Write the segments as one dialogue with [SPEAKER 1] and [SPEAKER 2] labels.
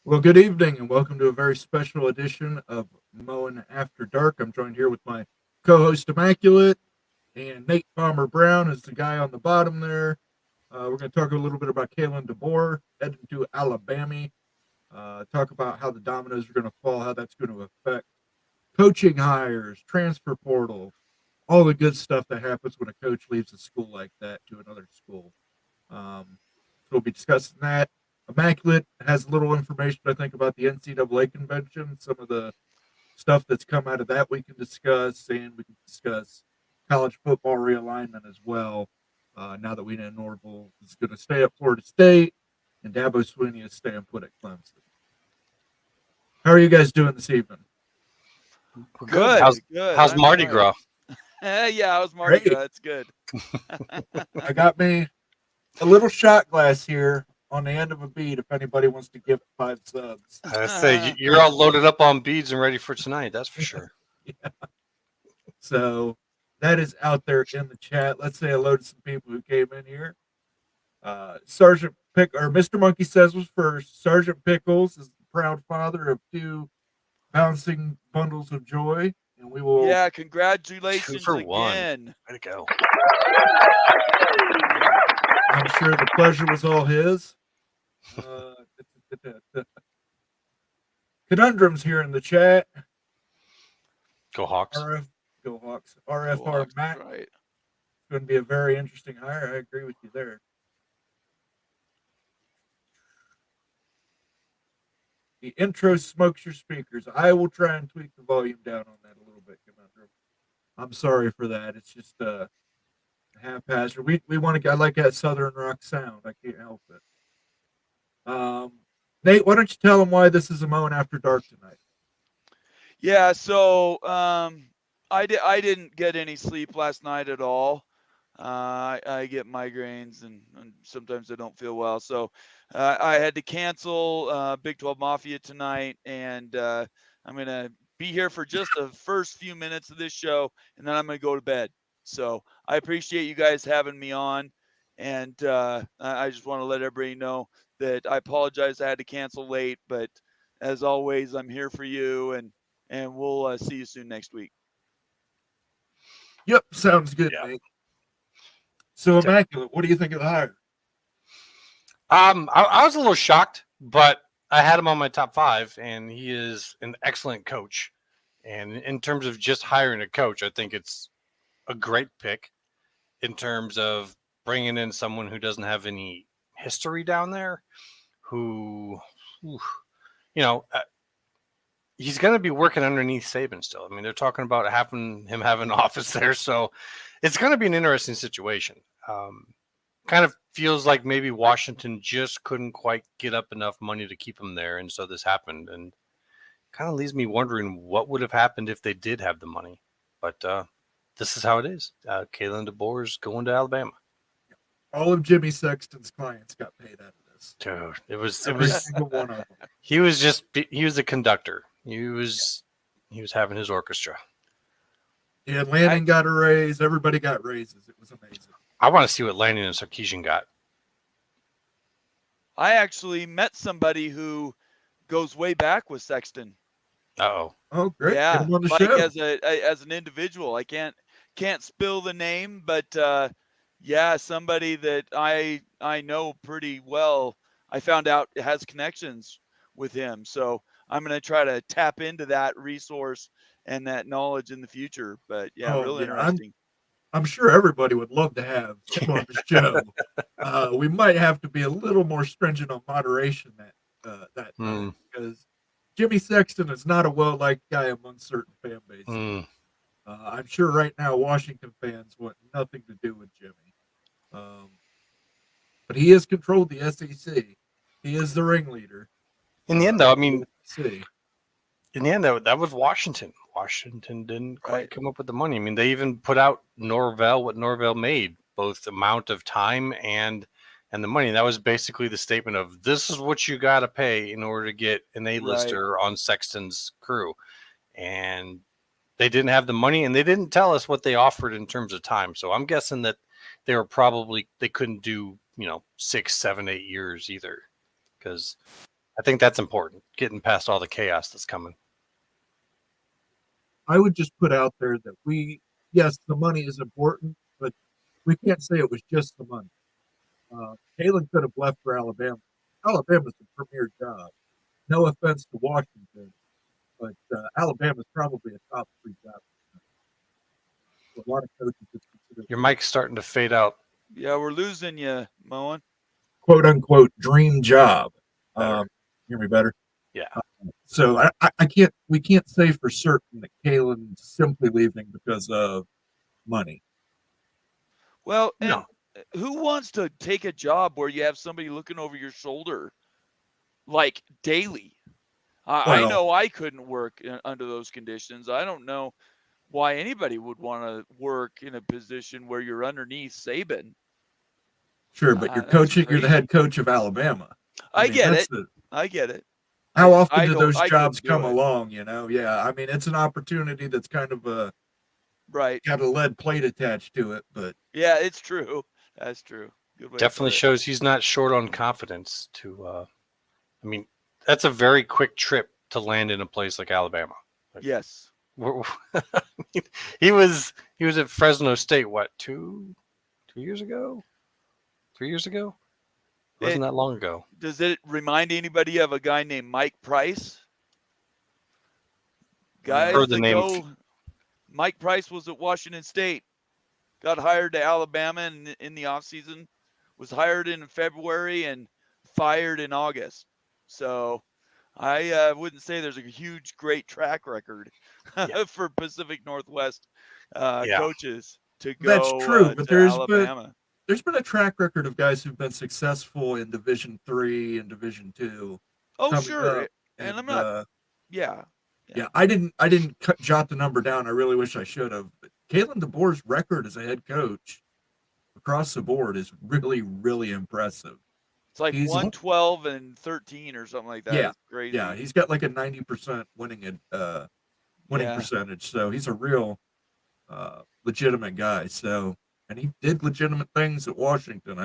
[SPEAKER 1] Well, good evening and welcome to a very special edition of Moen After Dark. I'm joined here with my co-host Immaculate and Nate Palmer Brown is the guy on the bottom there. We're going to talk a little bit about Kalen DeBoer heading to Alabama. Talk about how the dominoes are going to fall, how that's going to affect coaching hires, transfer portal, all the good stuff that happens when a coach leaves a school like that to another school. So we'll be discussing that. Immaculate has a little information, I think, about the NCAA Convention, some of the stuff that's come out of that we can discuss, and we can discuss college football realignment as well. Now that we know Norville is going to stay at Florida State and Dabo Swinney is staying put at Clemson. How are you guys doing this evening?
[SPEAKER 2] We're
[SPEAKER 3] Good.
[SPEAKER 2] How's Mardi Gras?
[SPEAKER 3] Yeah, how's Mardi Gras? That's good.
[SPEAKER 1] I got me a little shot glass here on the end of a bead if anybody wants to give it 5 subs.
[SPEAKER 2] I say you're all loaded up on beads and ready for tonight. That's for sure.
[SPEAKER 1] Yeah. So that is out there in the chat. Let's say hello to some people who came in here. Sergeant Mr. Monkey says was first. Sergeant Pickles is the proud father of 2 bouncing bundles of joy, and we will.
[SPEAKER 3] Yeah, congratulations
[SPEAKER 2] 2 for
[SPEAKER 3] again.
[SPEAKER 2] 1. Way to go.
[SPEAKER 1] I'm sure the pleasure was all his. Conundrums here in the chat.
[SPEAKER 2] Go Hawks.
[SPEAKER 1] Go Hawks. RFR Matt.
[SPEAKER 3] Right.
[SPEAKER 1] It's going to be a very interesting hire. I agree with you there. The intro smokes your speakers. I will try and tweak the volume down on that a little bit, Conundrum. I'm sorry for that. It's just haphazard. We want to get like that Southern rock sound. I can't help it. Nate, why don't you tell them why this is a Moen After Dark tonight?
[SPEAKER 3] Yeah, so I didn't get any sleep last night at all. I get migraines and sometimes I don't feel well. So I had to cancel Big 12 Mafia tonight, and I'm going to be here for just the first few minutes of this show, and then I'm going to go to bed. So I appreciate you guys having me on, and I just want to let everybody know that I apologize I had to cancel late, but as always, I'm here for you, and we'll see you soon next week.
[SPEAKER 1] Yep, sounds good,
[SPEAKER 2] Yeah.
[SPEAKER 1] Nate. So, Immaculate, what do you think of the hire?
[SPEAKER 2] I was a little shocked, but I had him on my top 5, and he is an excellent coach. And in terms of just hiring a coach, I think it's a great pick in terms of bringing in someone who doesn't have any history down there, who, he's going to be working underneath Saban still. I mean, they're talking about having him have an office there, so it's going to be an interesting situation. Kind of feels like maybe Washington just couldn't quite get up enough money to keep him there, and so this happened, and kind of leaves me wondering what would have happened if they did have the money. But this is how it is. Kalen DeBoer is going to Alabama.
[SPEAKER 1] All of Jimmy Sexton's clients got paid out of this.
[SPEAKER 2] Dude, it was
[SPEAKER 1] Every single one of them.
[SPEAKER 2] he was a conductor. He was having his orchestra.
[SPEAKER 1] Yeah, Lanning got a raise. Everybody got raises. It was amazing.
[SPEAKER 2] I want to see what Lanning and Sarkisian got.
[SPEAKER 3] I actually met somebody who goes way back with Sexton.
[SPEAKER 2] Uh-oh.
[SPEAKER 1] Oh, great.
[SPEAKER 3] Yeah,
[SPEAKER 1] Get him on the
[SPEAKER 3] like
[SPEAKER 1] show.
[SPEAKER 3] as an individual. I can't spill the name, but yeah, somebody that I know pretty well. I found out has connections with him, so I'm going to try to tap into that resource and that knowledge in the future. But yeah, really interesting.
[SPEAKER 1] I'm sure everybody would love to have him on the show. We might have to be a little more stringent on moderation that because Jimmy Sexton is not a well-liked guy among certain fan bases. I'm sure right now Washington fans want nothing to do with Jimmy. But he has controlled the SEC. He is the ringleader.
[SPEAKER 2] In the end, though, I mean,
[SPEAKER 1] in
[SPEAKER 2] the end, that was Washington. Washington didn't quite come up with the money. I mean, they even put out Norvell, what Norvell made, both the amount of time and the money. And that was basically the statement of, this is what you got to pay in order to get an A-lister on Sexton's crew. And they didn't have the money, and they didn't tell us what they offered in terms of time. So I'm guessing that they couldn't do, 6, 7, 8 years either. Because I think that's important, getting past all the chaos that's coming.
[SPEAKER 1] I would just put out there that yes, the money is important, but we can't say it was just the money. Kalen could have left for Alabama. Alabama's a premier job. No offense to Washington, but Alabama's probably a top 3 job. A lot of coaches consider
[SPEAKER 2] Your mic's starting to fade out.
[SPEAKER 3] Yeah, we're losing you, Moen.
[SPEAKER 1] quote unquote dream job.
[SPEAKER 2] Better.
[SPEAKER 1] Hear me better?
[SPEAKER 2] Yeah.
[SPEAKER 1] So we can't say for certain that Kalen's simply leaving because of money.
[SPEAKER 3] Well, and
[SPEAKER 2] No.
[SPEAKER 3] who wants to take a job where you have somebody looking over your shoulder like daily? I
[SPEAKER 1] Well-
[SPEAKER 3] know I couldn't work under those conditions. I don't know why anybody would want to work in a position where you're underneath Saban.
[SPEAKER 1] Sure, but you're
[SPEAKER 3] That's
[SPEAKER 1] coaching. You're the
[SPEAKER 3] crazy.
[SPEAKER 1] head coach of Alabama.
[SPEAKER 3] I get
[SPEAKER 1] that's
[SPEAKER 3] it. I get it.
[SPEAKER 1] How
[SPEAKER 3] I
[SPEAKER 1] often do
[SPEAKER 3] don't-
[SPEAKER 1] those
[SPEAKER 3] I
[SPEAKER 1] jobs
[SPEAKER 3] couldn't do
[SPEAKER 1] come
[SPEAKER 3] it.
[SPEAKER 1] along? Yeah. I mean, it's an opportunity that's kind of
[SPEAKER 3] Right.
[SPEAKER 1] got a lead plate attached to it, but
[SPEAKER 3] Yeah, it's true. That's true. Good way to
[SPEAKER 2] Definitely
[SPEAKER 3] put it.
[SPEAKER 2] shows he's not short on confidence to I mean, that's a very quick trip to land in a place like Alabama.
[SPEAKER 3] Yes.
[SPEAKER 2] He was at Fresno State, what, 2 years ago? 3 years ago? It wasn't that long ago.
[SPEAKER 3] Does it remind anybody of a guy named Mike Price? Guys
[SPEAKER 2] Heard the
[SPEAKER 3] that
[SPEAKER 2] name.
[SPEAKER 3] go, Mike Price was at Washington State, got hired to Alabama in the offseason, was hired in February and fired in August. So I wouldn't say there's a huge, great track record for Pacific Northwest coaches to go
[SPEAKER 1] That's true, but
[SPEAKER 3] to Alabama.
[SPEAKER 1] there's been a track record of guys who've been successful in Division III and Division II.
[SPEAKER 3] Oh,
[SPEAKER 1] coming
[SPEAKER 3] sure.
[SPEAKER 1] up,
[SPEAKER 3] And I'm not. Yeah.
[SPEAKER 1] I didn't jot the number down. I really wish I should have. But Kalen DeBoer's record as a head coach across the board is really, really impressive.
[SPEAKER 3] It's like
[SPEAKER 1] He's-
[SPEAKER 3] 112 and 13 or something like that.
[SPEAKER 1] Yeah,
[SPEAKER 3] It's crazy.
[SPEAKER 1] Yeah, he's got like a 90% winning percentage. So he's a real legitimate guy. So, and he did legitimate things at Washington.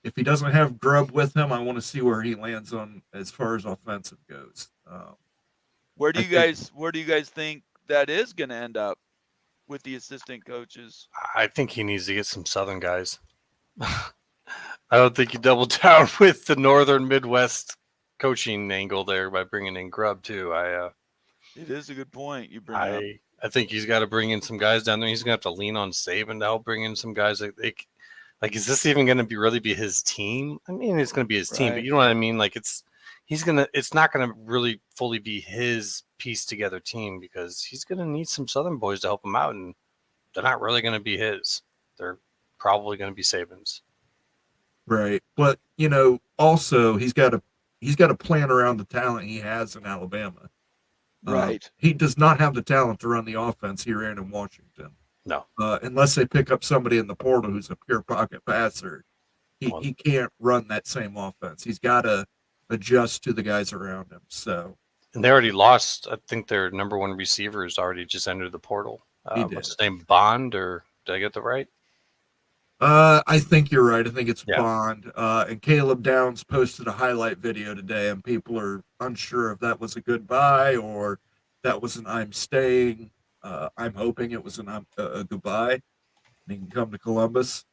[SPEAKER 1] If he doesn't have Grubb with him, I want to see where he lands on as far as offensive goes.
[SPEAKER 3] Where do
[SPEAKER 1] I
[SPEAKER 3] you guys think that is going to end up with the assistant coaches?
[SPEAKER 2] I think he needs to get some Southern guys. I don't think you double down with the Northern Midwest coaching angle there by bringing in Grubb too.
[SPEAKER 3] It is a good point you bring up.
[SPEAKER 2] I think he's got to bring in some guys down there. He's going to have to lean on Saban to help bring in some guys. Like, is this even going to really be his team? I mean, it's going to be his team, but you know what I mean? Like, it's not going to really fully be his pieced together team because he's going to need some Southern boys to help him out, and they're not really going to be his. They're probably going to be Saban's.
[SPEAKER 1] Right, but also he's got to plan around the talent he has in Alabama.
[SPEAKER 3] Right.
[SPEAKER 1] He does not have the talent to run the offense here in Washington.
[SPEAKER 2] No.
[SPEAKER 1] Unless they pick up somebody in the portal who's a pure pocket passer, he can't run that same offense. He's got to adjust to the guys around him. So.
[SPEAKER 2] And they already lost. I think their number one receiver has already just entered the portal. What's his name? Bond, or did I get that right?
[SPEAKER 1] I think you're right. I think it's
[SPEAKER 2] Yeah.
[SPEAKER 1] Bond. And Caleb Downs posted a highlight video today, and people are unsure if that was a goodbye or that was an I'm staying. I'm hoping it was a goodbye. And he can come to Columbus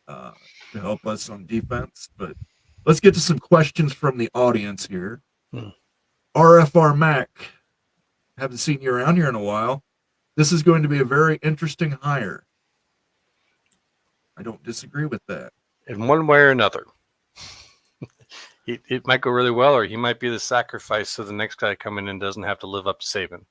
[SPEAKER 1] to help us on defense. But let's get to some questions from the audience here. RFR Mac, haven't seen you around here in a while. This is going to be a very interesting hire. I don't disagree with that.
[SPEAKER 2] In one way or another. It might go really well, or he might be the sacrifice so the next guy coming in doesn't have to live up to Saban.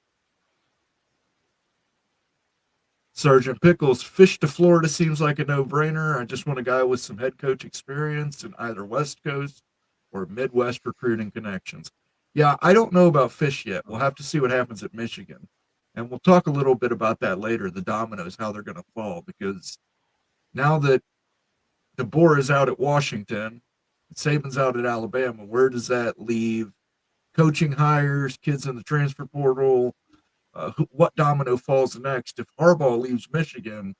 [SPEAKER 1] Sergeant Pickles, fish to Florida seems like a no-brainer. I just want a guy with some head coach experience in either West Coast or Midwest recruiting connections. Yeah, I don't know about Fish yet. We'll have to see what happens at Michigan. And we'll talk a little bit about that later, the dominoes, how they're going to fall, because now that DeBoer is out at Washington, Saban's out at Alabama, where does that leave coaching hires, kids in the transfer portal? What domino falls next? If Harbaugh leaves Michigan,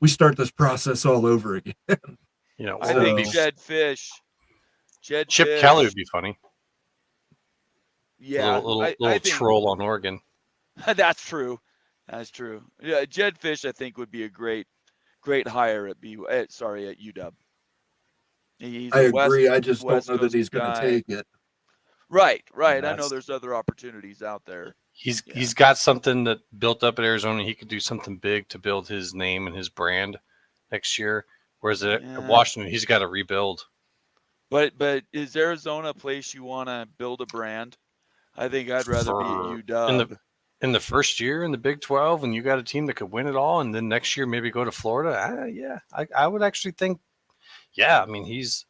[SPEAKER 1] we start this process all over again.
[SPEAKER 3] I think Jed Fish.
[SPEAKER 2] Chip Kelly would be funny.
[SPEAKER 3] Yeah,
[SPEAKER 2] little
[SPEAKER 3] I think
[SPEAKER 2] troll on Oregon.
[SPEAKER 3] that's true. That's true. Yeah, Jed Fish, I think, would be a great hire at at UW. He's
[SPEAKER 1] I
[SPEAKER 3] a
[SPEAKER 1] agree. I just don't
[SPEAKER 3] West
[SPEAKER 1] know that
[SPEAKER 3] Coast
[SPEAKER 1] he's going to
[SPEAKER 3] guy.
[SPEAKER 1] take it.
[SPEAKER 3] Right.
[SPEAKER 2] And
[SPEAKER 3] I know there's other opportunities out there.
[SPEAKER 2] He's got something that built up at Arizona. He could do something big to build his name and his brand next year. Whereas at Washington, he's got to rebuild.
[SPEAKER 3] But is Arizona a place you want to build a brand? I think I'd rather be at UW.
[SPEAKER 2] In the first year in the Big 12, and you got a team that could win it all, and then next year maybe go to Florida. I would actually think, I mean, he's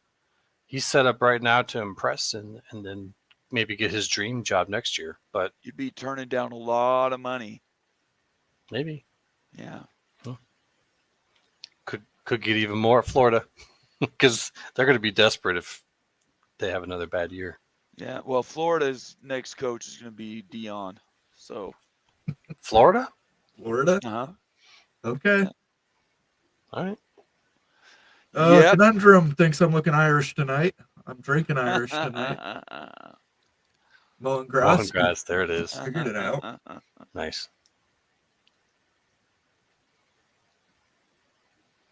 [SPEAKER 2] set up right now to impress, and then maybe get his dream job next year. But
[SPEAKER 3] you'd be turning down a lot of money.
[SPEAKER 2] Maybe.
[SPEAKER 3] Yeah.
[SPEAKER 2] Could get even more at Florida because they're going to be desperate if they have another bad year.
[SPEAKER 3] Yeah. Well, Florida's next coach is going to be Dion. So.
[SPEAKER 2] Florida?
[SPEAKER 3] Uh-huh.
[SPEAKER 1] Okay.
[SPEAKER 3] Yeah.
[SPEAKER 2] All right.
[SPEAKER 1] Conundrum thinks I'm looking Irish tonight. I'm drinking Irish tonight. Moen
[SPEAKER 2] Grass, there it is.
[SPEAKER 1] Figured it out.
[SPEAKER 2] Nice.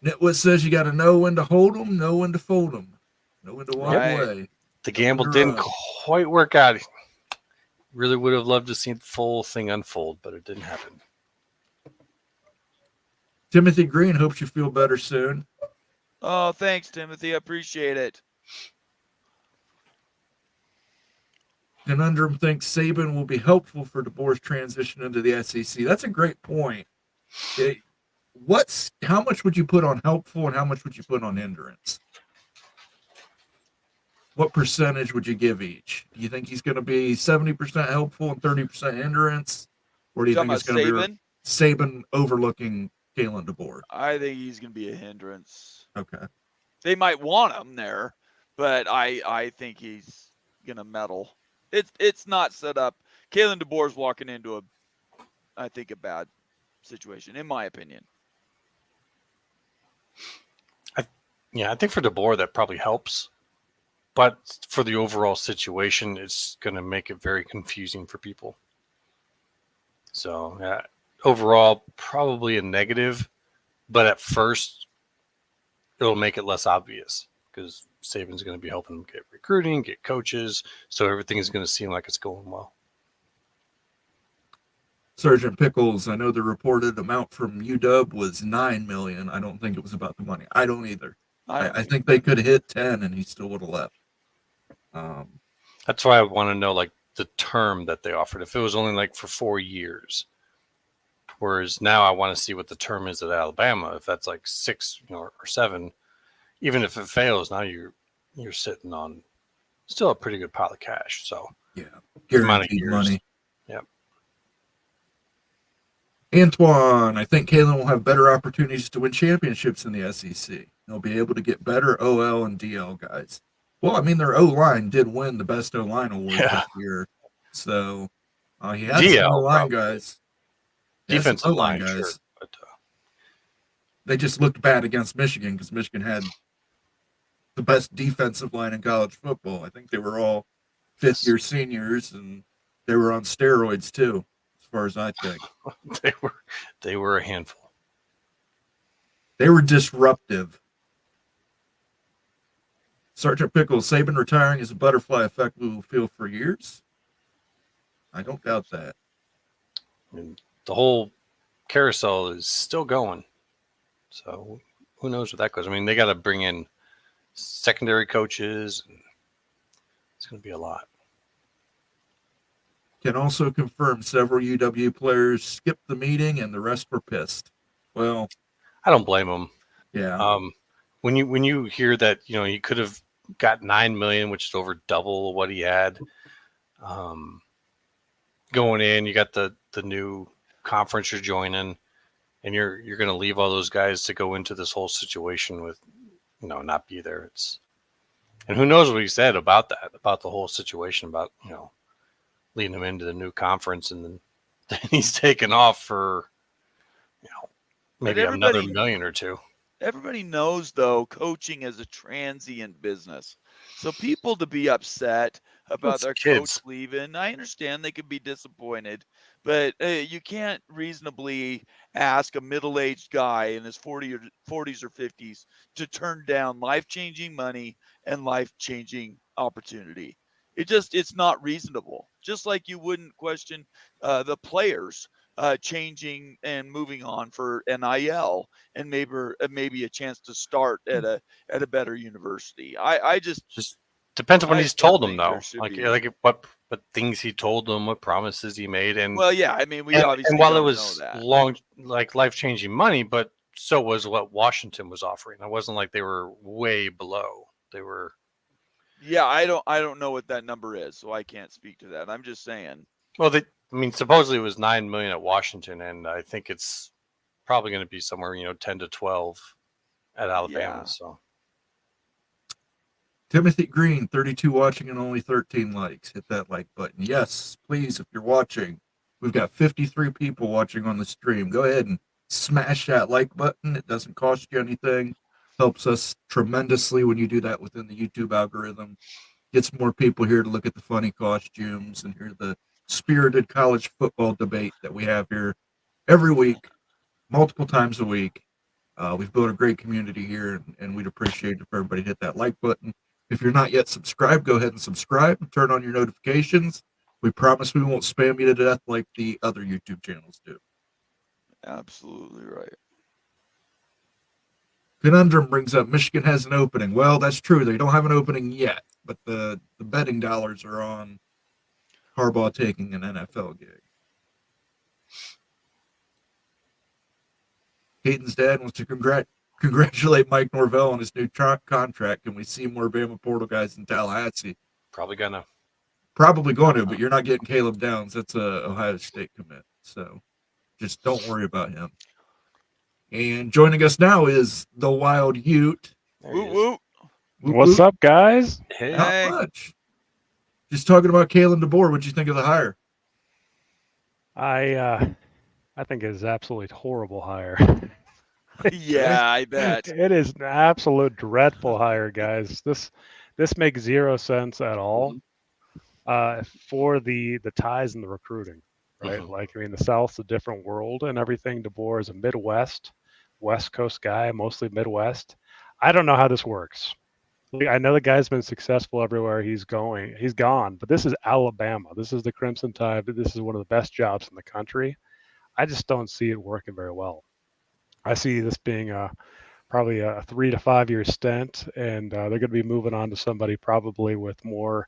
[SPEAKER 1] Nitwit says you got to know when to hold them, know when to fold them, know when to walk away.
[SPEAKER 2] The gamble didn't quite work out. Really would have loved to see the full thing unfold, but it didn't happen.
[SPEAKER 1] Timothy Green hopes you feel better soon.
[SPEAKER 3] Oh, thanks, Timothy. I appreciate it.
[SPEAKER 1] Conundrum thinks Saban will be helpful for DeBoer's transition into the SEC. That's a great point. How much would you put on helpful and how much would you put on hindrance? What percentage would you give each? Do you think he's going to be 70% helpful and 30% hindrance? Or do you think it's going to be Saban overlooking Kalen DeBoer?
[SPEAKER 3] I think he's going to be a hindrance.
[SPEAKER 1] Okay.
[SPEAKER 3] They might want him there, but I think he's going to meddle. It's not set up. Kalen DeBoer's walking into a bad situation, in my opinion.
[SPEAKER 2] I think for DeBoer that probably helps. But for the overall situation, it's going to make it very confusing for people. So overall, probably a negative. But at first, it'll make it less obvious because Saban's going to be helping them get recruiting, get coaches. So everything is going to seem like it's going well.
[SPEAKER 1] Sergeant Pickles, I know the reported amount from UW was $9 million. I don't think it was about the money. I don't either. I think they could have hit 10 and he still would have left.
[SPEAKER 2] That's why I want to know like the term that they offered. If it was only like for 4 years, whereas now I want to see what the term is at Alabama. If that's like 6, or 7, even if it fails, now you're sitting on still a pretty good pile of cash. So
[SPEAKER 1] guaranteed money.
[SPEAKER 2] Yep.
[SPEAKER 1] Antoine, I think Kalen will have better opportunities to win championships in the SEC. They'll be able to get better OL and DL guys. Well, I mean, their O-line did win the best O-line award this year. So he has
[SPEAKER 2] DL,
[SPEAKER 1] some O-line guys.
[SPEAKER 2] Defensive line guys. Sure, but,
[SPEAKER 1] they just looked bad against Michigan because Michigan had the best defensive line in college football. I think they were all fifth-year seniors, and they were on steroids too, as far as I think.
[SPEAKER 2] They were a handful.
[SPEAKER 1] They were disruptive. Sergeant Pickles, Saban retiring is a butterfly effect we will feel for years. I don't doubt that.
[SPEAKER 2] I mean, the whole carousel is still going. So who knows where that goes? I mean, they got to bring in secondary coaches. And it's going to be a lot.
[SPEAKER 1] Can also confirm several UW players skipped the meeting and the rest were pissed. Well,
[SPEAKER 2] I don't blame them.
[SPEAKER 1] Yeah.
[SPEAKER 2] When you hear that, he could have got $9 million, which is over double what he had. Going in, you got the new conference you're joining, and you're going to leave all those guys to go into this whole situation with, not be there. And who knows what he said about that, about the whole situation, about leading them into the new conference, and then he's taken off for maybe another $1 million or $2 million.
[SPEAKER 3] Everybody knows, though, coaching is a transient business. So people to be upset about
[SPEAKER 2] It's
[SPEAKER 3] their
[SPEAKER 2] kids.
[SPEAKER 3] coach leaving, I understand they could be disappointed, but you can't reasonably ask a middle-aged guy in his 40s or 50s to turn down life-changing money and life-changing opportunity. It's not reasonable. Just like you wouldn't question the players changing and moving on for NIL and maybe a chance to start at a better university.
[SPEAKER 2] Just depends on what
[SPEAKER 3] I
[SPEAKER 2] he's
[SPEAKER 3] still
[SPEAKER 2] told them,
[SPEAKER 3] think there
[SPEAKER 2] though.
[SPEAKER 3] should
[SPEAKER 2] Like
[SPEAKER 3] be.
[SPEAKER 2] like what things he told them, what promises he made,
[SPEAKER 3] Well, yeah, I mean, we
[SPEAKER 2] and
[SPEAKER 3] obviously
[SPEAKER 2] while it
[SPEAKER 3] don't know
[SPEAKER 2] was
[SPEAKER 3] that.
[SPEAKER 2] like life changing money, but so was what Washington was offering. It wasn't like they were way below. They were.
[SPEAKER 3] Yeah, I don't know what that number is, so I can't speak to that. I'm just saying.
[SPEAKER 2] Well, I mean, supposedly it was 9 million at Washington, and I think it's probably going to be somewhere 10 to 12 at Alabama.
[SPEAKER 3] Yeah.
[SPEAKER 2] So
[SPEAKER 1] Timothy Green, 32 watching and only 13 likes. Hit that like button. Yes, please, if you're watching. We've got 53 people watching on the stream. Go ahead and smash that like button. It doesn't cost you anything. Helps us tremendously when you do that within the YouTube algorithm. Gets more people here to look at the funny costumes and hear the spirited college football debate that we have here every week, multiple times a week. We've built a great community here, and we'd appreciate if everybody hit that like button. If you're not yet subscribed, go ahead and subscribe and turn on your notifications. We promise we won't spam you to death like the other YouTube channels do.
[SPEAKER 3] Absolutely right.
[SPEAKER 1] Conundrum brings up Michigan has an opening. Well, that's true. They don't have an opening yet, but the betting dollars are on Harbaugh taking an NFL gig. Hayden's dad wants to congratulate Mike Norvell on his new contract. Can we see more Bama portal guys in Tallahassee?
[SPEAKER 2] probably gonna.
[SPEAKER 1] Probably going to, but you're not getting Caleb Downs. That's a Ohio State commit. So just don't worry about him. And joining us now is the Wild Ute.
[SPEAKER 2] There he
[SPEAKER 3] Woo
[SPEAKER 2] is.
[SPEAKER 3] woo.
[SPEAKER 1] Whoop,
[SPEAKER 4] What's
[SPEAKER 1] whoop.
[SPEAKER 4] up, guys?
[SPEAKER 2] Hey,
[SPEAKER 1] Not
[SPEAKER 3] Hey.
[SPEAKER 1] much. Just talking about Kalen DeBoer. What'd you think of the hire?
[SPEAKER 4] I think it is absolutely horrible hire.
[SPEAKER 3] Yeah, I bet.
[SPEAKER 4] It is an absolute dreadful hire, guys. This makes zero sense at all for the ties and the recruiting, right?
[SPEAKER 2] Mhm.
[SPEAKER 4] Like, I mean, the South's a different world and everything. DeBoer is a West Coast guy, mostly Midwest. I don't know how this works. Like, I know the guy's been successful everywhere he's gone, but this is Alabama. This is the Crimson Tide. This is one of the best jobs in the country. I just don't see it working very well. I see this being probably a 3 to 5 year stint, and they're going to be moving on to somebody probably with more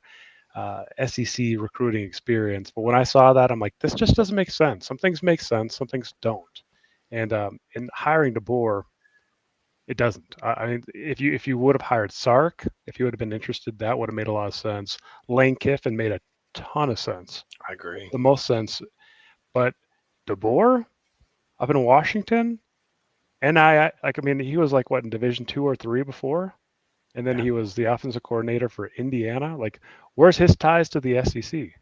[SPEAKER 4] SEC recruiting experience. But when I saw that, I'm like, this just doesn't make sense. Some things make sense, some things don't. And in hiring DeBoer, it doesn't. I mean, if you would have hired Sark, if you would have been interested, that would have made a lot of sense. Lane Kiffin made a ton of sense,
[SPEAKER 2] I agree.
[SPEAKER 4] the most sense. But DeBoer up in Washington, and I mean, he was like what in Division 2 or 3 before, and then
[SPEAKER 2] Yeah.
[SPEAKER 4] he was the offensive coordinator for Indiana. Like, where's his ties to the SEC?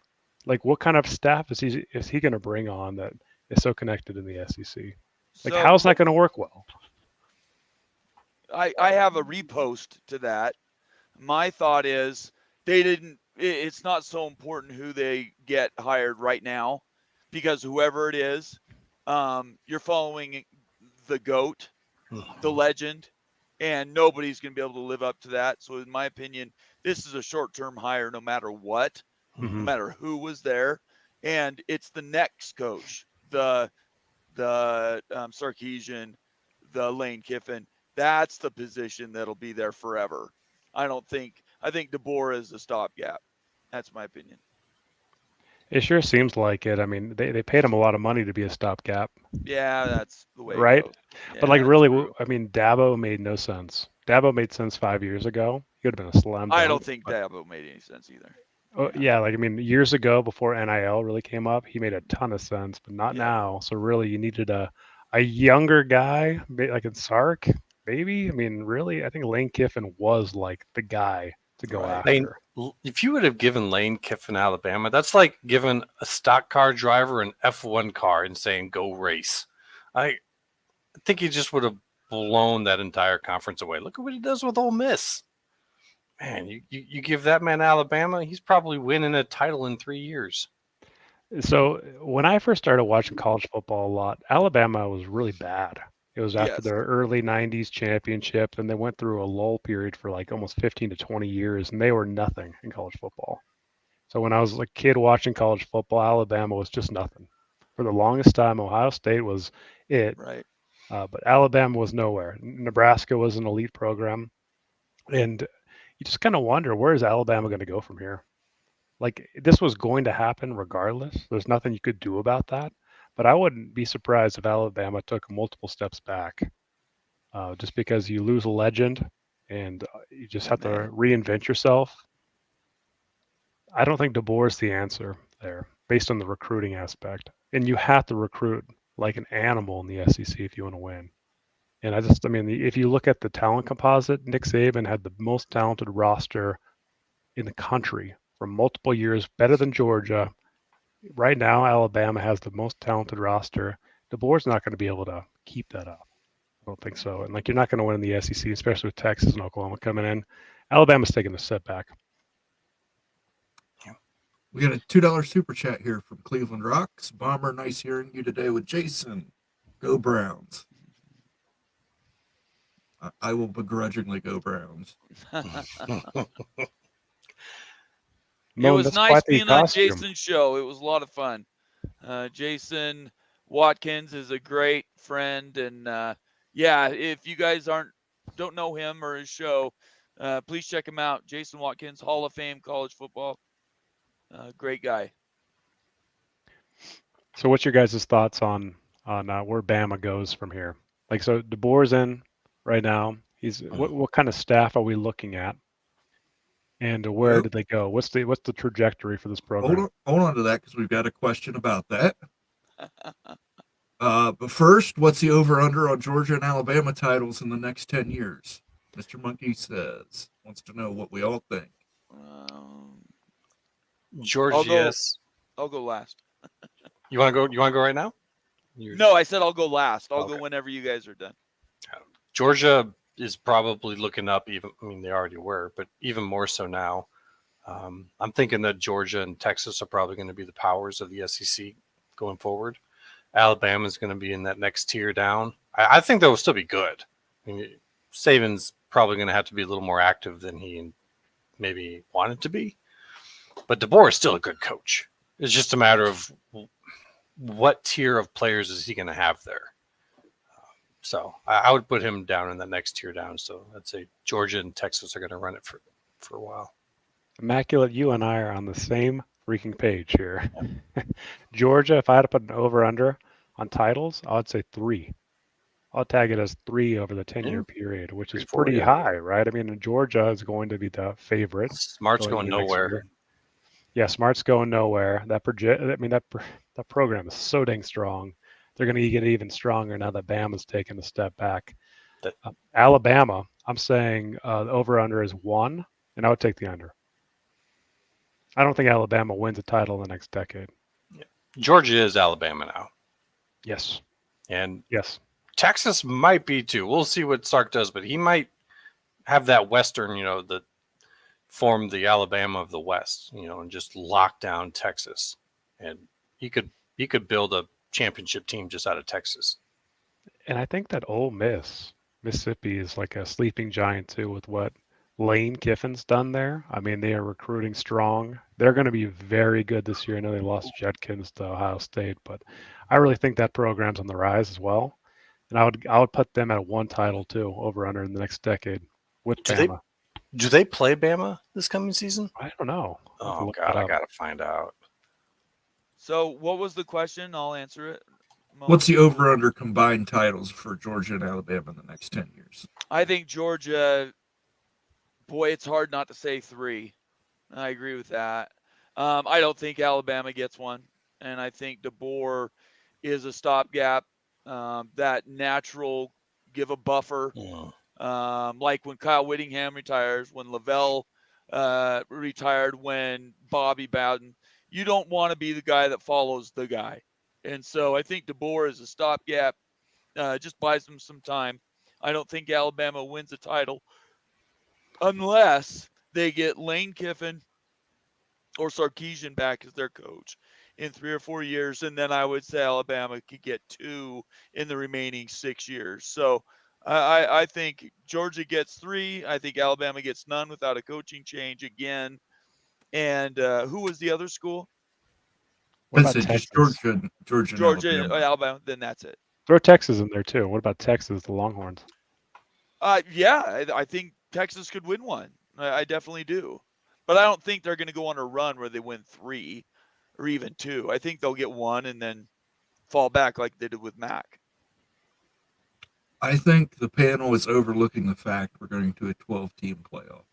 [SPEAKER 4] Like, what kind of staff is he going to bring on that is so connected in the SEC? Like,
[SPEAKER 3] So
[SPEAKER 4] how's that going to work well?
[SPEAKER 3] I have a repost to that. My thought is it's not so important who they get hired right now, because whoever it is, you're following the GOAT, the legend, and nobody's going to be able to live up to that. So in my opinion, this is a short-term hire no matter what, no matter who was there. And it's the next coach, the Sarkisian, the Lane Kiffin. That's the position that'll be there forever. I think DeBoer is a stopgap. That's my opinion.
[SPEAKER 4] It sure seems like it. I mean, they paid him a lot of money to be a stopgap,
[SPEAKER 3] Yeah, that's the way
[SPEAKER 4] right?
[SPEAKER 3] it goes.
[SPEAKER 4] But like,
[SPEAKER 3] Yeah,
[SPEAKER 4] really,
[SPEAKER 3] true.
[SPEAKER 4] I mean, Dabo made no sense. Dabo made sense 5 years ago. He would have been a slam dunk.
[SPEAKER 3] I don't think Dabo made any sense either.
[SPEAKER 4] Yeah, like I mean, years ago before NIL really came up, he made a ton of sense, but not
[SPEAKER 3] Yeah.
[SPEAKER 4] now. So really, you needed a younger guy, like in Sark, maybe. I mean, really, I think Lane Kiffin was like the guy to go
[SPEAKER 3] Right.
[SPEAKER 4] after.
[SPEAKER 2] If you would have given Lane Kiffin Alabama, that's like giving a stock car driver an F1 car and saying go race. I think he just would have blown that entire conference away. Look at what he does with Ole Miss. Man, you give that man Alabama, he's probably winning a title in 3 years.
[SPEAKER 4] So when I first started watching college football a lot, Alabama was really bad. It was after
[SPEAKER 3] Yes.
[SPEAKER 4] their early 90s championship, and they went through a lull period for like almost 15 to 20 years, and they were nothing in college football. So when I was a kid watching college football, Alabama was just nothing. For the longest time, Ohio State was it,
[SPEAKER 3] Right.
[SPEAKER 4] but Alabama was nowhere. Nebraska was an elite program, and you just kind of wonder, where is Alabama going to go from here? Like, this was going to happen regardless. There's nothing you could do about that. But I wouldn't be surprised if Alabama took multiple steps back, just because you lose a legend and you just have to
[SPEAKER 3] Man.
[SPEAKER 4] reinvent yourself. I don't think DeBoer is the answer there, based on the recruiting aspect. And you have to recruit like an animal in the SEC if you want to win. And I mean, if you look at the talent composite, Nick Saban had the most talented roster in the country for multiple years, better than Georgia. Right now, Alabama has the most talented roster. DeBoer's not going to be able to keep that up. I don't think so. And like, you're not going to win in the SEC, especially with Texas and Oklahoma coming in. Alabama's taking a step back.
[SPEAKER 1] We got a $2 super chat here from Cleveland Rocks. Bomber, nice hearing you today with Jason. Go Browns. I will begrudgingly go Browns.
[SPEAKER 3] It
[SPEAKER 4] Moen,
[SPEAKER 3] was
[SPEAKER 4] that's
[SPEAKER 3] nice
[SPEAKER 4] quite the
[SPEAKER 3] being on
[SPEAKER 4] costume.
[SPEAKER 3] Jason's show. It was a lot of fun. Jason Watkins is a great friend, and yeah, if you guys don't know him or his show, please check him out. Jason Watkins, Hall of Fame college football, great guy.
[SPEAKER 4] So what's your guys' thoughts on where Bama goes from here? Like, so DeBoer's in right now. What kind of staff are we looking at? And where
[SPEAKER 1] Well,
[SPEAKER 4] did they go? What's the trajectory for this program?
[SPEAKER 1] hold on to that because we've got a question about that. But first, what's the over/under on Georgia and Alabama titles in the next 10 years? Mr. Monkey wants to know what we all think.
[SPEAKER 2] Georgia, yes.
[SPEAKER 3] I'll go last.
[SPEAKER 2] You want to go right now?
[SPEAKER 3] No, I said I'll go last. I'll
[SPEAKER 2] Okay.
[SPEAKER 3] go whenever you guys are done.
[SPEAKER 2] Georgia is probably looking up even. I mean, they already were, but even more so now. I'm thinking that Georgia and Texas are probably going to be the powers of the SEC going forward. Alabama is going to be in that next tier down. I think they'll still be good. I mean, Saban's probably going to have to be a little more active than he maybe wanted to be. But DeBoer is still a good coach. It's just a matter of what tier of players is he going to have there. So I would put him down in the next tier down. So I'd say Georgia and Texas are going to run it for a while.
[SPEAKER 4] Immaculate, you and I are on the same freaking page here. Georgia, if I had to put an over/under on titles, I would say 3. I'll tag it as 3 over the 10-year period, which is pretty high, right? I mean, Georgia is going to be the favorite.
[SPEAKER 2] Smart's going nowhere.
[SPEAKER 4] Yeah, Smart's going nowhere. That program is so dang strong. They're going to get even stronger now that Bama's taken a step back. Alabama, I'm saying the over/under is 1, and I would take the under. I don't think Alabama wins a title in the next decade.
[SPEAKER 2] Yeah. Georgia is Alabama now.
[SPEAKER 4] Yes.
[SPEAKER 2] And
[SPEAKER 4] yes,
[SPEAKER 2] Texas might be too. We'll see what Sark does, but he might have that Western, form the Alabama of the West, and just lock down Texas. And he could build a championship team just out of Texas.
[SPEAKER 4] And I think that Ole Miss, Mississippi, is like a sleeping giant too with what Lane Kiffin's done there. I mean, they are recruiting strong. They're going to be very good this year. I know they lost Judkins to Ohio State, but I really think that program's on the rise as well. And I would put them at 1 title too, over/under in the next decade with Bama.
[SPEAKER 2] Do they play Bama this coming season?
[SPEAKER 4] I don't know.
[SPEAKER 2] Oh God, I gotta find out.
[SPEAKER 3] So what was the question? I'll answer it.
[SPEAKER 1] What's the over/under combined titles for Georgia and Alabama in the next 10 years?
[SPEAKER 3] I think Georgia, boy, it's hard not to say 3. I agree with that. I don't think Alabama gets one. And I think DeBoer is a stopgap, that natural give a buffer. Like when Kyle Whittingham retires, when Lavelle retired, when Bobby Bowden. You don't want to be the guy that follows the guy. And so I think DeBoer is a stopgap, just buys them some time. I don't think Alabama wins a title unless they get Lane Kiffin or Sarkisian back as their coach in 3 or 4 years, and then I would say Alabama could get 2 in the remaining 6 years. So I think Georgia gets 3. I think Alabama gets none without a coaching change again. And who was the other school?
[SPEAKER 4] What
[SPEAKER 1] That's
[SPEAKER 4] about
[SPEAKER 1] it, just
[SPEAKER 4] Texas?
[SPEAKER 1] Georgia and
[SPEAKER 3] Georgia,
[SPEAKER 1] Alabama.
[SPEAKER 3] Alabama. Then that's it.
[SPEAKER 4] Throw Texas in there too. What about Texas, the Longhorns?
[SPEAKER 3] Yeah, I think Texas could win one. I definitely do. But I don't think they're going to go on a run where they win 3 or even 2. I think they'll get 1 and then fall back like they did with Mac.
[SPEAKER 1] I think the panel is overlooking the fact we're going to a 12-team playoff.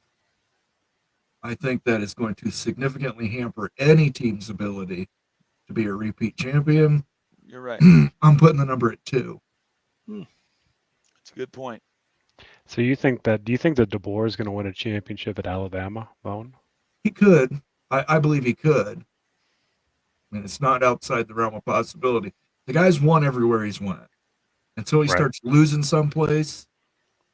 [SPEAKER 1] I think that is going to significantly hamper any team's ability to be a repeat champion.
[SPEAKER 3] You're right.
[SPEAKER 1] I'm putting the number at 2.
[SPEAKER 3] That's a good point.
[SPEAKER 4] So do you think that DeBoer is going to win a championship at Alabama, Moen?
[SPEAKER 1] He could. I believe he could. I mean, it's not outside the realm of possibility. The guy's won everywhere he's went. Until he
[SPEAKER 4] Right.
[SPEAKER 1] starts losing someplace,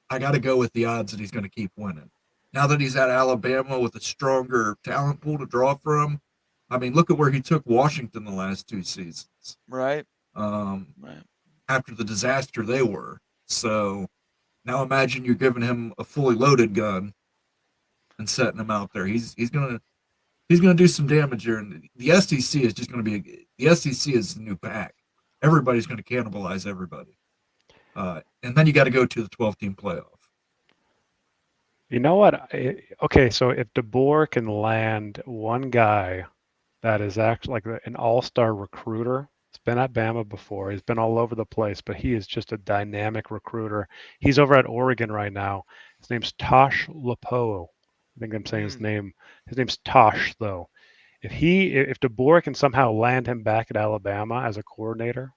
[SPEAKER 1] I got to go with the odds that he's going to keep winning. Now that he's at Alabama with a stronger talent pool to draw from, I mean, look at where he took Washington the last 2 seasons.
[SPEAKER 3] Right.
[SPEAKER 1] Right. After the disaster they were. So now imagine you're giving him a fully loaded gun and setting him out there. He's gonna do some damage here. And the SEC is just gonna be the SEC is the new pack. Everybody's gonna cannibalize everybody. And then you got to go to the 12-team playoff.
[SPEAKER 4] You know what? Okay, so if DeBoer can land one guy that is actually like an all-star recruiter, he's been at Bama before, he's been all over the place, but he is just a dynamic recruiter. He's over at Oregon right now. His name's Tosh Lepo. I think I'm saying his name. His name's Tosh, though. If DeBoer can somehow land him back at Alabama as a coordinator,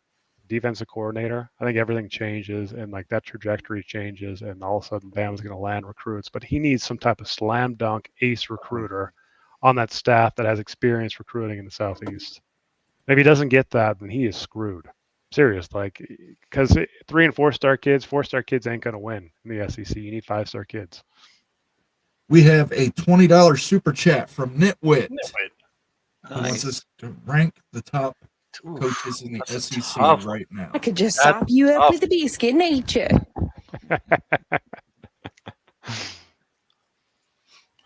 [SPEAKER 4] defensive coordinator, I think everything changes and like that trajectory changes, and all of a sudden Bama's going to land recruits. But he needs some type of slam dunk ace recruiter on that staff that has experience recruiting in the Southeast. If he doesn't get that, then he is screwed. Serious, like, because 3- and 4-star kids, 4-star kids ain't going to win in the SEC. You need 5-star kids.
[SPEAKER 1] We have a $20 super chat from Nitwit. Who wants
[SPEAKER 3] Nice.
[SPEAKER 1] us to rank the top
[SPEAKER 2] Oof,
[SPEAKER 1] coaches in the
[SPEAKER 2] that's a
[SPEAKER 1] SEC
[SPEAKER 2] tough
[SPEAKER 1] right now?
[SPEAKER 5] I could just
[SPEAKER 2] That's
[SPEAKER 5] sop you up
[SPEAKER 2] tough.
[SPEAKER 5] with a biscuit, nature.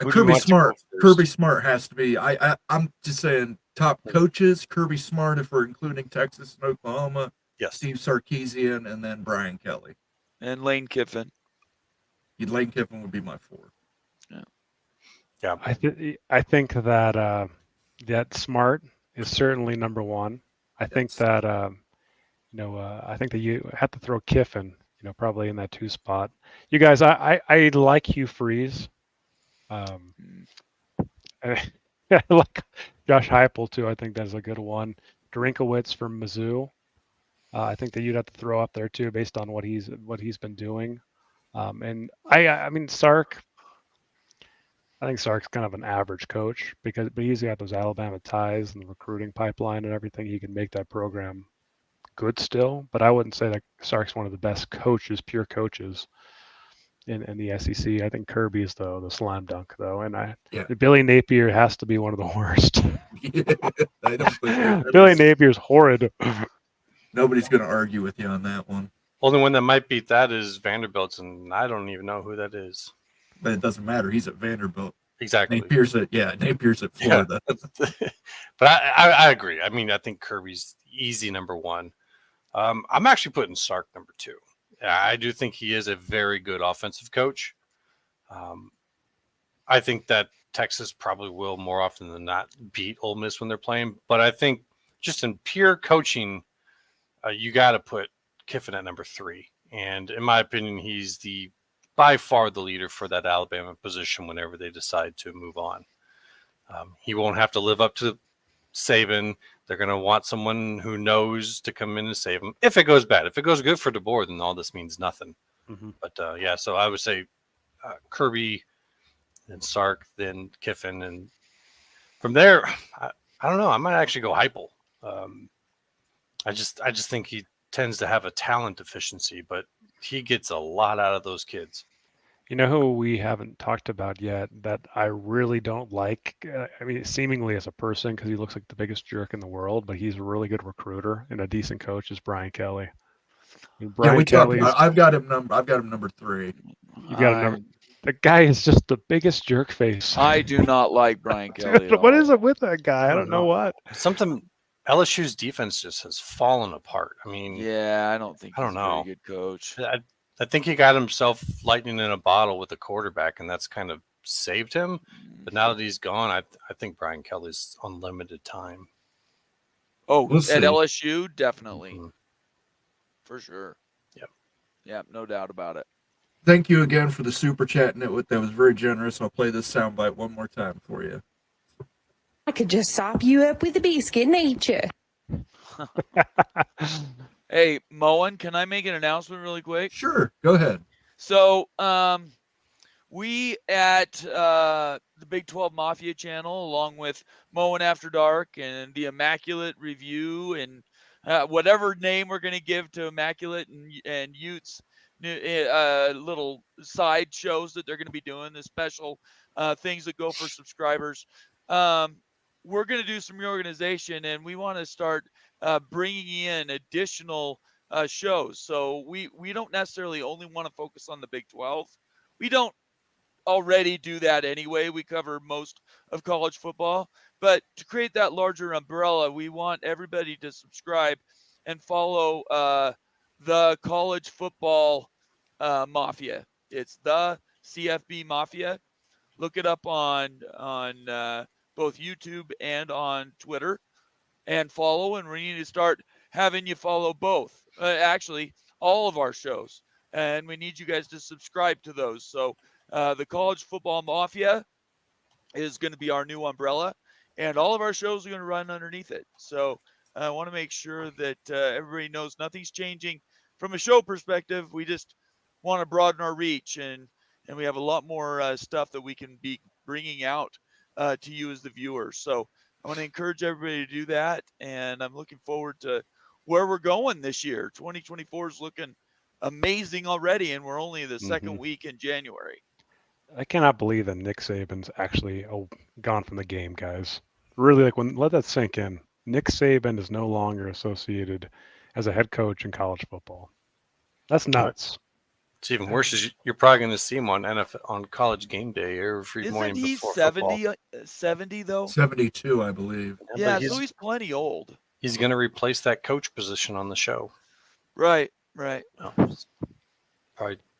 [SPEAKER 2] Who do you
[SPEAKER 1] Kirby
[SPEAKER 2] want to
[SPEAKER 1] Smart.
[SPEAKER 2] go first?
[SPEAKER 1] Kirby Smart has to be. I'm just saying top coaches. Kirby Smart, if we're including Texas and Oklahoma.
[SPEAKER 2] Yes.
[SPEAKER 1] Steve Sarkisian, and then Brian Kelly.
[SPEAKER 3] And Lane Kiffin.
[SPEAKER 1] Lane Kiffin would be my 4.
[SPEAKER 2] Yeah.
[SPEAKER 4] I think that that Smart is certainly number 1. I think that I think that you have to throw Kiffin, probably in that 2 spot. You guys, I like Hugh Freeze. I like Josh Heupel too. I think that's a good one. Drinkowitz from Mizzou. I think that you'd have to throw up there too, based on what he's been doing. And I mean Sark. I think Sark's kind of an average coach but he's got those Alabama ties and the recruiting pipeline and everything. He can make that program good still. But I wouldn't say that Sark's one of the best coaches, pure coaches in the SEC. I think Kirby is the slam dunk though, and Billy Napier has to be one of the worst.
[SPEAKER 1] I don't think
[SPEAKER 4] Billy Napier's horrid.
[SPEAKER 1] Nobody's going to argue with you on that one.
[SPEAKER 2] Only one that might beat that is Vanderbilt's, and I don't even know who that is.
[SPEAKER 1] But it doesn't matter. He's at Vanderbilt.
[SPEAKER 2] Exactly.
[SPEAKER 1] Napier's at Florida.
[SPEAKER 2] But I agree. I mean, I think Kirby's easy number 1. I'm actually putting Sark number 2. I do think he is a very good offensive coach. I think that Texas probably will more often than not beat Ole Miss when they're playing. But I think just in pure coaching, you got to put Kiffin at number 3. And in my opinion, he's by far the leader for that Alabama position whenever they decide to move on. He won't have to live up to Saban. They're going to want someone who knows to come in and save him. If it goes bad, if it goes good for DeBoer, then all this means nothing.
[SPEAKER 4] Mm-hmm.
[SPEAKER 2] But so I would say Kirby, then Sark, then Kiffin, and from there, I don't know. I might actually go Heupel. I just think he tends to have a talent deficiency, but he gets a lot out of those kids.
[SPEAKER 4] You know who we haven't talked about yet that I really don't like? I mean, seemingly as a person, because he looks like the biggest jerk in the world, but he's a really good recruiter and a decent coach, is Brian Kelly. I mean,
[SPEAKER 1] Yeah,
[SPEAKER 4] Brian
[SPEAKER 1] we talked
[SPEAKER 4] Kelly's,
[SPEAKER 1] about. I've got him number 3.
[SPEAKER 4] you've got a number. The guy is just the biggest jerk face.
[SPEAKER 3] I do not like Brian Kelly.
[SPEAKER 4] Dude, what is it with that guy? I don't know
[SPEAKER 1] know.
[SPEAKER 4] what.
[SPEAKER 2] Something LSU's defense just has fallen apart. I mean,
[SPEAKER 3] Yeah, I don't think
[SPEAKER 2] I don't
[SPEAKER 3] he's a very
[SPEAKER 2] know.
[SPEAKER 3] good coach.
[SPEAKER 2] I think he got himself lightning in a bottle with the quarterback, and that's kind of saved him. But now that he's gone, I think Brian Kelly's on limited time.
[SPEAKER 3] Oh,
[SPEAKER 1] We'll
[SPEAKER 3] at
[SPEAKER 1] see.
[SPEAKER 3] LSU, definitely.
[SPEAKER 2] Mhm.
[SPEAKER 3] For sure.
[SPEAKER 2] Yep.
[SPEAKER 3] Yep, no doubt about it.
[SPEAKER 1] Thank you again for the super chat, Nitwit. That was very generous. I'll play this soundbite one more time for you.
[SPEAKER 5] I could just sop you up with a biscuit and eat you.
[SPEAKER 3] Hey, Moen, can I make an announcement really quick?
[SPEAKER 1] Sure, go ahead.
[SPEAKER 3] So, we at the Big 12 Mafia channel, along with Moen After Dark and the Immaculate Review and whatever name we're going to give to Immaculate and Utes, little side shows that they're going to be doing, the special things that go for subscribers. We're going to do some reorganization, and we want to start bringing in additional shows. So we don't necessarily only want to focus on the Big 12. We don't already do that anyway. We cover most of college football, but to create that larger umbrella, we want everybody to subscribe and follow the college football Mafia. It's the CFB Mafia. Look it up on both YouTube and on Twitter, and follow. And we need to start having you follow both. Actually, all of our shows, and we need you guys to subscribe to those. So the College Football Mafia is going to be our new umbrella, and all of our shows are going to run underneath it. So I want to make sure that everybody knows nothing's changing from a show perspective. We just want to broaden our reach, and we have a lot more stuff that we can be bringing out to you as the viewers. So I want to encourage everybody to do that, and I'm looking forward to where we're going this year. 2024 is looking amazing already, and we're only the second week in January.
[SPEAKER 4] I cannot believe that Nick Saban's actually gone from the game, guys. Really, let that sink in. Nick Saban is no longer associated as a head coach in college football. That's nuts.
[SPEAKER 2] It's even worse. Is you're probably going to see him on College Game Day every morning
[SPEAKER 3] Isn't he
[SPEAKER 2] before
[SPEAKER 3] 70,
[SPEAKER 2] football.
[SPEAKER 3] 70 though?
[SPEAKER 1] 72, I believe.
[SPEAKER 3] Yeah,
[SPEAKER 2] but
[SPEAKER 3] so he's plenty old.
[SPEAKER 2] He's going to replace that coach position on the show.
[SPEAKER 3] Right.
[SPEAKER 2] Probably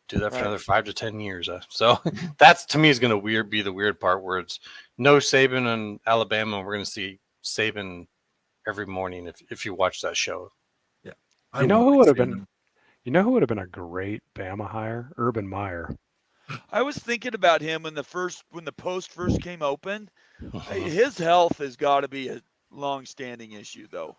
[SPEAKER 2] do that for another 5 to 10 years. So that's, to me, is going to be the weird part, where it's no Saban in Alabama. We're going to see Saban every morning if you watch that show.
[SPEAKER 1] Yeah,
[SPEAKER 4] You know who would have been a great Bama hire? Urban Meyer.
[SPEAKER 3] I was thinking about him when the post first came open. His health has got to be a long-standing issue, though.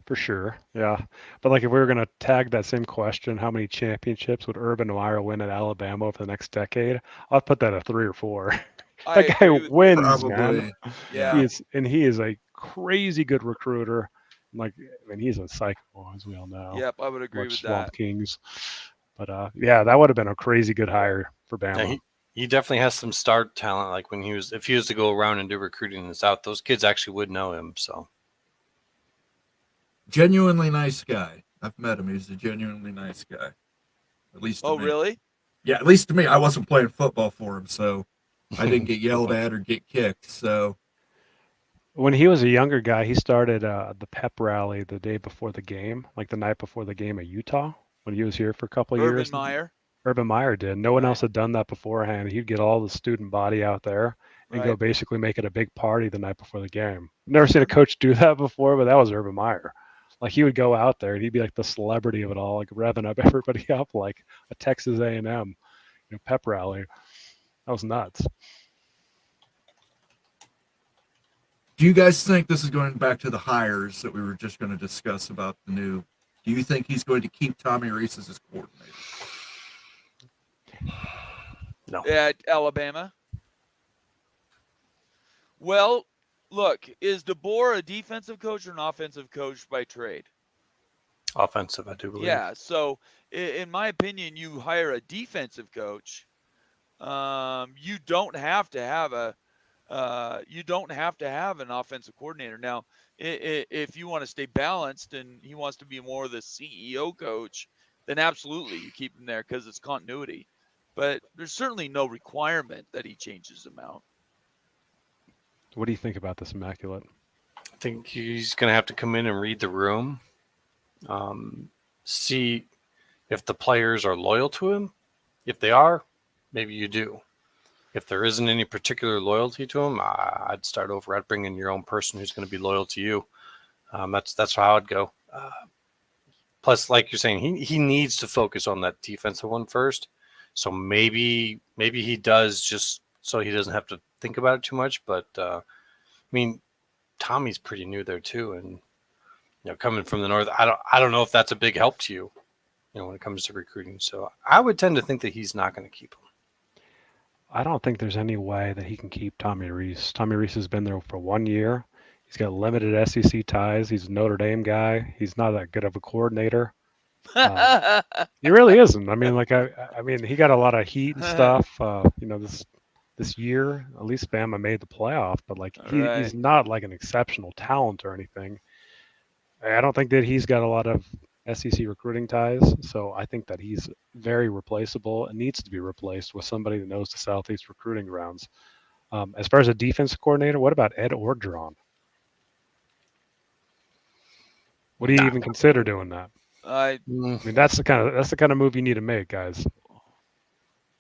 [SPEAKER 4] For sure, yeah. But if we were going to tag that same question, how many championships would Urban Meyer win at Alabama over the next decade? I'll put that at 3 or 4. That guy wins, man.
[SPEAKER 3] Yeah.
[SPEAKER 4] He is a crazy good recruiter. He's a psycho, as we all know.
[SPEAKER 3] Yep, I would agree with
[SPEAKER 4] Swamp
[SPEAKER 3] that.
[SPEAKER 4] Kings. But that would have been a crazy good hire for Bama.
[SPEAKER 2] Yeah, he definitely has some star talent. Like if he was to go around and do recruiting in the South, those kids actually would know him. So
[SPEAKER 1] genuinely nice guy. I've met him. He's a genuinely nice guy. At least to me.
[SPEAKER 3] Really?
[SPEAKER 1] Yeah, at least to me. I wasn't playing football for him, so I didn't get yelled at or get kicked. So
[SPEAKER 4] when he was a younger guy, he started the pep rally the day before the game, the night before the game at Utah, when he was here for a couple of years. Urban Meyer did. No one else had done that beforehand. He'd get all the student body out there and go basically make it a big party the night before the game. Never seen a coach do that before, but that was Urban Meyer. He would go out there and he'd be like the celebrity of it all, revving up everybody up like a Texas A&M pep rally. That was nuts.
[SPEAKER 1] do you guys think this is going back to the hires that we were just going to discuss about the new? Do you think he's going to keep Tommy Rees as his coordinator?
[SPEAKER 2] No.
[SPEAKER 3] At Alabama? Well, look, is DeBoer a defensive coach or an offensive coach by trade?
[SPEAKER 2] Offensive, I do believe.
[SPEAKER 3] Yeah. So in my opinion, you hire a defensive coach. You don't have to have an offensive coordinator. Now, if you want to stay balanced and he wants to be more of the CEO coach, then absolutely you keep him there because it's continuity. But there's certainly no requirement that he changes them out.
[SPEAKER 4] What do you think about this, Immaculate?
[SPEAKER 2] I think he's going to have to come in and read the room, see if the players are loyal to him. If they are, maybe you do. If there isn't any particular loyalty to him, I'd start over. I'd bring in your own person who's going to be loyal to you. That's how I'd go. Plus, like you're saying, he needs to focus on that defensive one first. So maybe he does, just so he doesn't have to think about it too much. But I mean, Tommy's pretty new there too, and coming from the north, I don't know if that's a big help to you, when it comes to recruiting. So I would tend to think that he's not going to keep him.
[SPEAKER 4] I don't think there's any way that he can keep Tommy Rees. Tommy Rees has been there for 1 year. He's got limited SEC ties. He's a Notre Dame guy. He's not that good of a coordinator. He really isn't. I mean, I mean, he got a lot of heat and stuff. This year, at least Bama made the playoff, but he's not like an exceptional talent or anything. I don't think that he's got a lot of SEC recruiting ties, so I think that he's very replaceable and needs to be replaced with somebody that knows the Southeast recruiting grounds. As far as a defense coordinator, what about Ed Orgeron? Would he even consider doing that? I mean, that's the kind of move you need to make, guys.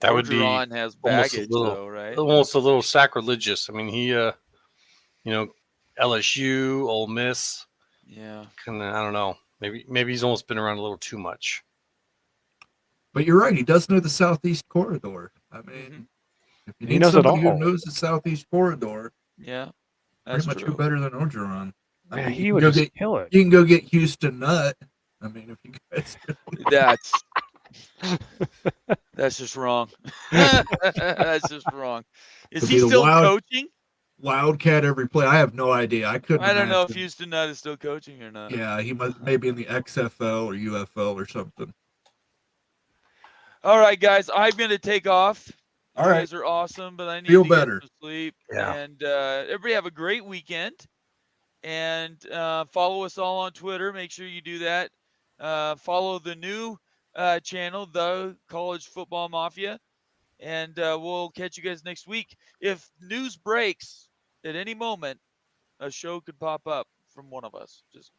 [SPEAKER 2] That would be
[SPEAKER 3] has baggage, though, right?
[SPEAKER 2] Almost a little sacrilegious. I mean, he, LSU, Ole Miss.
[SPEAKER 3] Yeah.
[SPEAKER 2] I don't know. Maybe he's almost been around a little too much.
[SPEAKER 1] But you're right. He does know the Southeast corridor. I mean, if you need somebody who knows the Southeast corridor,
[SPEAKER 3] yeah,
[SPEAKER 1] pretty much who better than Orgeron.
[SPEAKER 4] Man, he would just kill it.
[SPEAKER 1] You can go get Houston Nutt. I mean, if you guys.
[SPEAKER 3] That's just wrong. That's just wrong. Is he still coaching?
[SPEAKER 1] Wildcat every play. I have no idea. I don't
[SPEAKER 3] know if Houston Nutt is still coaching or not.
[SPEAKER 1] Yeah, he must maybe in the XFL or UFL or something.
[SPEAKER 3] All right, guys, I'm gonna take off. You guys are awesome, but I need to get some sleep. Yeah. And everybody have a great weekend. And follow us all on Twitter. Make sure you do that. Follow the new channel, The College Football Mafia. And we'll catch you guys next week. If news breaks at any moment, a show could pop up from one of us. Just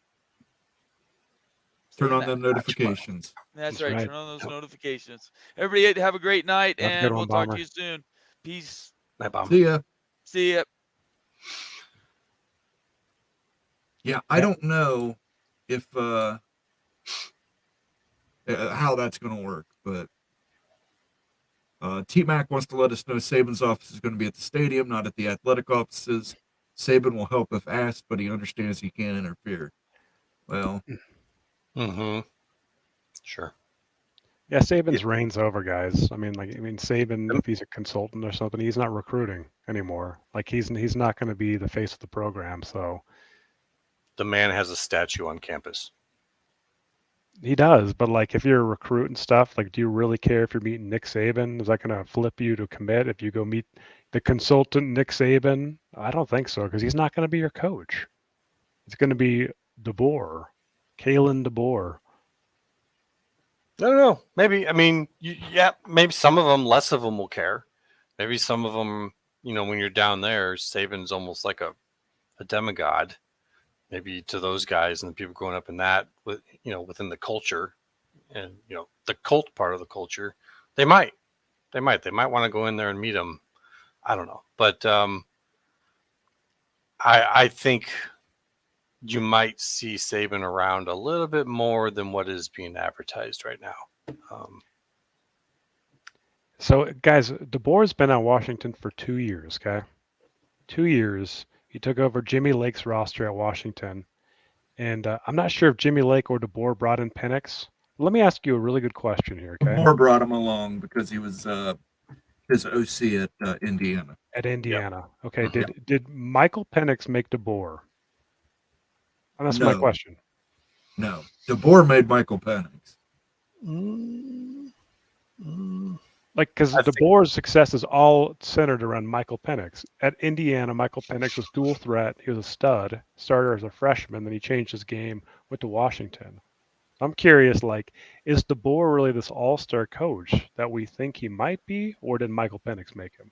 [SPEAKER 1] turn on the notifications.
[SPEAKER 3] That's right. Turn on those notifications. Everybody have a great night, and we'll talk to you soon. Peace.
[SPEAKER 2] Bye, Bomber.
[SPEAKER 3] See ya.
[SPEAKER 1] Yeah, I don't know if how that's going to work, but T-Mac wants to let us know Saban's office is going to be at the stadium, not at the athletic offices. Saban will help if asked, but he understands he can't interfere. Well,
[SPEAKER 2] sure.
[SPEAKER 4] Yeah, Saban's reign's over, guys. I mean, Saban, if he's a consultant or something, he's not recruiting anymore. Like he's not going to be the face of the program. So
[SPEAKER 2] the man has a statue on campus.
[SPEAKER 4] He does, but if you're a recruit and stuff, do you really care if you're meeting Nick Saban? Is that going to flip you to commit if you go meet the consultant Nick Saban? I don't think so, because he's not going to be your coach. It's going to be DeBoer, Kalen DeBoer.
[SPEAKER 2] I don't know. Maybe. I mean, maybe some of them, less of them will care. Maybe some of them, when you're down there, Saban's almost like a demigod. Maybe to those guys and the people growing up in that, within the culture and, the cult part of the culture, they might want to go in there and meet him. I don't know. But I think you might see Saban around a little bit more than what is being advertised right now.
[SPEAKER 4] So, guys, DeBoer's been at Washington for 2 years, okay? 2 years. He took over Jimmy Lake's roster at Washington. And I'm not sure if Jimmy Lake or DeBoer brought in Penix. Let me ask you a really good question here, okay?
[SPEAKER 1] DeBoer brought him along because he was his OC at Indiana.
[SPEAKER 4] At Indiana. Yep. Okay. Did Michael Penix make DeBoer? And that's my question.
[SPEAKER 1] No, DeBoer made Michael Penix.
[SPEAKER 2] Mm, mm,
[SPEAKER 4] Like, because
[SPEAKER 2] I think
[SPEAKER 4] DeBoer's success is all centered around Michael Penix. At Indiana, Michael Penix was dual threat. He was a stud, starter as a freshman. Then he changed his game, went to Washington. I'm curious, like, is DeBoer really this all-star coach that we think he might be, or did Michael Penix make him?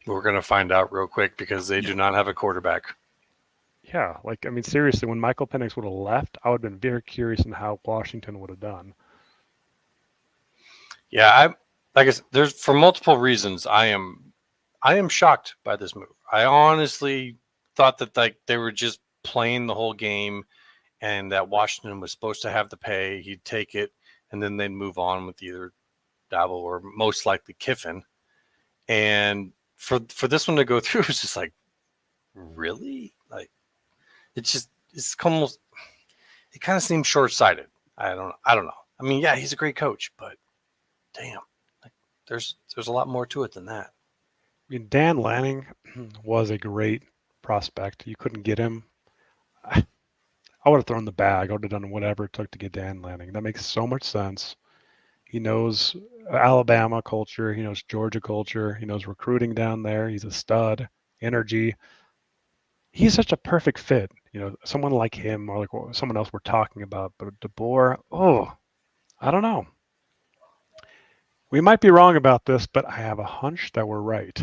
[SPEAKER 2] we're going to find out real quick because they do not have a quarterback.
[SPEAKER 4] Yeah, like, I mean, seriously, when Michael Penix would have left, I would have been very curious in how Washington would have done.
[SPEAKER 2] Yeah, like I said, there's for multiple reasons. I am shocked by this move. I honestly thought that like they were just playing the whole game, and that Washington was supposed to have the pay. He'd take it, and then they'd move on with either Dabble or most likely Kiffin. And for this one to go through, it's just like, really? Like, it's almost, it kind of seems short sighted. I don't know. I mean, yeah, he's a great coach, but damn, like there's a lot more to it than that.
[SPEAKER 4] I mean, Dan Lanning was a great prospect. You couldn't get him. I would have thrown the bag. I would have done whatever it took to get Dan Lanning. That makes so much sense. He knows Alabama culture. He knows Georgia culture. He knows recruiting down there. He's a stud, energy. He's such a perfect fit. You know, someone like him or like someone else we're talking about. But DeBoer, I don't know. We might be wrong about this, but I have a hunch that we're right.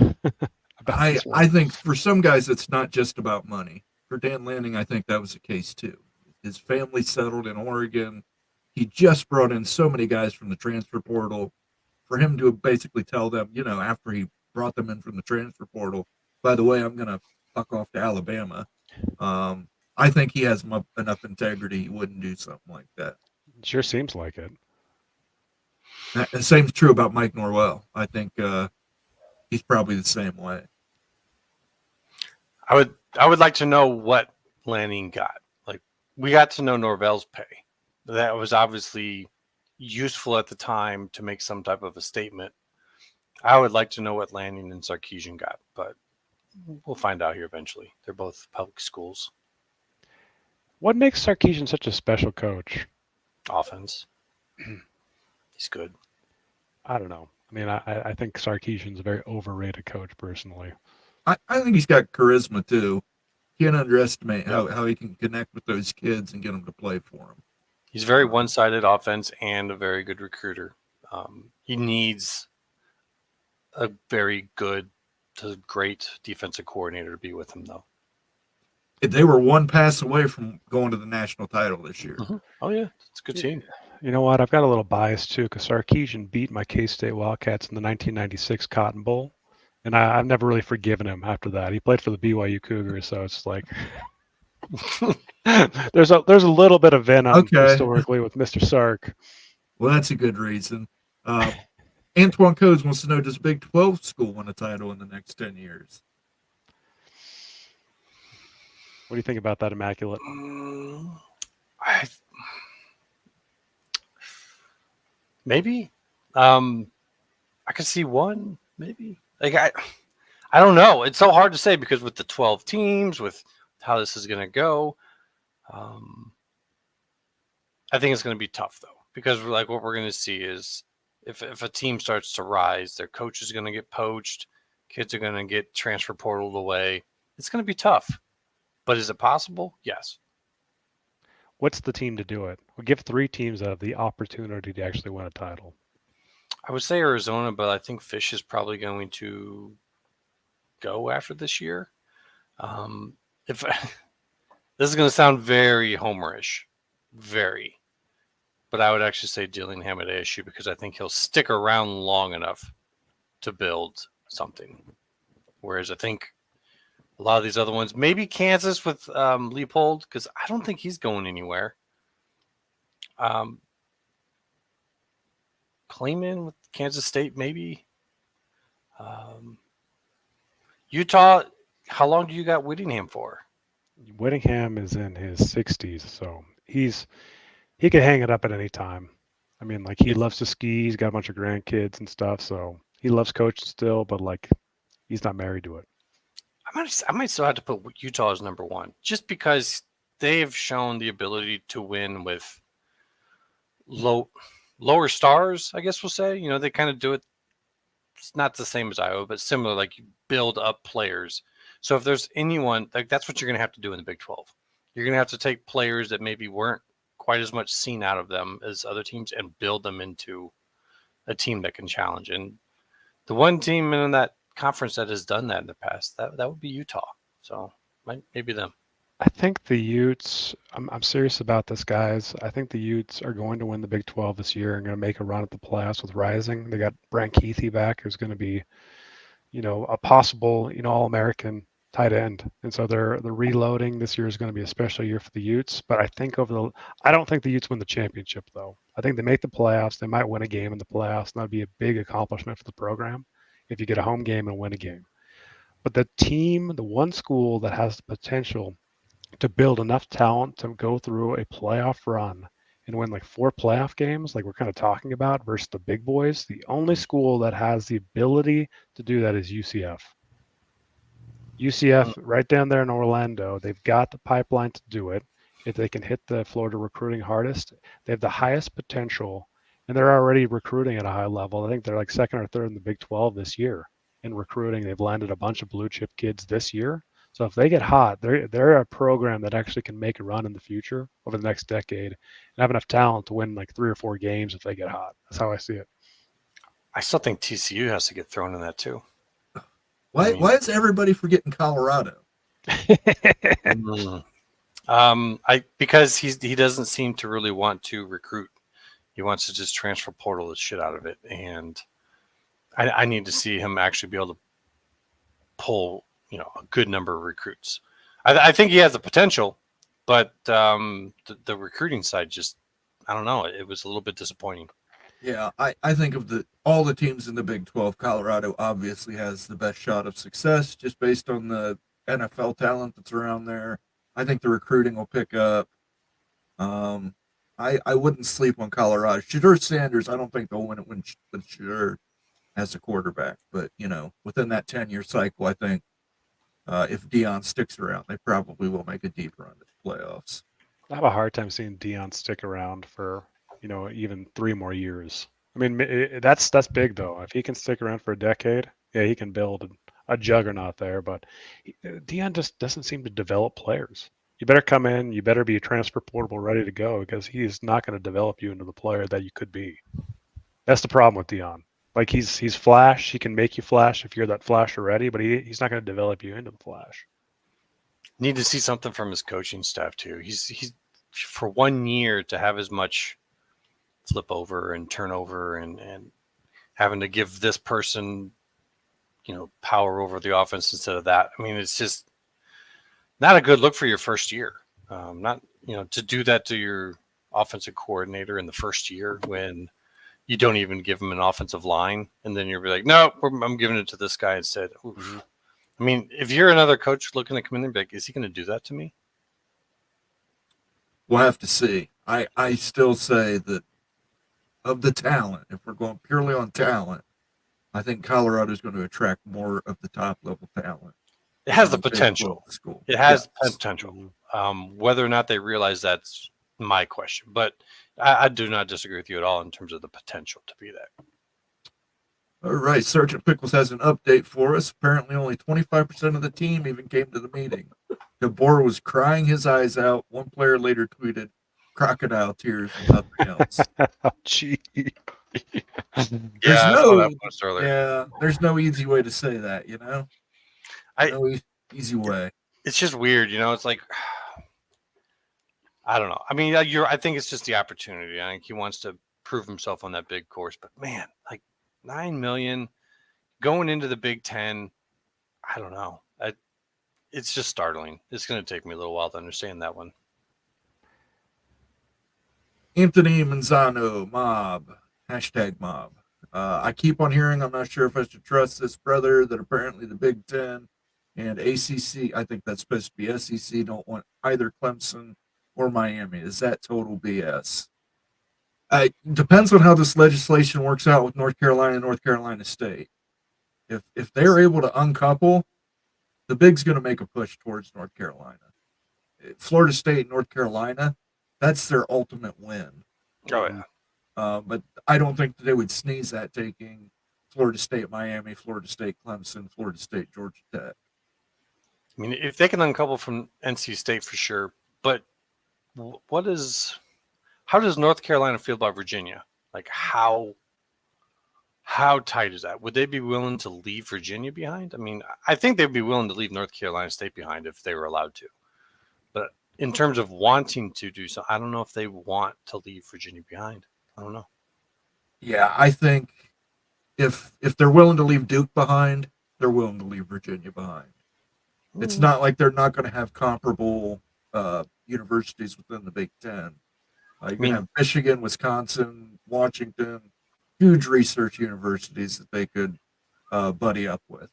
[SPEAKER 1] I think for some guys, it's not just about money. For Dan Lanning, I think that was the case too. His family settled in Oregon. He just brought in so many guys from the transfer portal. For him to basically tell them, you know, after he brought them in from the transfer portal, by the way, I'm going to fuck off to Alabama. I think he has enough integrity. He wouldn't do something like that.
[SPEAKER 4] It sure seems like it.
[SPEAKER 1] The same's true about Mike Norwell. I think he's probably the same way.
[SPEAKER 2] I would like to know what Lanning got. Like, we got to know Norvell's pay. That was obviously useful at the time to make some type of a statement. I would like to know what Lanning and Sarkisian got, but we'll find out here eventually. They're both public schools.
[SPEAKER 4] What makes Sarkisian such a special coach?
[SPEAKER 2] Offense. He's good.
[SPEAKER 4] I don't know. I mean, I think Sarkisian's a very overrated coach personally.
[SPEAKER 1] I think he's got charisma too. Can't underestimate how he can connect with those kids and get them to play for him.
[SPEAKER 2] He's very one-sided offense and a very good recruiter. He needs a very good to great defensive coordinator to be with him, though.
[SPEAKER 1] They were one pass away from going to the national title this year.
[SPEAKER 2] Mm-hmm. Oh, yeah. It's a good team.
[SPEAKER 4] You know what? I've got a little bias too because Sarkisian beat my K-State Wildcats in the 1996 Cotton Bowl, and I've never really forgiven him after that. He played for the BYU Cougars, so it's like there's a little bit of venom historically with Mr. Sark.
[SPEAKER 1] Well, that's a good reason. Antoine Codes wants to know, does Big 12 school win a title in the next 10 years?
[SPEAKER 4] What do you think about that, Immaculate?
[SPEAKER 2] Maybe. I could see one, maybe. Like I don't know. It's so hard to say because with the 12 teams, with how this is going to go, I think it's going to be tough though, because like what we're going to see is if a team starts to rise, their coach is going to get poached, kids are going to get transfer portaled away. It's going to be tough. But is it possible? Yes.
[SPEAKER 4] What's the team to do it? We'll give 3 teams that have the opportunity to actually win a title.
[SPEAKER 2] I would say Arizona, but I think Fish is probably going to go after this year. If this is going to sound very homerish, very, but I would actually say Dillingham at ASU because I think he'll stick around long enough to build something. Whereas I think a lot of these other ones, maybe Kansas with Leopold, because I don't think he's going anywhere. Kleiman with Kansas State, maybe. Utah, how long do you got Whittingham for?
[SPEAKER 4] Whittingham is in his 60s, so he could hang it up at any time. I mean, like he loves to ski. He's got a bunch of grandkids and stuff, so he loves coaching still, but like he's not married to it.
[SPEAKER 2] I might still have to put Utah as number 1, just because they've shown the ability to win with lower stars, I guess we'll say. You know, they kind of do it. It's not the same as Iowa, but similar. Like you build up players. So if there's anyone, like that's what you're going to have to do in the Big 12. You're going to have to take players that maybe weren't quite as much seen out of them as other teams and build them into a team that can challenge. And the one team in that conference that has done that in the past, that would be Utah. So maybe them.
[SPEAKER 4] I think the Utes, I'm serious about this, guys. I think the Utes are going to win the Big 12 this year and going to make a run at the playoffs with Rising. They got Brant Keithy back, who's going to be, you know, a possible, you know, All-American tight end. And so they're reloading. This year is going to be a special year for the Utes. But I don't think the Utes win the championship, though. I think they make the playoffs. They might win a game in the playoffs, and that'd be a big accomplishment for the program if you get a home game and win a game. But the one school that has the potential to build enough talent to go through a playoff run and win like 4 playoff games, like we're kind of talking about, versus the big boys, the only school that has the ability to do that is UCF. UCF, right down there in Orlando, they've got the pipeline to do it. If they can hit the Florida recruiting hardest, they have the highest potential, and they're already recruiting at a high level. I think they're like second or third in the Big 12 this year in recruiting. They've landed a bunch of blue chip kids this year. So if they get hot, they're a program that actually can make a run in the future over the next decade and have enough talent to win like 3 or 4 games if they get hot. That's how I see it. I
[SPEAKER 2] still think TCU has to get thrown in that too.
[SPEAKER 1] Why is everybody forgetting Colorado?
[SPEAKER 2] Because he doesn't seem to really want to recruit. He wants to just transfer portal the shit out of it, and I need to see him actually be able to pull, you know, a good number of recruits. I think he has the potential, but the recruiting side just, I don't know. It was a little bit disappointing.
[SPEAKER 1] Yeah, I think of all the teams in the Big 12, Colorado obviously has the best shot of success just based on the NFL talent that's around there. I think the recruiting will pick up. I wouldn't sleep on Colorado. Shedeur Sanders, I don't think they'll win it with Shedeur as a quarterback. But, you know, within that 10-year cycle, I think if Deion sticks around, they probably will make a deep run at the playoffs.
[SPEAKER 4] I have a hard time seeing Deion stick around for, you know, even 3 more years. I mean, that's big, though. If he can stick around for a decade, yeah, he can build a juggernaut there. But Deion just doesn't seem to develop players. You better come in. You better be transfer portable, ready to go, because he is not going to develop you into the player that you could be. That's the problem with Deion. Like he's flash. He can make you flash if you're that flash already, but he's not going to develop you into the flash.
[SPEAKER 2] Need to see something from his coaching staff too. He's for 1 year to have as much flip over and turnover and having to give this person, you know, power over the offense instead of that. I mean, it's just not a good look for your first year. Not, you know, to do that to your offensive coordinator in the first year when you don't even give him an offensive line, and then you're like, no, I'm giving it to this guy instead. Oof. I mean, if you're another coach looking to come in and be like, is he going to do that to me?
[SPEAKER 1] We'll have to see. I still say that of the talent, if we're going purely on talent, I think Colorado is going to attract more of the top level talent.
[SPEAKER 2] It has the potential. It has potential. Whether or not they realize that's my question, but I do not disagree with you at all in terms of the potential to be that.
[SPEAKER 1] All right, Sergeant Pickles has an update for us. Apparently, only 25% of the team even came to the meeting. DeBoer was crying his eyes out. One player later tweeted, "Crocodile tears and nothing else."
[SPEAKER 4] Oh, gee.
[SPEAKER 1] There's no easy way to say that, you know. No easy way.
[SPEAKER 2] It's just weird, you know. It's like, I don't know. I mean, I think it's just the opportunity. I think he wants to prove himself on that big course. But man, like $9 million going into the Big Ten, I don't know. It's just startling. It's going to take me a little while to understand that one.
[SPEAKER 1] Anthony Manzano, mob, #mob. I keep on hearing, I'm not sure if I should trust this brother, that apparently the Big Ten and ACC, I think that's supposed to be SEC, don't want either Clemson or Miami. Is that total BS? It depends on how this legislation works out with North Carolina and North Carolina State. If they're able to uncouple, the Big's going to make a push towards North Carolina. Florida State, North Carolina, that's their ultimate win.
[SPEAKER 2] Oh yeah.
[SPEAKER 1] But I don't think that they would sneeze at taking Florida State, Miami, Florida State, Clemson, Florida State, Georgia Tech.
[SPEAKER 2] I mean, if they can uncouple from NC State for sure, but how does North Carolina feel about Virginia? Like how tight is that? Would they be willing to leave Virginia behind? I mean, I think they'd be willing to leave North Carolina State behind if they were allowed to. But in terms of wanting to do so, I don't know if they want to leave Virginia behind. I don't know.
[SPEAKER 1] Yeah, I think if they're willing to leave Duke behind, they're willing to leave Virginia behind. It's not like they're not going to have comparable universities within the Big Ten. You can have Michigan, Wisconsin, Washington, huge research universities that they could buddy up with.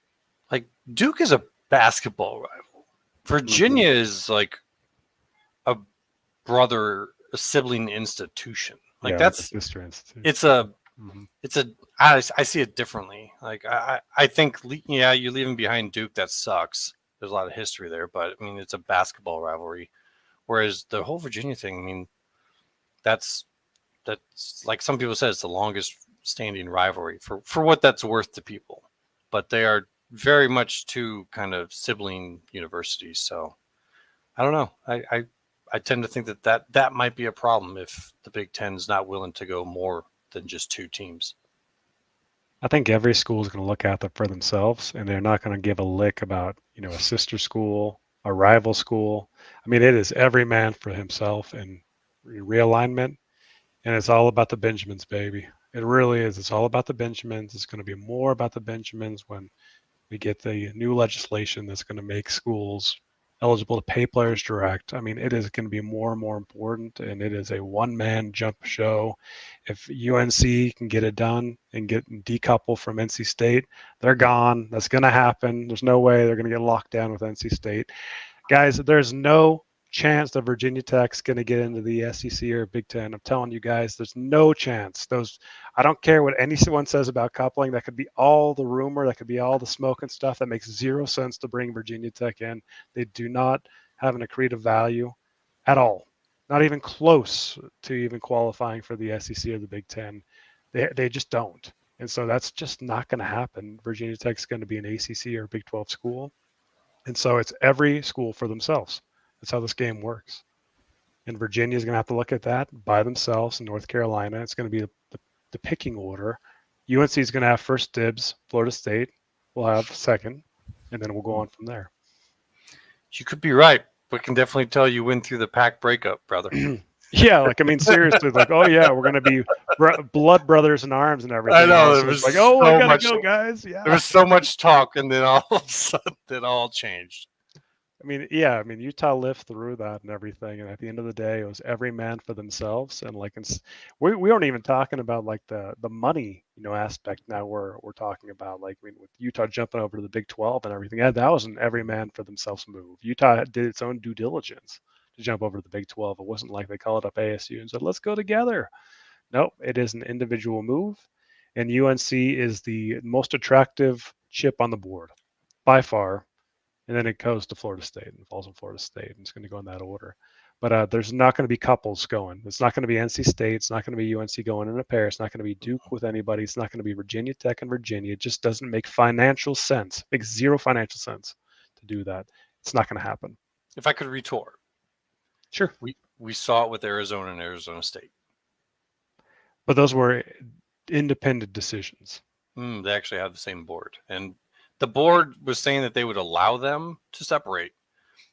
[SPEAKER 2] Like Duke is a basketball rival. Virginia is like a sibling institution. Like
[SPEAKER 4] Yeah,
[SPEAKER 2] that's
[SPEAKER 4] like a sister institute.
[SPEAKER 2] I see it differently. Like I think you're leaving behind Duke. That sucks. There's a lot of history there, but I mean it's a basketball rivalry. Whereas the whole Virginia thing, I mean, that's like some people said, it's the longest standing rivalry for what that's worth to people. But they are very much two kind of sibling universities. So I don't know. I tend to think that might be a problem if the Big Ten is not willing to go more than just two teams.
[SPEAKER 4] I think every school is going to look at them for themselves, and they're not going to give a lick about, a sister school, a rival school. I mean, it is every man for himself and realignment, and it's all about the Benjamins, baby. It really is. It's all about the Benjamins. It's going to be more about the Benjamins when we get the new legislation that's going to make schools eligible to pay players direct. I mean, it is going to be more and more important, and it is a one-man jump show. If UNC can get it done and get decoupled from NC State, they're gone. That's going to happen. There's no way they're going to get locked down with NC State. Guys, there's no chance that Virginia Tech's going to get into the SEC or Big Ten. I'm telling you guys, there's no chance. I don't care what anyone says about coupling. That could be all the rumor. That could be all the smoke and stuff. That makes zero sense to bring Virginia Tech in. They do not have an accretive value at all. Not even close to even qualifying for the SEC or the Big Ten. They just don't. And so that's just not going to happen. Virginia Tech's going to be an ACC or Big 12 school. And so it's every school for themselves. That's how this game works. And Virginia is going to have to look at that by themselves. In North Carolina, it's going to be the picking order. UNC is going to have first dibs. Florida State will have second. And then we'll go on from there.
[SPEAKER 2] You could be right, but can definitely tell you win through the pack breakup, brother.
[SPEAKER 4] Yeah, seriously, oh yeah, we're going to be blood brothers in arms and everything.
[SPEAKER 2] I know.
[SPEAKER 4] It was like, oh, I got to go, guys. Yeah.
[SPEAKER 2] There was so much talk, and then all of a sudden it all changed.
[SPEAKER 4] Utah lived through that and everything, and at the end of the day, it was every man for themselves. And we aren't even talking about like the money, aspect. Now we're talking about with Utah jumping over to the Big 12 and everything. Yeah, that was an every man for themselves move. Utah did its own due diligence to jump over to the Big 12. It wasn't like they called up ASU and said, "Let's go together." Nope, it is an individual move, and UNC is the most attractive chip on the board by far. And then it goes to Florida State and falls on Florida State. And it's going to go in that order. But there's not going to be couples going. It's not going to be NC State. It's not going to be UNC going in a pair. It's not going to be Duke with anybody. It's not going to be Virginia Tech and Virginia. It just doesn't make financial sense. It makes zero financial sense to do that. It's not going to happen.
[SPEAKER 2] If I could retort.
[SPEAKER 4] Sure.
[SPEAKER 2] We saw it with Arizona and Arizona State.
[SPEAKER 4] But those were independent decisions.
[SPEAKER 2] They actually have the same board. And the board was saying that they would allow them to separate,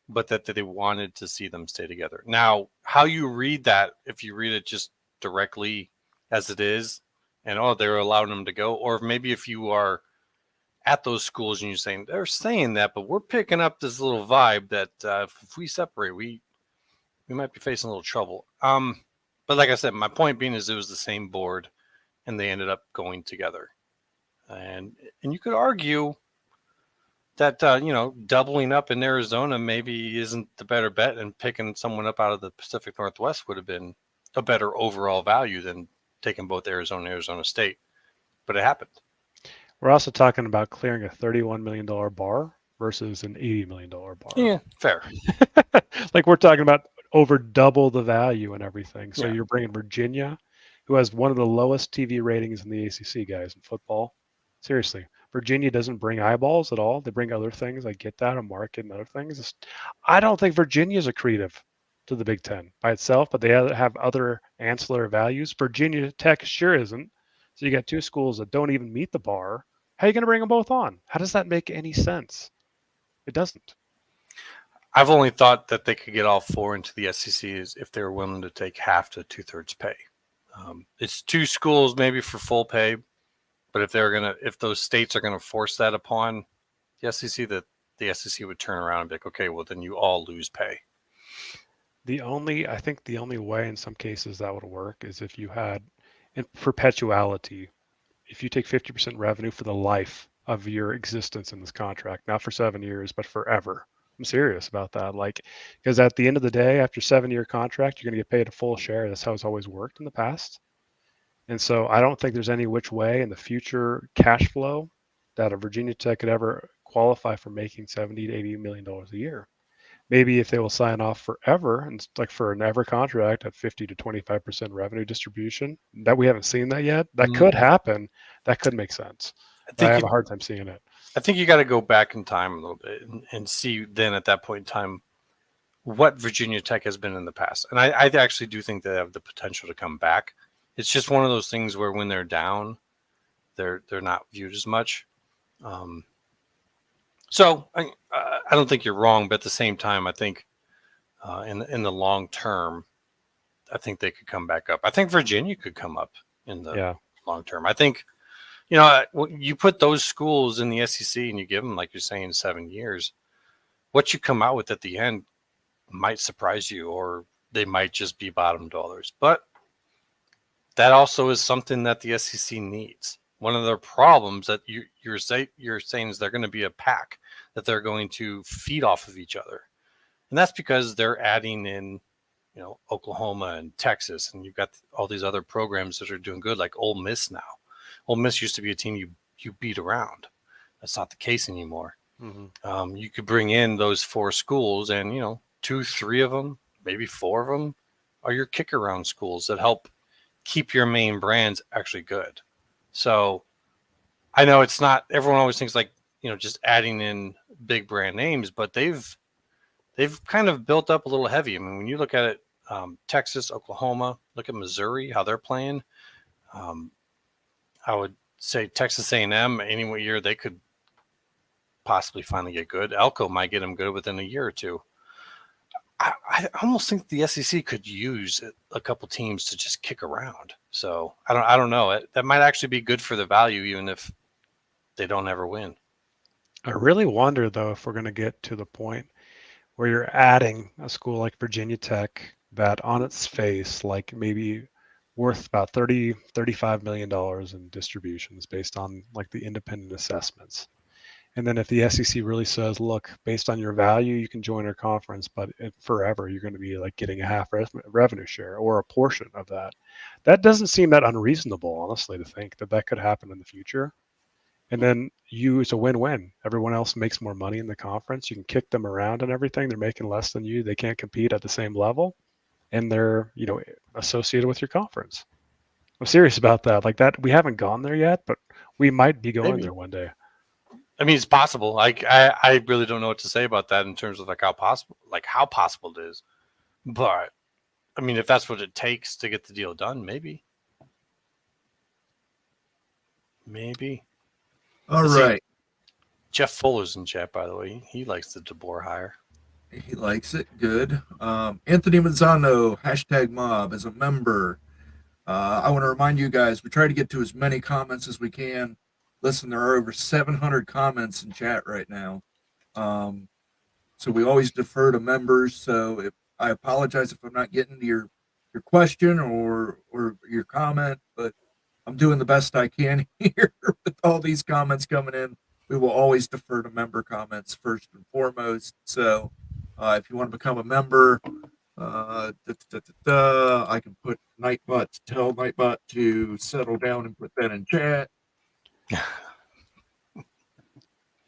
[SPEAKER 2] but that they wanted to see them stay together. Now, how you read that, if you read it just directly as it is, and they're allowing them to go, or maybe if you are at those schools and you're saying they're saying that, but we're picking up this little vibe that if we separate, we might be facing a little trouble. But like I said, my point being is it was the same board, and they ended up going together, and you could argue that doubling up in Arizona maybe isn't the better bet, and picking someone up out of the Pacific Northwest would have been a better overall value than taking both Arizona and Arizona State. But it happened.
[SPEAKER 4] We're also talking about clearing a $31 million bar versus an $80 million bar.
[SPEAKER 2] Yeah, fair.
[SPEAKER 4] Like we're talking about over double the value and everything. So
[SPEAKER 2] Yeah.
[SPEAKER 4] you're bringing Virginia, who has one of the lowest TV ratings in the ACC, guys, in football. Seriously, Virginia doesn't bring eyeballs at all. They bring other things. I get that, a market and other things. I don't think Virginia is accretive to the Big Ten by itself, but they have other ancillary values. Virginia Tech sure isn't. So you got two schools that don't even meet the bar. How are you going to bring them both on? How does that make any sense? It doesn't.
[SPEAKER 2] I've only thought that they could get all four into the SEC is if they were willing to take half to 2/3 pay. It's two schools maybe for full pay, but if those states are gonna force that upon the SEC, that the SEC would turn around and be like, okay, well then you all lose pay.
[SPEAKER 4] I think the only way in some cases that would work is if you had in perpetuality, if you take 50% revenue for the life of your existence in this contract, not for 7 years, but forever. I'm serious about that. Like, because at the end of the day, after 7-year contract, you're going to get paid a full share. That's how it's always worked in the past. And so I don't think there's any which way in the future cash flow that a Virginia Tech could ever qualify for making $70 to $80 million a year. Maybe if they will sign off forever and like for an ever contract at 50 to 25% revenue distribution, that we haven't seen that yet. That could happen. That could make sense. I have a hard time seeing it.
[SPEAKER 2] I think you got to go back in time a little bit and see then at that point in time what Virginia Tech has been in the past. And I actually do think they have the potential to come back. It's just one of those things where when they're down, they're not viewed as much. So I don't think you're wrong, but at the same time, I think in the long term, I think they could come back up. I think Virginia could come up in the long term. I think, you put those schools in the SEC and you give them, like you're saying, 7 years, what you come out with at the end might surprise you, or they might just be bottom dwellers. But that also is something that the SEC needs. One of their problems that you're saying is they're going to be a pack, that they're going to feed off of each other. And that's because they're adding in, Oklahoma and Texas, and you've got all these other programs that are doing good, like Ole Miss now. Ole Miss used to be a team you beat around. That's not the case anymore. Mm-hmm. You could bring in those four schools, and 2, 3 of them, maybe 4 of them, are your kick around schools that help keep your main brands actually good. So I know it's not, everyone always thinks like, just adding in big brand names, but they've kind of built up a little heavy. I mean, when you look at it, Texas, Oklahoma, look at Missouri, how they're playing. I would say Texas A&M, any year they could possibly finally get good. Elko might get them good within a year or two. I almost think the SEC could use a couple teams to just kick around. So I don't know. That might actually be good for the value, even if they don't ever win.
[SPEAKER 4] I really wonder, though, if we're going to get to the point where you're adding a school like Virginia Tech that on its face, like maybe worth about $35 million in distributions based on like the independent assessments. And then if the SEC really says, look, based on your value, you can join our conference, but forever you're going to be like getting a half revenue share or a portion of that. That doesn't seem that unreasonable, honestly, to think that could happen in the future. And then it's a win-win. Everyone else makes more money in the conference. You can kick them around and everything. They're making less than you. They can't compete at the same level. And they're, associated with your conference. I'm serious about that. Like that, we haven't gone there yet, but we might be going there one day.
[SPEAKER 2] I mean, it's possible. I really don't know what to say about that in terms of how possible it is. But I mean, if that's what it takes to get the deal done, maybe.
[SPEAKER 1] All right.
[SPEAKER 2] Jeff Fuller's in chat, by the way. He likes the DeBoer hire.
[SPEAKER 1] He likes it. Good. Anthony Mazzano, #mob, as a member. I want to remind you guys, we try to get to as many comments as we can. Listen, there are over 700 comments in chat right now. So we always defer to members. So I apologize if I'm not getting to your question or your comment, but I'm doing the best I can here with all these comments coming in. We will always defer to member comments first and foremost. So if you want to become a member, I can put tell Nightbot to settle down and put that in chat.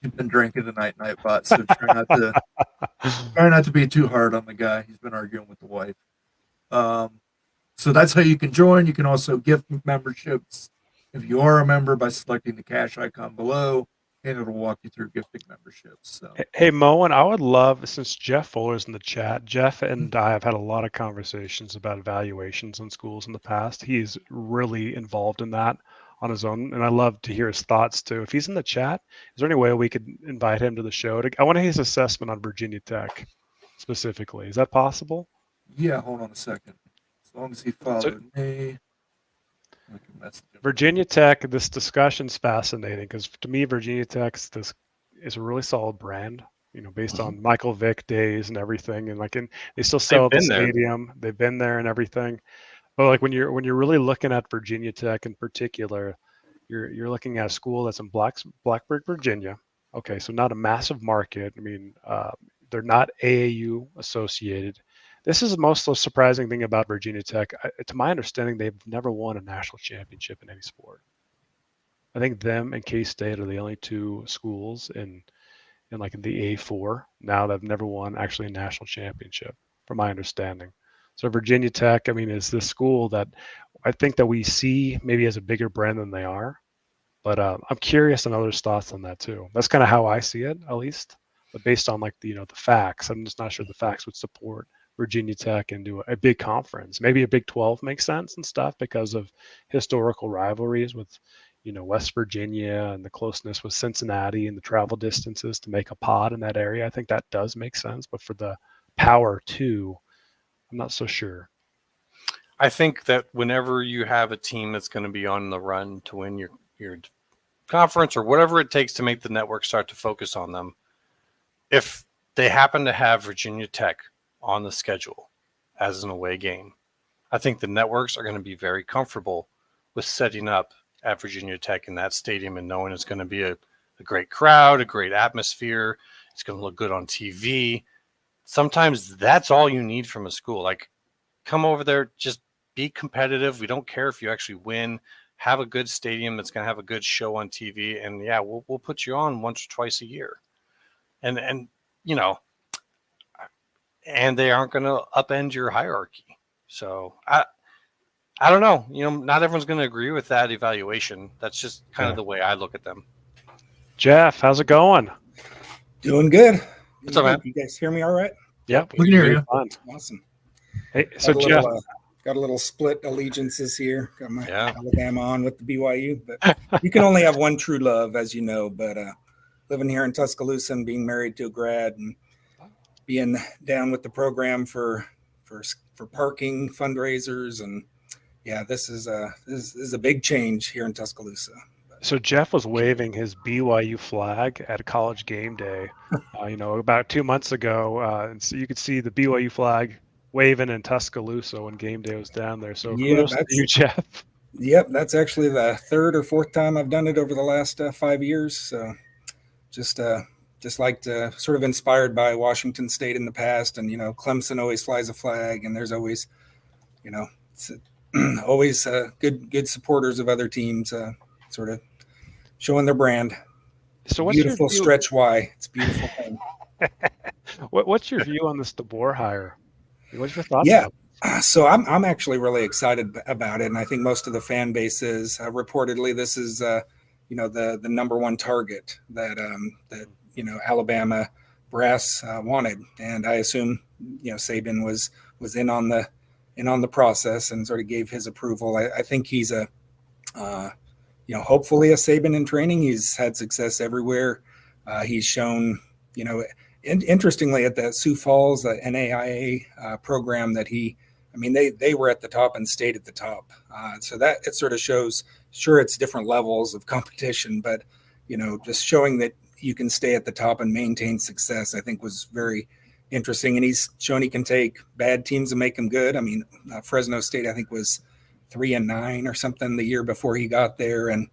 [SPEAKER 1] He's been drinking tonight, Nightbot, so try not to be too hard on the guy. He's been arguing with the wife. So that's how you can join. You can also gift memberships if you are a member by selecting the cash icon below, and it'll walk you through gifting memberships. So
[SPEAKER 4] Hey, Moen, I would love, since Jeff Fuller's in the chat, Jeff and I have had a lot of conversations about evaluations in schools in the past. He's really involved in that on his own, and I love to hear his thoughts too. If he's in the chat, is there any way we could invite him to the show? I want to hear his assessment on Virginia Tech specifically. Is that possible?
[SPEAKER 1] yeah, hold on a second. As long as he followed me, I can message him.
[SPEAKER 4] Virginia Tech, this discussion's fascinating because to me, Virginia Tech is a really solid brand, based on Michael Vick days and everything. And they still sell at the stadium. They've been there and everything. But when you're really looking at Virginia Tech in particular, you're looking at a school that's in Blacksburg, Virginia. Okay, so not a massive market. I mean, they're not AAU associated. This is the most surprising thing about Virginia Tech. To my understanding, they've never won a national championship in any sport. I think them and K-State are the only two schools in the A4 now that have never won actually a national championship, from my understanding. So Virginia Tech, is this school that I think that we see maybe as a bigger brand than they are. But I'm curious on others' thoughts on that too. That's kind of how I see it, at least. But based on the facts, I'm just not sure the facts would support Virginia Tech into a big conference. Maybe a Big 12 makes sense and stuff because of historical rivalries with, West Virginia and the closeness with Cincinnati and the travel distances to make a pod in that area. I think that does make sense. But for the Power 2, I'm not so sure.
[SPEAKER 2] I think that whenever you have a team that's going to be on the run to win your conference or whatever it takes to make the network start to focus on them, if they happen to have Virginia Tech on the schedule as an away game, I think the networks are going to be very comfortable with setting up at Virginia Tech in that stadium and knowing it's going to be a great crowd, a great atmosphere. It's going to look good on TV. Sometimes that's all you need from a school. Come over there, just be competitive. We don't care if you actually win. Have a good stadium that's going to have a good show on TV. And yeah, we'll put you on once or twice a year. And they aren't going to upend your hierarchy. So I don't know. Not everyone's going to agree with that evaluation. That's just kind of the way I look at them.
[SPEAKER 4] Jeff, how's it going?
[SPEAKER 6] Doing good.
[SPEAKER 2] What's up, man?
[SPEAKER 6] You guys hear me all right?
[SPEAKER 4] Yep,
[SPEAKER 1] We can hear you.
[SPEAKER 6] Awesome.
[SPEAKER 4] Hey, so Jeff,
[SPEAKER 6] got a little split allegiances here. Got my Alabama on with the BYU, but you can only have one true love, as you know. But living here in Tuscaloosa and being married to a grad and being down with the program for parking fundraisers, and this is a big change here in Tuscaloosa.
[SPEAKER 4] So Jeff was waving his BYU flag at a college game day, about 2 months ago, and so you could see the BYU flag waving in Tuscaloosa when game day was down there. So kudos to you, Jeff.
[SPEAKER 6] Yep, that's actually the third or fourth time I've done it over the last 5 years. So just like to sort of inspired by Washington State in the past, and Clemson always flies a flag, and there's always always good supporters of other teams, sort of showing their brand.
[SPEAKER 4] So what's
[SPEAKER 6] beautiful
[SPEAKER 4] your view?
[SPEAKER 6] Stretch Y. It's a beautiful thing.
[SPEAKER 4] What's your view on this DeBoer hire? What's your thoughts?
[SPEAKER 6] Yeah, so I'm actually really excited about it, and I think most of the fan base is. Reportedly, this is the number one target that Alabama brass wanted, and I assume Saban was in on the process and sort of gave his approval. I think he's hopefully a Saban in training. He's had success everywhere. He's shown, interestingly at the Sioux Falls, the NAIA program that they were at the top and stayed at the top. So that it sort of shows, sure, it's different levels of competition, but, just showing that you can stay at the top and maintain success, I think was very interesting. And he's shown he can take bad teams and make them good. Fresno State, I think, was 3-9 or something the year before he got there. And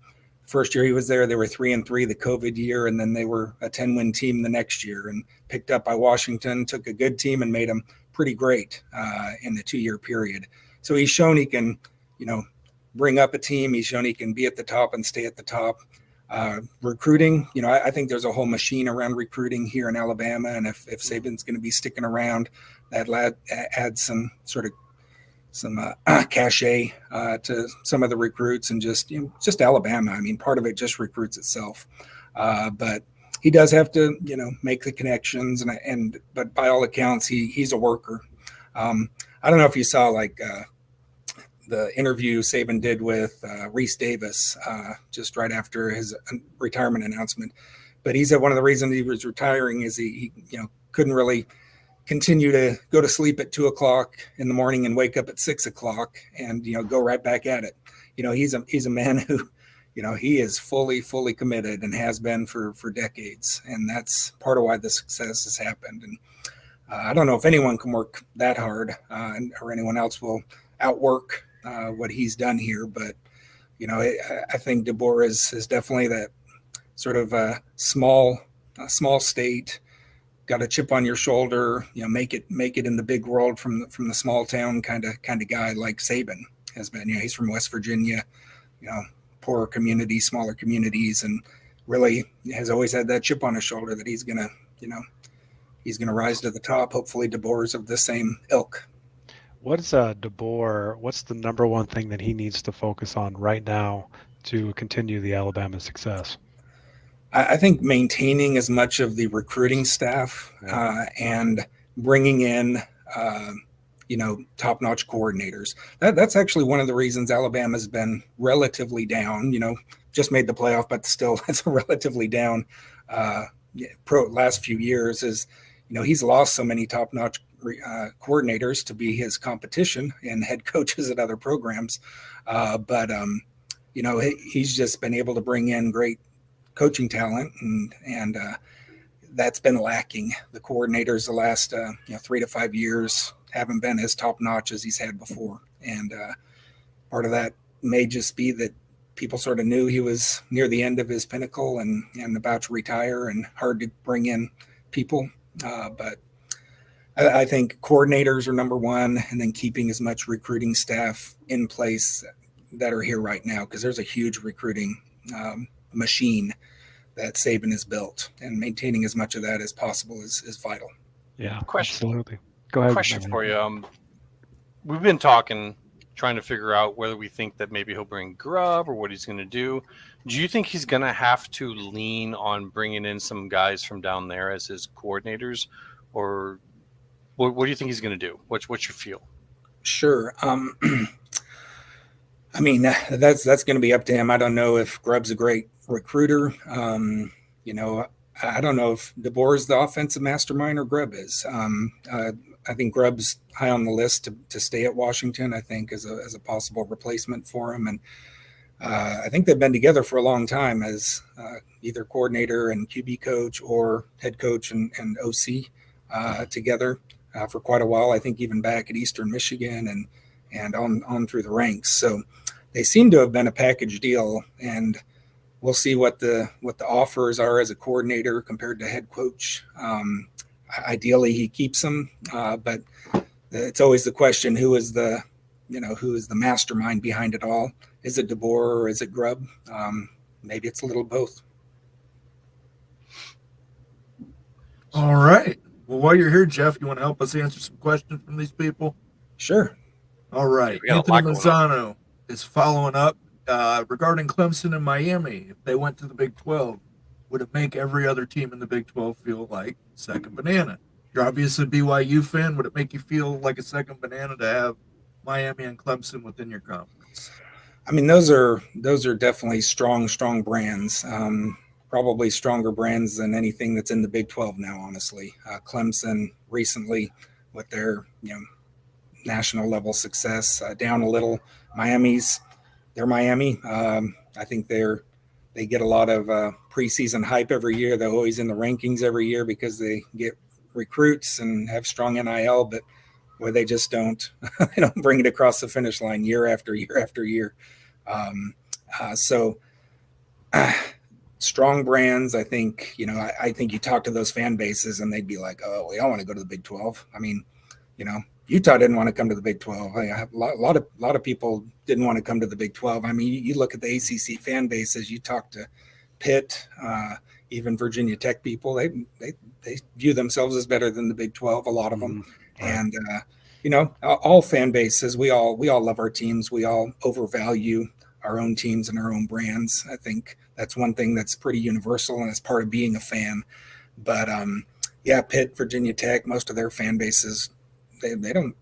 [SPEAKER 6] first year he was there, they were 3-3 the COVID year. And then they were a 10-win team the next year, and picked up by Washington, took a good team and made them pretty great in the 2-year period. So he's shown he can, bring up a team. He's shown he can be at the top and stay at the top. Recruiting, I think there's a whole machine around recruiting here in Alabama, and if Saban's going to be sticking around, that adds some sort of cachet to some of the recruits, and just Alabama. I mean, part of it just recruits itself, but he does have to make the connections, but by all accounts, he's a worker. I don't know if you saw the interview Saban did with Reese Davis just right after his retirement announcement. But he said one of the reasons he was retiring is he couldn't really continue to go to sleep at 2:00 in the morning and wake up at 6:00 and go right back at it. He's a man who he is fully committed and has been for decades, and that's part of why the success has happened. And I don't know if anyone can work that hard or anyone else will outwork what he's done here, but I think DeBoer is definitely that sort of small state, got a chip on your shoulder, make it in the big world from the small town kind of guy like Saban has been. He's from West Virginia, poorer communities, smaller communities, and really has always had that chip on his shoulder that he's gonna rise to the top. Hopefully DeBoer's of the same ilk.
[SPEAKER 4] What's DeBoer? What's the number one thing that he needs to focus on right now to continue the Alabama success?
[SPEAKER 6] I think maintaining as much of the recruiting staff and bringing in, top-notch coordinators. That's actually one of the reasons Alabama's been relatively down. Just made the playoff, but still it's a relatively down last few years. Is he's lost so many top-notch coordinators to be his competition and head coaches at other programs. But he's just been able to bring in great coaching talent, and that's been lacking. The coordinators the last 3 to 5 years haven't been as top-notch as he's had before. And part of that may just be that people sort of knew he was near the end of his pinnacle and about to retire and hard to bring in people. But I think coordinators are number one, and then keeping as much recruiting staff in place that are here right now, because there's a huge recruiting machine that Saban has built, and maintaining as much of that as possible is vital.
[SPEAKER 4] Yeah,
[SPEAKER 2] Question.
[SPEAKER 4] absolutely. Go ahead.
[SPEAKER 2] Question for you. We've been trying to figure out whether we think that maybe he'll bring Grubb or what he's going to do. Do you think he's going to have to lean on bringing in some guys from down there as his coordinators, or what do you think he's going to do? What's your feel?
[SPEAKER 6] Sure. I mean, that's going to be up to him. I don't know if Grubb's a great recruiter. I don't know if DeBoer is the offensive mastermind or Grubb is. I think Grubb's high on the list to stay at Washington, I think, as a possible replacement for him. And I think they've been together for a long time as either coordinator and QB coach or head coach and OC together for quite a while. I think even back at Eastern Michigan and on through the ranks. So they seem to have been a package deal, and we'll see what the offers are as a coordinator compared to head coach. Ideally, he keeps them, but it's always the question: who is the mastermind behind it all? Is it DeBoer or is it Grubb? Maybe it's a little both.
[SPEAKER 1] All right. Well, while you're here, Jeff, you want to help us answer some questions from these people?
[SPEAKER 6] Sure.
[SPEAKER 1] All right.
[SPEAKER 2] We got a lot
[SPEAKER 1] Anthony
[SPEAKER 2] going on.
[SPEAKER 1] Mazzano is following up regarding Clemson and Miami. If they went to the Big 12, would it make every other team in the Big 12 feel like second banana? You're obviously a BYU fan. Would it make you feel like a second banana to have Miami and Clemson within your conference?
[SPEAKER 6] I mean, those are definitely strong brands. Probably stronger brands than anything that's in the Big 12 now, honestly. Clemson recently with their national level success down a little. They're Miami. I think they get a lot of preseason hype every year. They're always in the rankings every year because they get recruits and have strong NIL, but where they just don't they don't bring it across the finish line year after year after year. Strong brands. I think I think you talk to those fan bases and they'd be like, oh, we don't want to go to the Big 12. I mean, Utah didn't want to come to the Big 12. A lot of people didn't want to come to the Big 12. I mean, you look at the ACC fan bases. You talk to Pitt, even Virginia Tech people, they view themselves as better than the Big 12, a lot of them.
[SPEAKER 4] Right.
[SPEAKER 6] And, all fan bases, we all love our teams. We all overvalue our own teams and our own brands. I think that's one thing that's pretty universal, and it's part of being a fan. But Pitt, Virginia Tech, most of their fan bases, they don't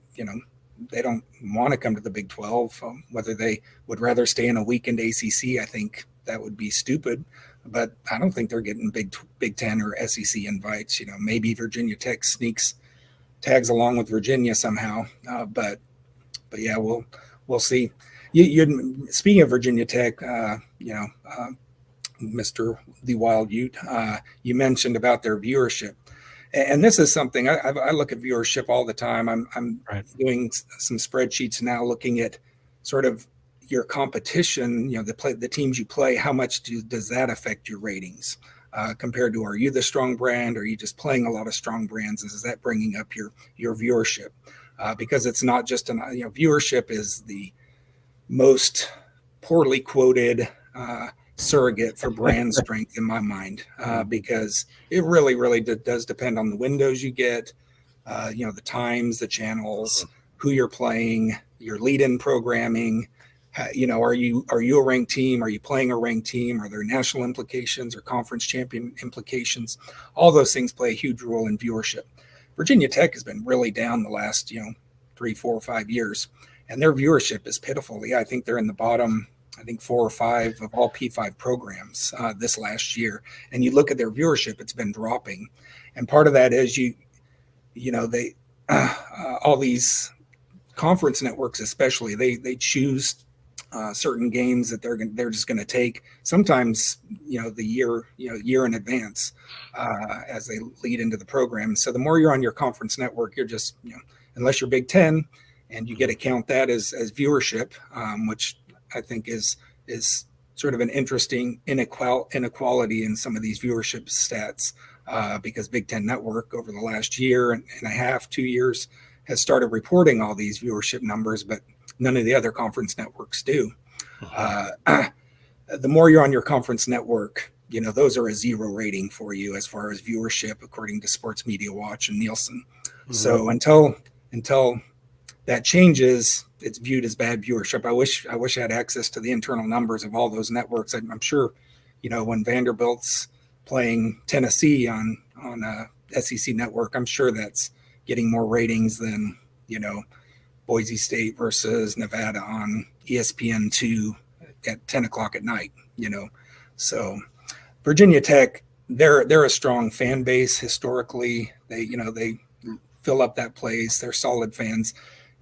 [SPEAKER 6] want to come to the Big 12. Whether they would rather stay in a weekend ACC, I think that would be stupid. But I don't think they're getting Big 10 or SEC invites. Maybe Virginia Tech tags along with Virginia somehow. But yeah, we'll see. Speaking of Virginia Tech, Mr. The Wild Ute, you mentioned about their viewership. And this is something I look at viewership all the time. I'm
[SPEAKER 4] Right.
[SPEAKER 6] doing some spreadsheets now, looking at sort of your competition. The teams you play. How much does that affect your ratings compared to? Are you the strong brand? Or are you just playing a lot of strong brands? Is that bringing up your viewership? Because it's not just viewership is the most poorly quoted surrogate for brand strength in my mind, because it really, really does depend on the windows you get, the times, the channels, who you're playing, your lead-in programming. Are you a ranked team? Are you playing a ranked team? Are there national implications or conference champion implications? All those things play a huge role in viewership. Virginia Tech has been really down the last 3, 4, 5 years, and their viewership is pitiful. I think they're in the bottom 4 or 5 of all P5 programs this last year. And you look at their viewership, it's been dropping. And part of that is they all these conference networks, especially, they choose certain games that they're just going to take sometimes, the year in advance as they lead into the program. So the more you're on your conference network, you're just, unless you're Big 10 and you get to count that as viewership, which I think is sort of an interesting inequality in some of these viewership stats, because Big 10 Network over the last year and a half, 2 years has started reporting all these viewership numbers, but none of the other conference networks do. The more you're on your conference network, those are a 0 rating for you as far as viewership, according to Sports Media Watch and Nielsen. Mm-hmm. So until that changes, it's viewed as bad viewership. I wish I had access to the internal numbers of all those networks. I'm sure, when Vanderbilt's playing Tennessee on a SEC network, I'm sure that's getting more ratings than, Boise State versus Nevada on ESPN2 at 10 o'clock at night, So Virginia Tech, they're a strong fan base historically. They fill up that place. They're solid fans.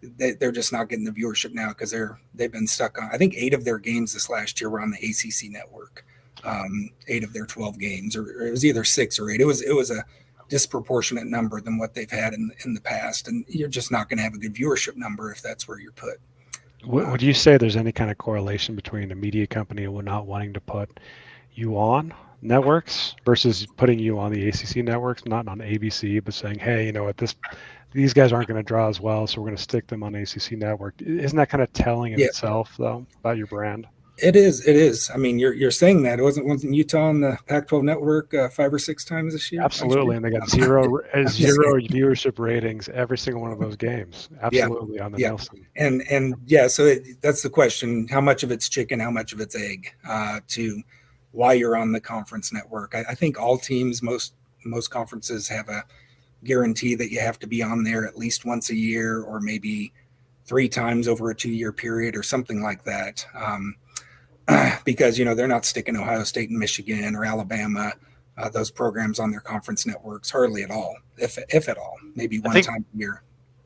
[SPEAKER 6] They're just not getting the viewership now because they've been stuck on. I think 8 of their games this last year were on the ACC network. 8 of their 12 games, or it was either 6 or 8. It was a disproportionate number than what they've had in the past, and you're just not going to have a good viewership number if that's where you're put.
[SPEAKER 4] Would you say there's any kind of correlation between a media company not wanting to put you on networks versus putting you on the ACC networks, not on ABC, but saying, hey, these guys aren't going to draw as well, so we're going to stick them on ACC network? Isn't that kind of telling in itself, though, about your brand?
[SPEAKER 6] It is. I mean, you're saying that. Wasn't Utah on the Pac-12 network 5 or 6 times this year?
[SPEAKER 4] Absolutely, and they got zero viewership ratings every single one of those games. Absolutely, on the Nielsen.
[SPEAKER 6] And so that's the question: how much of it's chicken, how much of it's egg? To why you're on the conference network. I think all teams, most conferences have a guarantee that you have to be on there at least once a year, or maybe 3 times over a 2-year period, or something like that. Because they're not sticking Ohio State and Michigan or Alabama, those programs on their conference networks, hardly at all, if at all, maybe one time a year.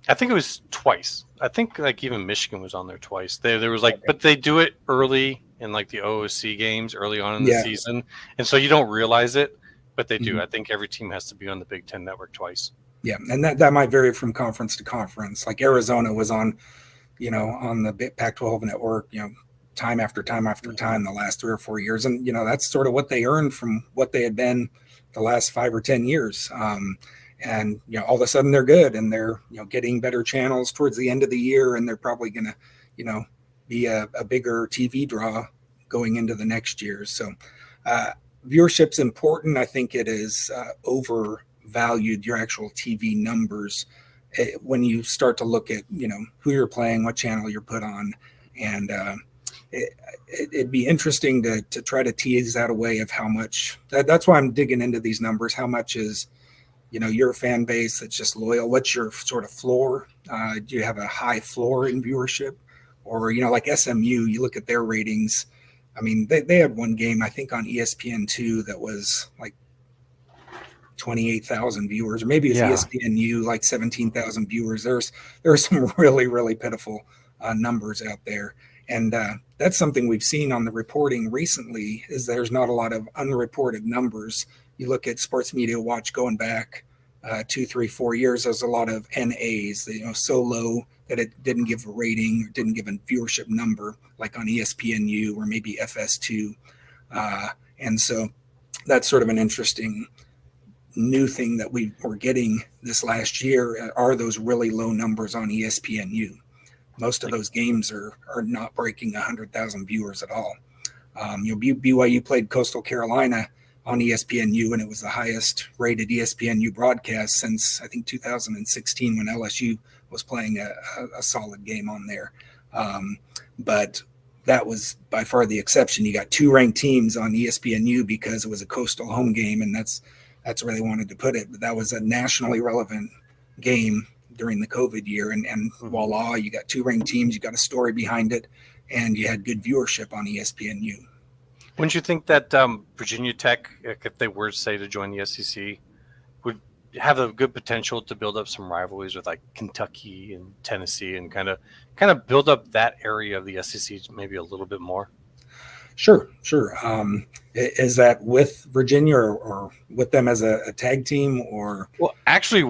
[SPEAKER 2] I think it was twice. I think even Michigan was on there twice. There was but they do it early in the OOC games early on in the season, and so you don't realize it, but they do. Mm-hmm. I think every team has to be on the Big 10 network twice.
[SPEAKER 6] Yeah, and that might vary from conference to conference. Like Arizona was on, on the Pac-12 network, time after time after time the last 3 or 4 years. And, that's sort of what they earned from what they had been the last 5 or 10 years. And, all of a sudden they're good, and they're, getting better channels towards the end of the year. And they're probably going to, be a bigger TV draw going into the next year. So viewership's important. I think it is overvalued, your actual TV numbers, when you start to look at, who you're playing, what channel you're put on. And it'd be interesting to try to tease out a way of how much. That's why I'm digging into these numbers. How much is, your fan base that's just loyal? What's your sort of floor? Do you have a high floor in viewership? Or, like SMU, you look at their ratings. I mean, they had one game, I think, on ESPN2 that was like 28,000 viewers, or maybe it's ESPNU, like 17,000 viewers. There are some really, really pitiful numbers out there. And that's something we've seen on the reporting recently, is there's not a lot of unreported numbers. You look at Sports Media Watch going back 2, 3, 4 years, there's a lot of NAs, so low that it didn't give a rating or didn't give a viewership number, like on ESPNU or maybe FS2. And so that's sort of an interesting new thing that we're getting this last year, are those really low numbers on ESPNU. Most of those games are not breaking 100,000 viewers at all. BYU played Coastal Carolina on ESPNU, and it was the highest rated ESPNU broadcast since, I think, 2016, when LSU was playing a solid game on there. But that was by far the exception. You got 2 ranked teams on ESPNU because it was a Coastal home game, and that's where they wanted to put it. But that was a nationally relevant game during the COVID year, and voila, you got 2 ranked teams, you got a story behind it, and you had good viewership on ESPNU.
[SPEAKER 2] Wouldn't you think that Virginia Tech, if they were, say, to join the SEC, would have a good potential to build up some rivalries with like Kentucky and Tennessee, and kind of build up that area of the SEC maybe a little bit more?
[SPEAKER 6] Sure. Is that with Virginia or with them as a tag team, or?
[SPEAKER 2] Well, actually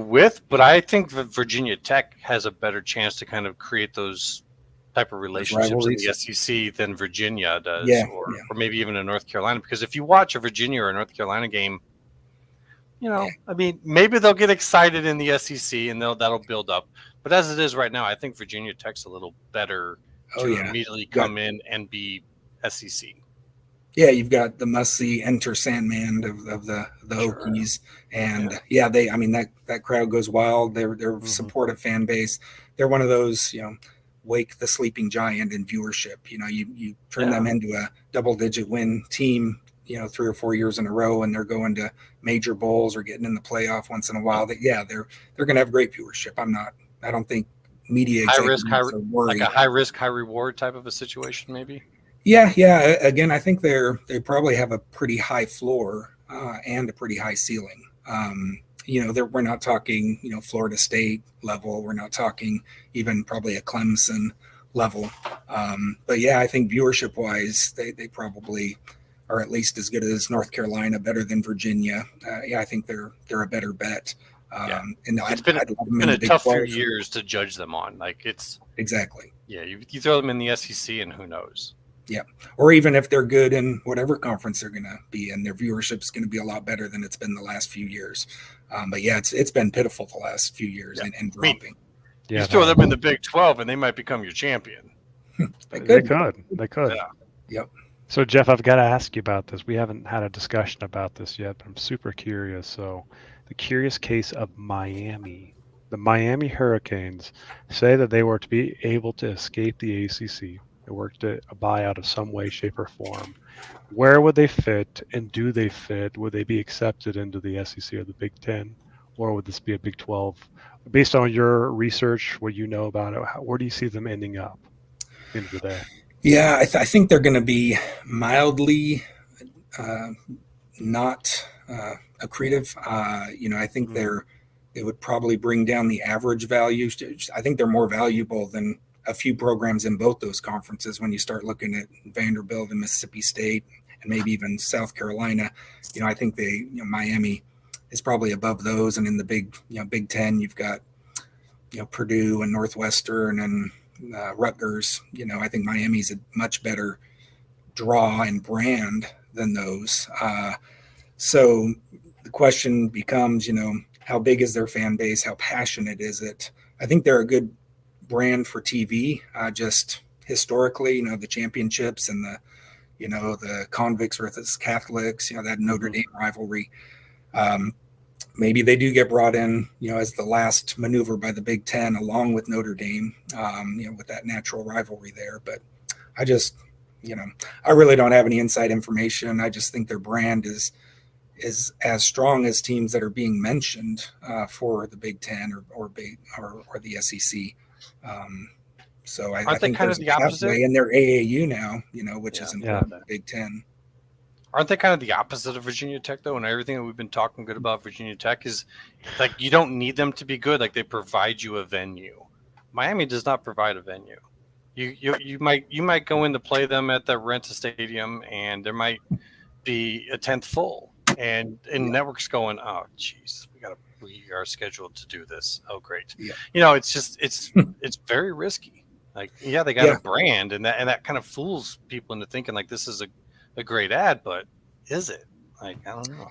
[SPEAKER 2] but I think that Virginia Tech has a better chance to kind of create those type of relationships in the SEC than Virginia does, or maybe even in North Carolina. Because if you watch a Virginia or a North Carolina game, I mean, maybe they'll get excited in the SEC and that'll build up. But as it is right now, I think Virginia Tech's a little better to immediately come in and be SEC.
[SPEAKER 6] Yeah, you've got the must-see Enter Sandman of the Hokies, and that crowd goes wild. They're supportive fan base. They're one of those, wake the sleeping giant in viewership. You turn them into a double-digit win team, 3 or 4 years in a row, and they're going to major bowls or getting in the playoff once in a while. They're going to have great viewership. I don't think media
[SPEAKER 2] high risk,
[SPEAKER 6] like
[SPEAKER 2] a high risk, high reward type of a situation, maybe.
[SPEAKER 6] Yeah. Again, I think they probably have a pretty high floor and a pretty high ceiling. We're not talking, Florida State level. We're not talking even probably a Clemson level. But yeah, I think viewership wise, they probably are at least as good as North Carolina, better than Virginia. I think they're a better bet. And
[SPEAKER 2] it's been a tough few years to judge them on. Like it's
[SPEAKER 6] exactly.
[SPEAKER 2] Yeah, you throw them in the SEC, and who knows?
[SPEAKER 6] Yeah, or even if they're good in whatever conference they're going to be in, their viewership is going to be a lot better than it's been the last few years. But yeah, it's been pitiful the last few years and dropping.
[SPEAKER 2] You throw them in the Big 12, and they might become your champion.
[SPEAKER 4] They could.
[SPEAKER 2] Yeah.
[SPEAKER 6] Yep.
[SPEAKER 4] So Jeff, I've got to ask you about this. We haven't had a discussion about this yet, but I'm super curious. So, the curious case of Miami. The Miami Hurricanes say that they were to be able to escape the ACC. They worked a buyout of some way, shape, or form. Where would they fit, and do they fit? Would they be accepted into the SEC or the Big Ten, or would this be a Big 12? Based on your research, what you know about it, where do you see them ending up into the day?
[SPEAKER 6] Yeah, I think they're going to be mildly not accretive. I think they would probably bring down the average value. I think they're more valuable than a few programs in both those conferences when you start looking at Vanderbilt and Mississippi State and maybe even South Carolina. I think Miami is probably above those, and in the Big Ten, you've got Purdue and Northwestern and Rutgers. I think Miami's a much better draw and brand than those. So the question becomes, how big is their fan base? How passionate is it? I think they're a good brand for TV, just historically, the championships and the convicts versus Catholics, that Notre Dame rivalry. Maybe they do get brought in, as the last maneuver by the Big Ten, along with Notre Dame, with that natural rivalry there. But I just, I really don't have any inside information. I just think their brand is as strong as teams that are being mentioned for the Big Ten or the SEC. So I think
[SPEAKER 2] kind
[SPEAKER 6] there's
[SPEAKER 2] of
[SPEAKER 6] a
[SPEAKER 2] the opposite?
[SPEAKER 6] pathway in their AAU now, which is
[SPEAKER 2] Yeah.
[SPEAKER 6] important. Big Ten.
[SPEAKER 2] Aren't they kind of the opposite of Virginia Tech, though? And everything that we've been talking good about Virginia Tech is like you don't need them to be good. Like they provide you a venue. Miami does not provide a venue. You might go in to play them at the Renta Stadium, and there might be a 10th full, and networks going, oh, geez, we are scheduled to do this. Oh, great.
[SPEAKER 6] Yeah.
[SPEAKER 2] It's very risky. Like, yeah, they got a brand, and that kind of fools people into thinking like this is a great ad, but is it? Like, I don't know.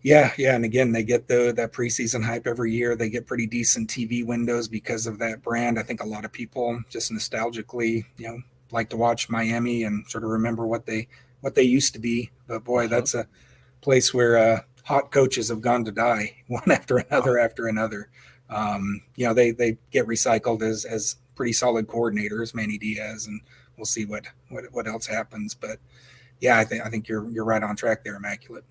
[SPEAKER 6] Yeah, and again, they get that preseason hype every year. They get pretty decent TV windows because of that brand. I think a lot of people just nostalgically, like to watch Miami and sort of remember what they used to be. But boy, that's a place where hot coaches have gone to die one after another. They get recycled as pretty solid coordinators, Manny Diaz, and we'll see what else happens. But yeah, I think you're right on track there, Immaculate.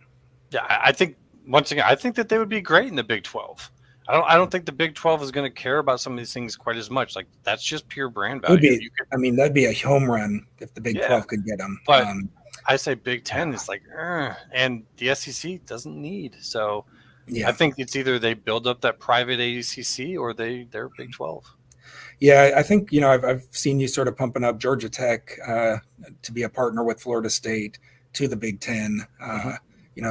[SPEAKER 2] Yeah, I think once again, I think that they would be great in the Big 12. I don't think the Big 12 is going to care about some of these things quite as much. Like that's just pure brand value.
[SPEAKER 6] That'd be a home run if the Big 12 could get them.
[SPEAKER 2] But I say Big 10 is like, and the SEC doesn't need. So I think it's either they build up that private ACC or they're Big 12.
[SPEAKER 6] Yeah, I think, I've seen you sort of pumping up Georgia Tech to be a partner with Florida State to the Big Ten,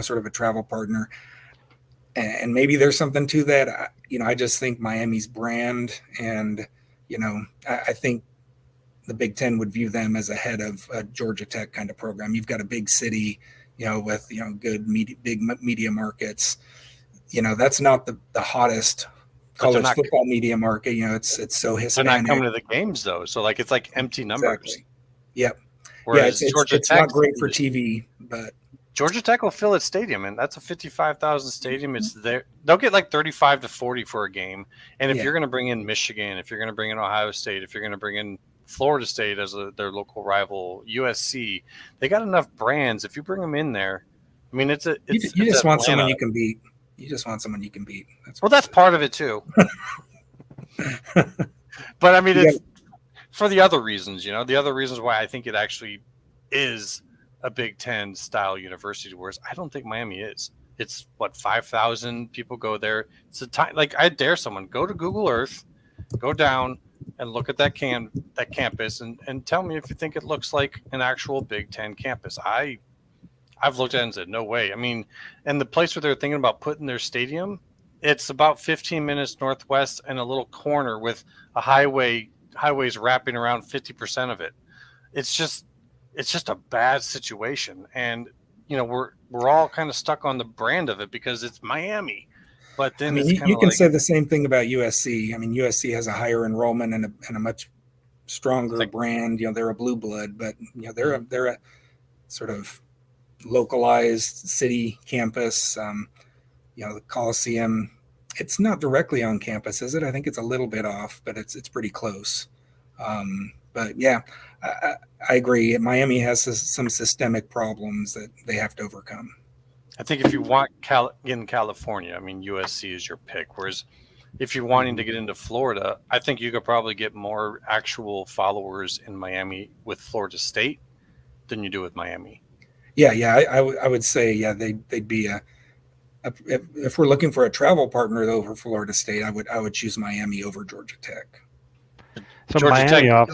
[SPEAKER 6] sort of a travel partner. And maybe there's something to that. I just think Miami's brand and, I think the Big Ten would view them as ahead of a Georgia Tech kind of program. You've got a big city, with, good big media markets. That's not the hottest college football media market. It's so Hispanic.
[SPEAKER 2] They're not coming to the games though, so it's like empty numbers.
[SPEAKER 6] Exactly. Yep.
[SPEAKER 2] Whereas
[SPEAKER 6] it's not great for TV, but
[SPEAKER 2] Georgia Tech will fill its stadium, and that's a 55,000 stadium. It's there. They'll get like 35 to 40 for a game. And if you're going to bring in Michigan, if you're going to bring in Ohio State, if you're going to bring in Florida State as their local rival, USC, they got enough brands. If you bring them in there, I mean, you
[SPEAKER 6] just want someone you can beat. You just want someone you can beat.
[SPEAKER 2] That's part of it too. But I mean, it's for the other reasons, the other reasons why I think it actually is a Big Ten style university, whereas I don't think Miami is. It's 5,000 people go there. It's a time, like I dare someone go to Google Earth, go down and look at that campus and tell me if you think it looks like an actual Big Ten campus. I've looked at it and said, no way. I mean, and the place where they're thinking about putting their stadium, it's about 15 minutes northwest and a little corner with a highways wrapping around 50% of it. It's just a bad situation. And, we're all kind of stuck on the brand of it because it's Miami. But then
[SPEAKER 6] you can say the same thing about USC. I mean, USC has a higher enrollment and a much stronger brand. They're a blue blood, but they're a sort of localized city campus. The Coliseum, it's not directly on campus, is it? I think it's a little bit off, but it's pretty close. But yeah, I agree. Miami has some systemic problems that they have to overcome.
[SPEAKER 2] I think if you want in California, I mean, USC is your pick. Whereas if you're wanting to get into Florida, I think you could probably get more actual followers in Miami with Florida State than you do with Miami.
[SPEAKER 6] Yeah. I would say, they'd be if we're looking for a travel partner though for Florida State, I would choose Miami over Georgia Tech.
[SPEAKER 4] So
[SPEAKER 2] Georgia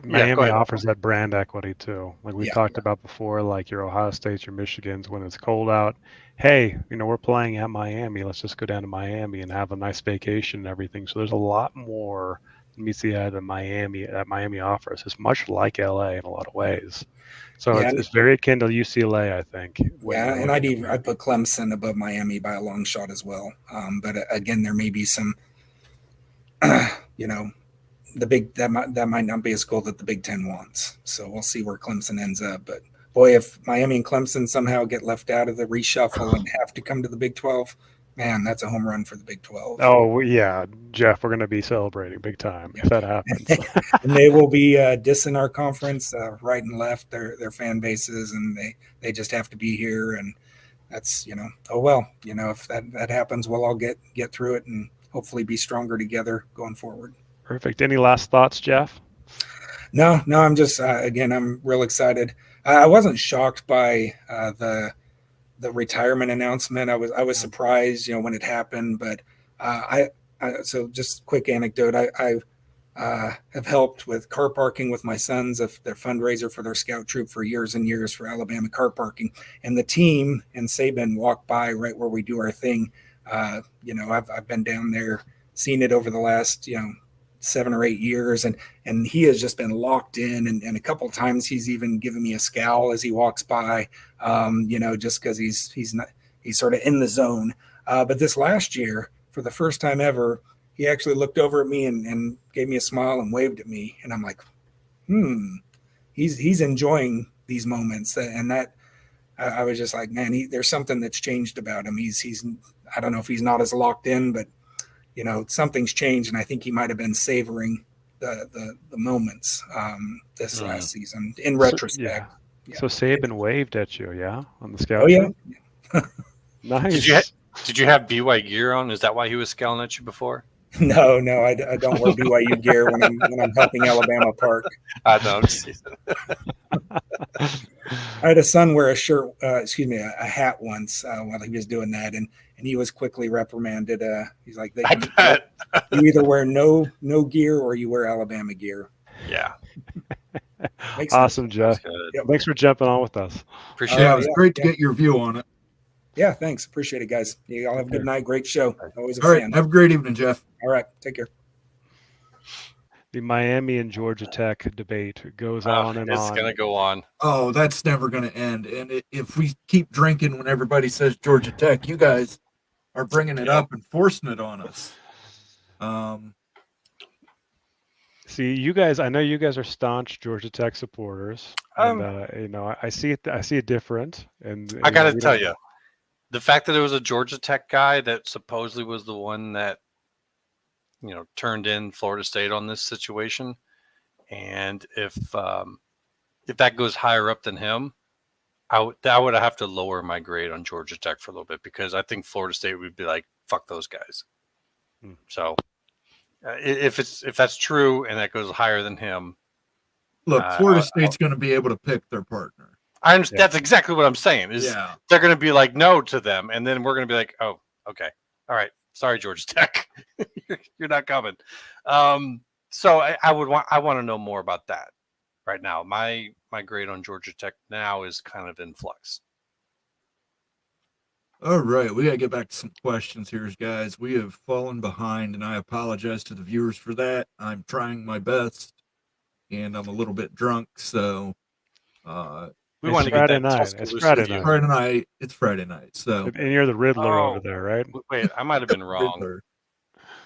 [SPEAKER 4] Miami offers that brand equity too. Like we talked about before, like your Ohio States, your Michigans, when it's cold out, hey, we're playing at Miami. Let's just go down to Miami and have a nice vacation and everything. So there's a lot more meets the eye than Miami offers. It's much like LA in a lot of ways. So it's very akin to UCLA, I think.
[SPEAKER 6] Yeah, and I'd put Clemson above Miami by a long shot as well. But again, there may be some, that might not be a school that the Big Ten wants. So we'll see where Clemson ends up. But boy, if Miami and Clemson somehow get left out of the reshuffle and have to come to the Big 12, man, that's a home run for the Big 12.
[SPEAKER 4] Oh yeah, Jeff, we're going to be celebrating big time if that happens.
[SPEAKER 6] And they will be dissing our conference right and left, their fan bases, and they just have to be here. And that's, oh well, if that happens, we'll all get through it and hopefully be stronger together going forward.
[SPEAKER 4] Perfect. Any last thoughts, Jeff?
[SPEAKER 6] No, I'm just again, I'm real excited. I wasn't shocked by the retirement announcement. I was surprised, when it happened, but so just quick anecdote. I have helped with car parking with my sons of their fundraiser for their scout troop for years and years for Alabama car parking. And the team and Saban walk by right where we do our thing. I've been down there, seen it over the last, 7 or 8 years, and he has just been locked in, and a couple of times he's even given me a scowl as he walks by, just because he's sort of in the zone. But this last year, for the first time ever, he actually looked over at me and gave me a smile and waved at me, and I'm like, he's enjoying these moments, and that I was just like, man, there's something that's changed about him. He's I don't know if he's not as locked in, but something's changed, and I think he might have been savoring the moments this last season in retrospect.
[SPEAKER 4] Yeah. So Saban waved at you, on the scout.
[SPEAKER 6] Oh yeah.
[SPEAKER 4] Nice.
[SPEAKER 2] Did you have BY gear on? Is that why he was scowling at you before?
[SPEAKER 6] No, I don't wear BYU gear when I'm helping Alabama park.
[SPEAKER 2] I don't.
[SPEAKER 6] I had a son wear a hat once while he was doing that, and he was quickly reprimanded. He's like, you either wear no gear or you wear Alabama gear.
[SPEAKER 2] Yeah.
[SPEAKER 4] Awesome, Jeff.
[SPEAKER 6] Yep.
[SPEAKER 4] Thanks for jumping on with us.
[SPEAKER 2] Appreciate it.
[SPEAKER 1] It was great to get your view on it.
[SPEAKER 6] Yeah, thanks. Appreciate it, guys. You all have a good night. Great show. Always a
[SPEAKER 1] All right.
[SPEAKER 6] fan.
[SPEAKER 1] Have a great evening, Jeff.
[SPEAKER 6] All right. Take care.
[SPEAKER 4] The Miami and Georgia Tech debate goes on and on.
[SPEAKER 2] It's going to go on.
[SPEAKER 1] Oh, that's never going to end. And if we keep drinking when everybody says Georgia Tech, you guys are bringing it up and forcing it on us.
[SPEAKER 4] See, you guys, I know you guys are staunch Georgia Tech supporters. And, I see it different. And
[SPEAKER 2] I got to tell you, the fact that it was a Georgia Tech guy that supposedly was the one that, turned in Florida State on this situation. And if that goes higher up than him, I would have to lower my grade on Georgia Tech for a little bit, because I think Florida State would be like, fuck those guys. So if that's true and that goes higher than him,
[SPEAKER 1] look, Florida State's going to be able to pick their partner.
[SPEAKER 2] I understand. That's exactly what I'm saying. They're going to be like no to them, and then we're going to be like, oh, okay, all right, sorry, Georgia Tech, you're not coming. So I want to know more about that right now. My grade on Georgia Tech now is kind of in flux.
[SPEAKER 1] All right, we got to get back to some questions here, guys. We have fallen behind, and I apologize to the viewers for that. I'm trying my best, and I'm a little bit drunk, so
[SPEAKER 2] we want to get that night.
[SPEAKER 4] It's Friday night.
[SPEAKER 1] It's Friday night. So,
[SPEAKER 4] and you're the Riddler over there, right?
[SPEAKER 2] Wait, I might have been wrong.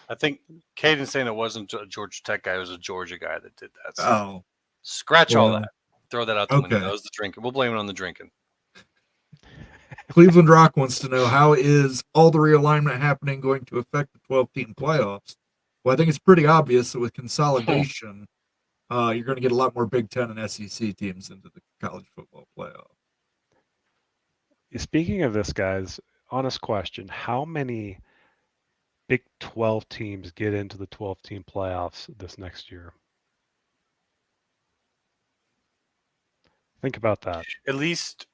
[SPEAKER 2] I think Caden's saying it wasn't a Georgia Tech guy; it was a Georgia guy that did that. So scratch all that. Throw that out the window. That was the drinking. We'll blame it on the drinking.
[SPEAKER 1] Cleveland Rock wants to know, how is all the realignment happening going to affect the 12-team playoffs? Well, I think it's pretty obvious that with consolidation, you're going to get a lot more Big Ten and SEC teams into the college football playoff.
[SPEAKER 4] Speaking of this, guys, honest question: how many Big 12 teams get into the 12-team playoffs this next year? Think about that.
[SPEAKER 2] At least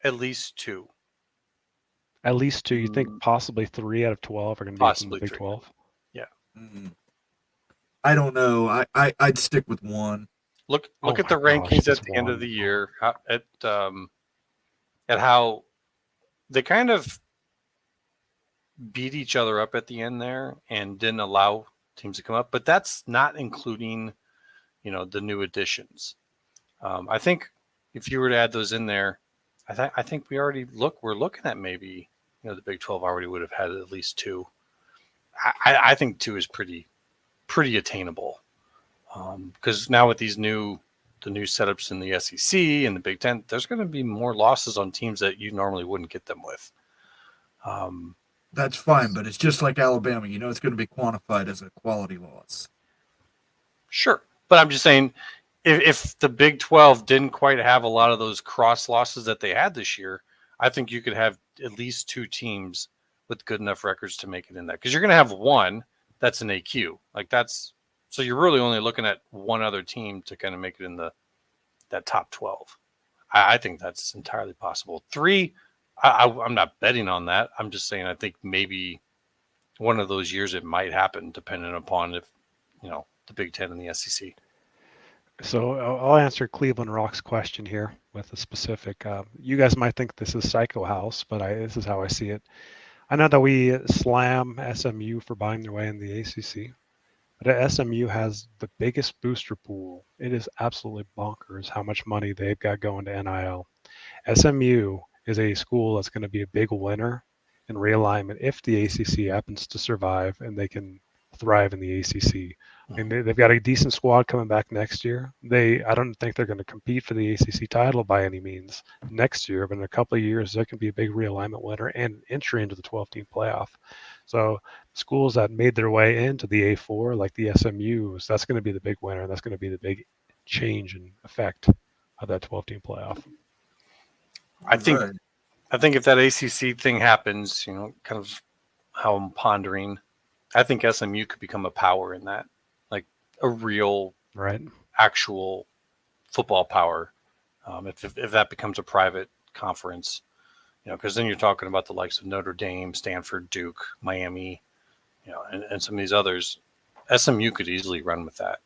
[SPEAKER 2] two.
[SPEAKER 4] At least two. You think possibly 3 out of 12 are going to be in the Big 12?
[SPEAKER 2] Yeah.
[SPEAKER 1] I don't know. I'd stick with one.
[SPEAKER 2] Look at the rankings at the end of the year. At how they kind of beat each other up at the end there and didn't allow teams to come up. But that's not including, the new additions. I think if you were to add those in there, I think we're looking at maybe, the Big 12 already would have had at least 2. I think 2 is pretty attainable. Because now with these new the new setups in the SEC and the Big Ten, there's going to be more losses on teams that you normally wouldn't get them with.
[SPEAKER 1] That's fine, but it's just like Alabama. You know, it's going to be quantified as a quality loss.
[SPEAKER 2] Sure. But I'm just saying, if the Big 12 didn't quite have a lot of those cross losses that they had this year, I think you could have at least 2 teams with good enough records to make it in that. Because you're going to have one that's an AQ. So you're really only looking at one other team to kind of make it in that top 12. I think that's entirely possible. 3, I'm not betting on that. I'm just saying I think maybe one of those years it might happen, depending upon if, the Big Ten and the SEC.
[SPEAKER 4] So I'll answer Cleveland Rock's question here with a specific. You guys might think this is Psycho House, but this is how I see it. I know that we slam SMU for buying their way in the ACC, but SMU has the biggest booster pool. It is absolutely bonkers how much money they've got going to NIL. SMU is a school that's going to be a big winner in realignment if the ACC happens to survive and they can thrive in the ACC. I mean, they've got a decent squad coming back next year. I don't think they're going to compete for the ACC title by any means next year, but in a couple of years, there can be a big realignment winner and entry into the 12-team playoff. So schools that made their way into the A4, like the SMUs, that's going to be the big winner. And that's going to be the big change and effect of that 12-team playoff.
[SPEAKER 2] I think if that ACC thing happens, kind of how I'm pondering, I think SMU could become a power in that. A real, actual football power. If that becomes a private conference, because then you're talking about the likes of Notre Dame, Stanford, Duke, Miami, and some of these others. SMU could easily run with that,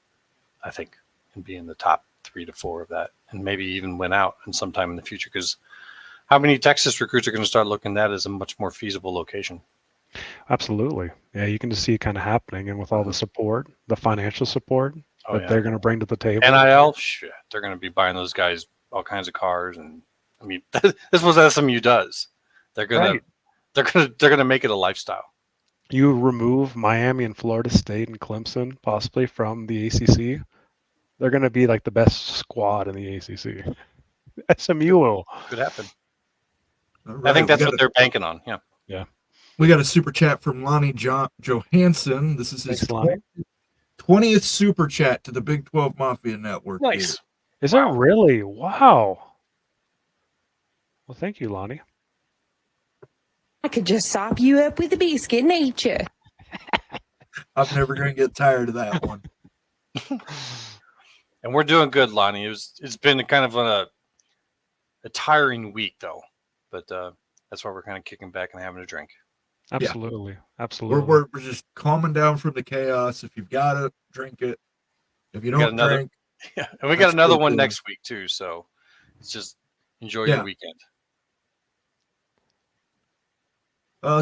[SPEAKER 2] I think, and be in the top 3 to 4 of that, and maybe even win out in sometime in the future. Because how many Texas recruits are going to start looking at that as a much more feasible location?
[SPEAKER 4] Absolutely. Yeah, you can just see it kind of happening. And with all the support, the financial support they're going to bring to the table.
[SPEAKER 2] NIL, shit, they're going to be buying those guys all kinds of cars. And I mean, this is what SMU does. They're going to make it a lifestyle.
[SPEAKER 4] You remove Miami and Florida State and Clemson possibly from the ACC, they're going to be like the best squad in the ACC. SMU will.
[SPEAKER 2] Could happen.
[SPEAKER 1] Right,
[SPEAKER 2] I think that's what they're banking on. Yeah.
[SPEAKER 4] Yeah.
[SPEAKER 1] We got a super chat from Lonnie Johansson. This is his 20th super chat to the Big 12 Mafia Network.
[SPEAKER 2] Nice.
[SPEAKER 1] Here.
[SPEAKER 4] Is that really? Wow. Well, thank you, Lonnie.
[SPEAKER 5] I could just sop you up with a biscuit, ain't you?
[SPEAKER 1] I'm never going to get tired of that one.
[SPEAKER 2] And we're doing good, Lonnie. It's been kind of a tiring week, though. But that's why we're kind of kicking back and having a drink.
[SPEAKER 4] Absolutely. Yeah. Absolutely.
[SPEAKER 1] We're just calming down from the chaos. If you've got it, drink it. If you don't drink.
[SPEAKER 2] Yeah. And we got another one next week, too. So it's just enjoy your weekend.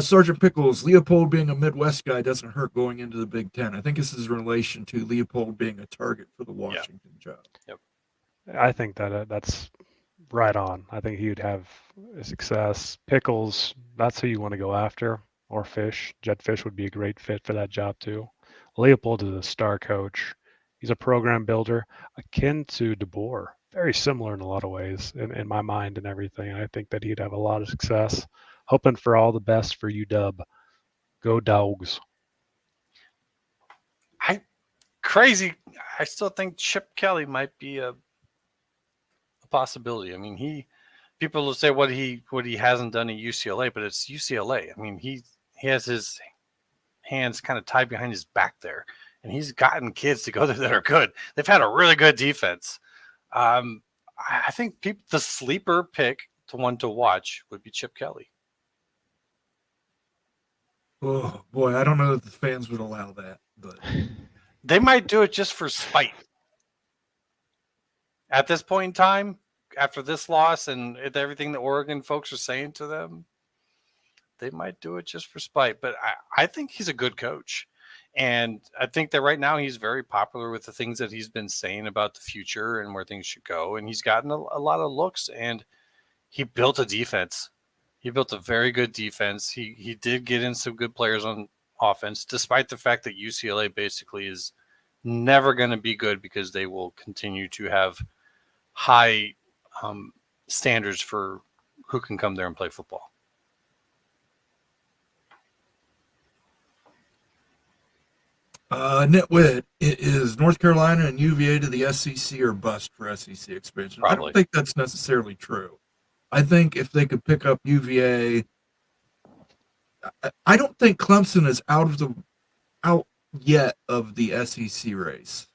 [SPEAKER 1] Sergeant Pickles, Leopold being a Midwest guy doesn't hurt going into the Big Ten. I think this is in relation to Leopold being a target for the Washington job.
[SPEAKER 2] Yep.
[SPEAKER 4] I think that's right on. I think he would have success. Pickles, that's who you want to go after. Or Fish. Jed Fish would be a great fit for that job too. Leopold is a star coach. He's a program builder akin to DeBoer. Very similar in a lot of ways in my mind and everything. And I think that he'd have a lot of success. Hoping for all the best for UW. Go Dogs.
[SPEAKER 2] Crazy. I still think Chip Kelly might be a possibility. I mean, people will say what he hasn't done at UCLA, but it's UCLA. I mean, he has his hands kind of tied behind his back there, and he's gotten kids to go there that are good. They've had a really good defense. I think the sleeper pick to one to watch would be Chip Kelly.
[SPEAKER 1] Oh boy, I don't know if the fans would allow that, but
[SPEAKER 2] they might do it just for spite. At this point in time, after this loss and everything the Oregon folks are saying to them, they might do it just for spite. But I think he's a good coach. And I think that right now he's very popular with the things that he's been saying about the future and where things should go. And he's gotten a lot of looks, and he built a defense. He built a very good defense. He did get in some good players on offense, despite the fact that UCLA basically is never going to be good because they will continue to have high standards for who can come there and play football.
[SPEAKER 1] Nitwit, it is North Carolina and UVA to the SEC or bust for SEC expansion. I
[SPEAKER 2] Probably.
[SPEAKER 1] don't think that's necessarily true. I think if they could pick up UVA, I don't think Clemson is out yet of the SEC race.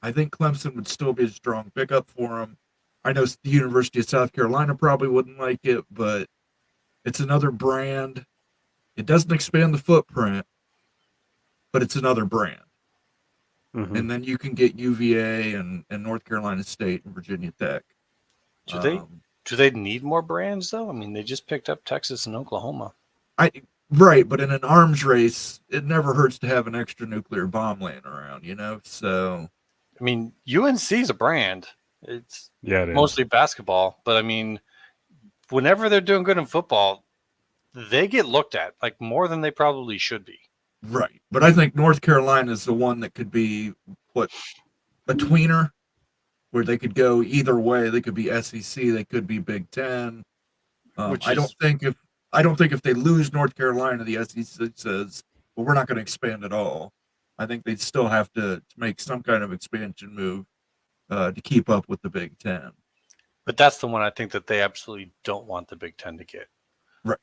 [SPEAKER 1] I think Clemson would still be a strong pickup for them. I know the University of South Carolina probably wouldn't like it, but it's another brand. It doesn't expand the footprint, but it's another brand.
[SPEAKER 4] Mhm.
[SPEAKER 1] And then you can get UVA and North Carolina State and Virginia Tech.
[SPEAKER 2] Do they need more brands though? I mean, they just picked up Texas and Oklahoma.
[SPEAKER 1] Right, but in an arms race, it never hurts to have an extra nuclear bomb laying around, you know? So,
[SPEAKER 2] I mean, UNC is a brand. It's
[SPEAKER 4] Yeah, it is.
[SPEAKER 2] mostly basketball, but I mean, whenever they're doing good in football, they get looked at like more than they probably should be.
[SPEAKER 1] right. But I think North Carolina is the one that could be a tweener where they could go either way. They could be SEC, they could be Big Ten. I don't think if they lose North Carolina, the SEC says, well, we're not going to expand at all. I think they'd still have to make some kind of expansion move to keep up with the Big Ten.
[SPEAKER 2] But that's the one I think that they absolutely don't want the Big Ten to get.
[SPEAKER 1] Right.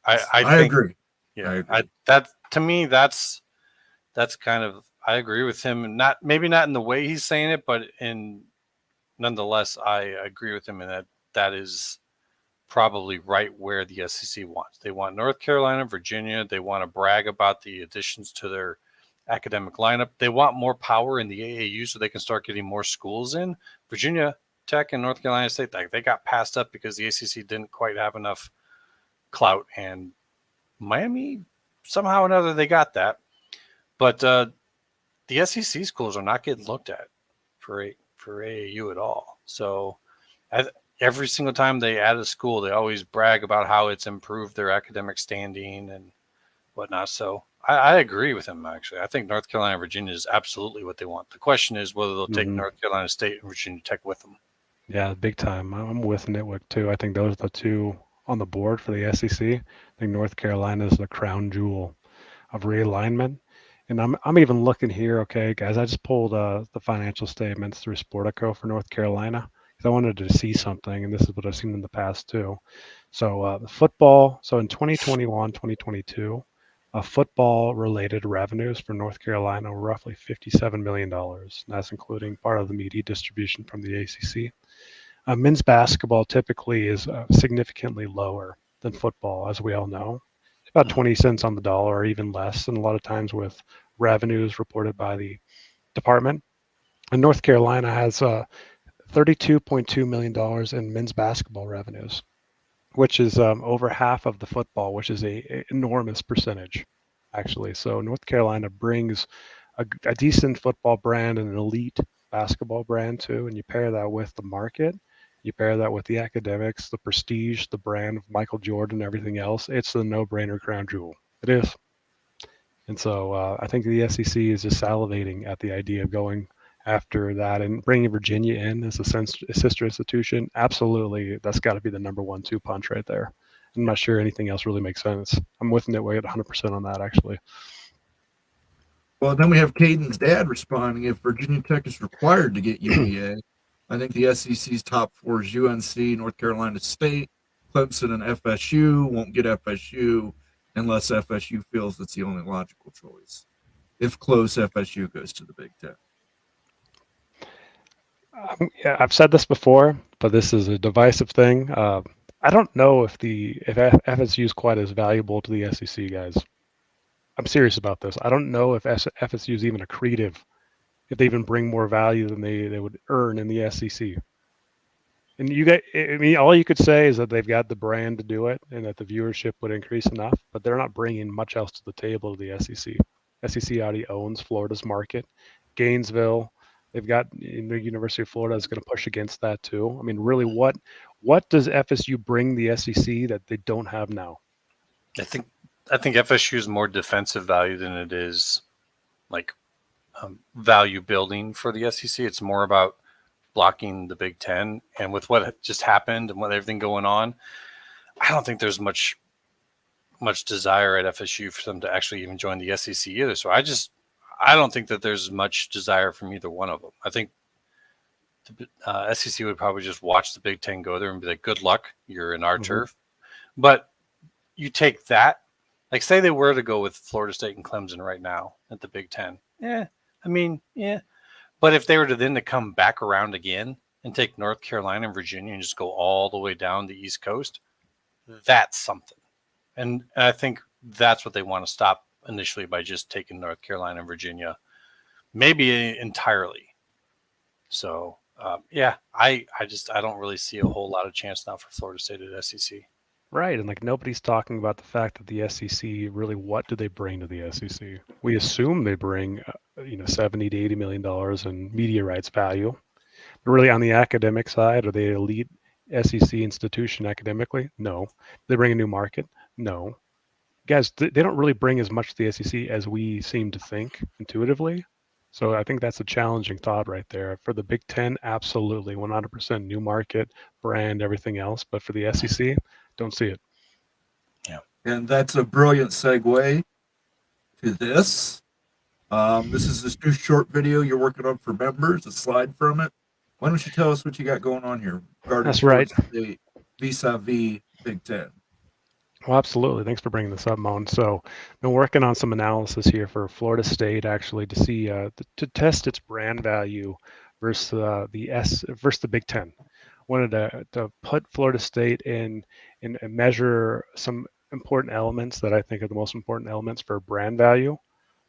[SPEAKER 2] I think,
[SPEAKER 1] agree.
[SPEAKER 2] Yeah,
[SPEAKER 1] I agree.
[SPEAKER 2] that to me, that's kind of, I agree with him. Maybe not in the way he's saying it, but nonetheless, I agree with him in that is probably right where the SEC wants. They want North Carolina, Virginia. They want to brag about the additions to their academic lineup. They want more power in the AAU so they can start getting more schools in. Virginia Tech and North Carolina State, they got passed up because the ACC didn't quite have enough clout, and Miami, somehow or another, they got that. But the SEC schools are not getting looked at for AAU at all. So every single time they add a school, they always brag about how it's improved their academic standing and whatnot. So I agree with him, actually. I think North Carolina and Virginia is absolutely what they want. The question is whether they'll take North Carolina State and Virginia Tech with them.
[SPEAKER 4] Yeah, big time. I'm with Nitwick too. I think those are the two on the board for the SEC. I think North Carolina is the crown jewel of realignment. And I'm even looking here, okay, guys, I just pulled the financial statements through Sportico for North Carolina because I wanted to see something, and this is what I've seen in the past too. So the football, so in 2021, 2022, football-related revenues for North Carolina were roughly $57 million. And that's including part of the media distribution from the ACC. Men's basketball typically is significantly lower than football, as we all know. It's about 20 cents on the dollar or even less, and a lot of times with revenues reported by the department. And North Carolina has $32.2 million in men's basketball revenues, which is over half of the football, which is a enormous percentage, actually. So North Carolina brings a decent football brand and an elite basketball brand too, and you pair that with the market, you pair that with the academics, the prestige, the brand of Michael Jordan, everything else. It's the no-brainer crown jewel. It is. And so I think the SEC is just salivating at the idea of going after that and bringing Virginia in as a sister institution. Absolutely, that's got to be the number 1-2 punch right there. I'm not sure anything else really makes sense. I'm with Nitway at 100% on that, actually.
[SPEAKER 1] Well, then we have Caden's dad responding. If Virginia Tech is required to get UVA, I think the SEC's top four is UNC, North Carolina State, Clemson, and FSU. Won't get FSU unless FSU feels it's the only logical choice. If close, FSU goes to the Big Ten.
[SPEAKER 4] Yeah, I've said this before, but this is a divisive thing. I don't know if FSU is quite as valuable to the SEC, guys. I'm serious about this. I don't know if FSU is even accretive, if they even bring more value than they would earn in the SEC. And all you could say is that they've got the brand to do it and that the viewership would increase enough, but they're not bringing much else to the table to the SEC. SEC already owns Florida's market. Gainesville, they've got the University of Florida is going to push against that too. I mean, really, what does FSU bring the SEC that they don't have now?
[SPEAKER 2] I think FSU is more defensive value than it is like value building for the SEC. It's more about blocking the Big Ten, and with what just happened and with everything going on, I don't think there's much desire at FSU for them to actually even join the SEC either. So I don't think that there's much desire from either one of them. I think the SEC would probably just watch the Big Ten go there and be like, good luck, you're in our turf. But you take that, like say they were to go with Florida State and Clemson right now at the Big Ten. Yeah. But if they were to come back around again and take North Carolina and Virginia and just go all the way down the East Coast, that's something. And I think that's what they want to stop initially by just taking North Carolina and Virginia, maybe entirely. So, I don't really see a whole lot of chance now for Florida State at SEC.
[SPEAKER 4] Right, and like nobody's talking about the fact that the SEC really, what do they bring to the SEC? We assume they bring, $70 to $80 million in media rights value. But really, on the academic side, are they an elite SEC institution academically? No. They bring a new market? No. Guys, they don't really bring as much to the SEC as we seem to think intuitively. So I think that's a challenging thought right there. For the Big Ten, absolutely, 100% new market, brand, everything else. But for the SEC, don't see it.
[SPEAKER 1] Yeah. And that's a brilliant segue to this. This is this new short video you're working on for members, a slide from it. Why don't you tell us what you got going on here?
[SPEAKER 4] That's right.
[SPEAKER 1] The vis-a-vis Big Ten.
[SPEAKER 4] Well, absolutely. Thanks for bringing this up, Moen. So, been working on some analysis here for Florida State, actually, to see to test its brand value versus the Big Ten. Wanted to put Florida State in and measure some important elements that I think are the most important elements for brand value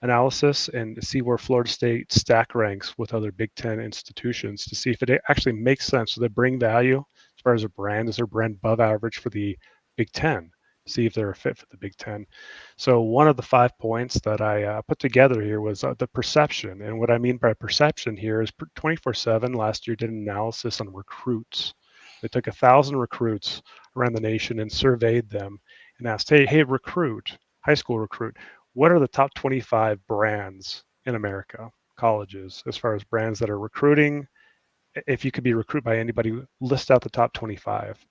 [SPEAKER 4] analysis, and to see where Florida State stack ranks with other Big Ten institutions to see if it actually makes sense. So they bring value as far as a brand. Is their brand above average for the Big Ten? See if they're a fit for the Big Ten. So one of the 5 points that I put together here was the perception. And what I mean by perception here is 24/7 last year did an analysis on recruits. They took 1,000 recruits around the nation and surveyed them and asked, hey, recruit, high school recruit, what are the top 25 brands in America, colleges, as far as brands that are recruiting? If you could be recruited by anybody, list out the top 25.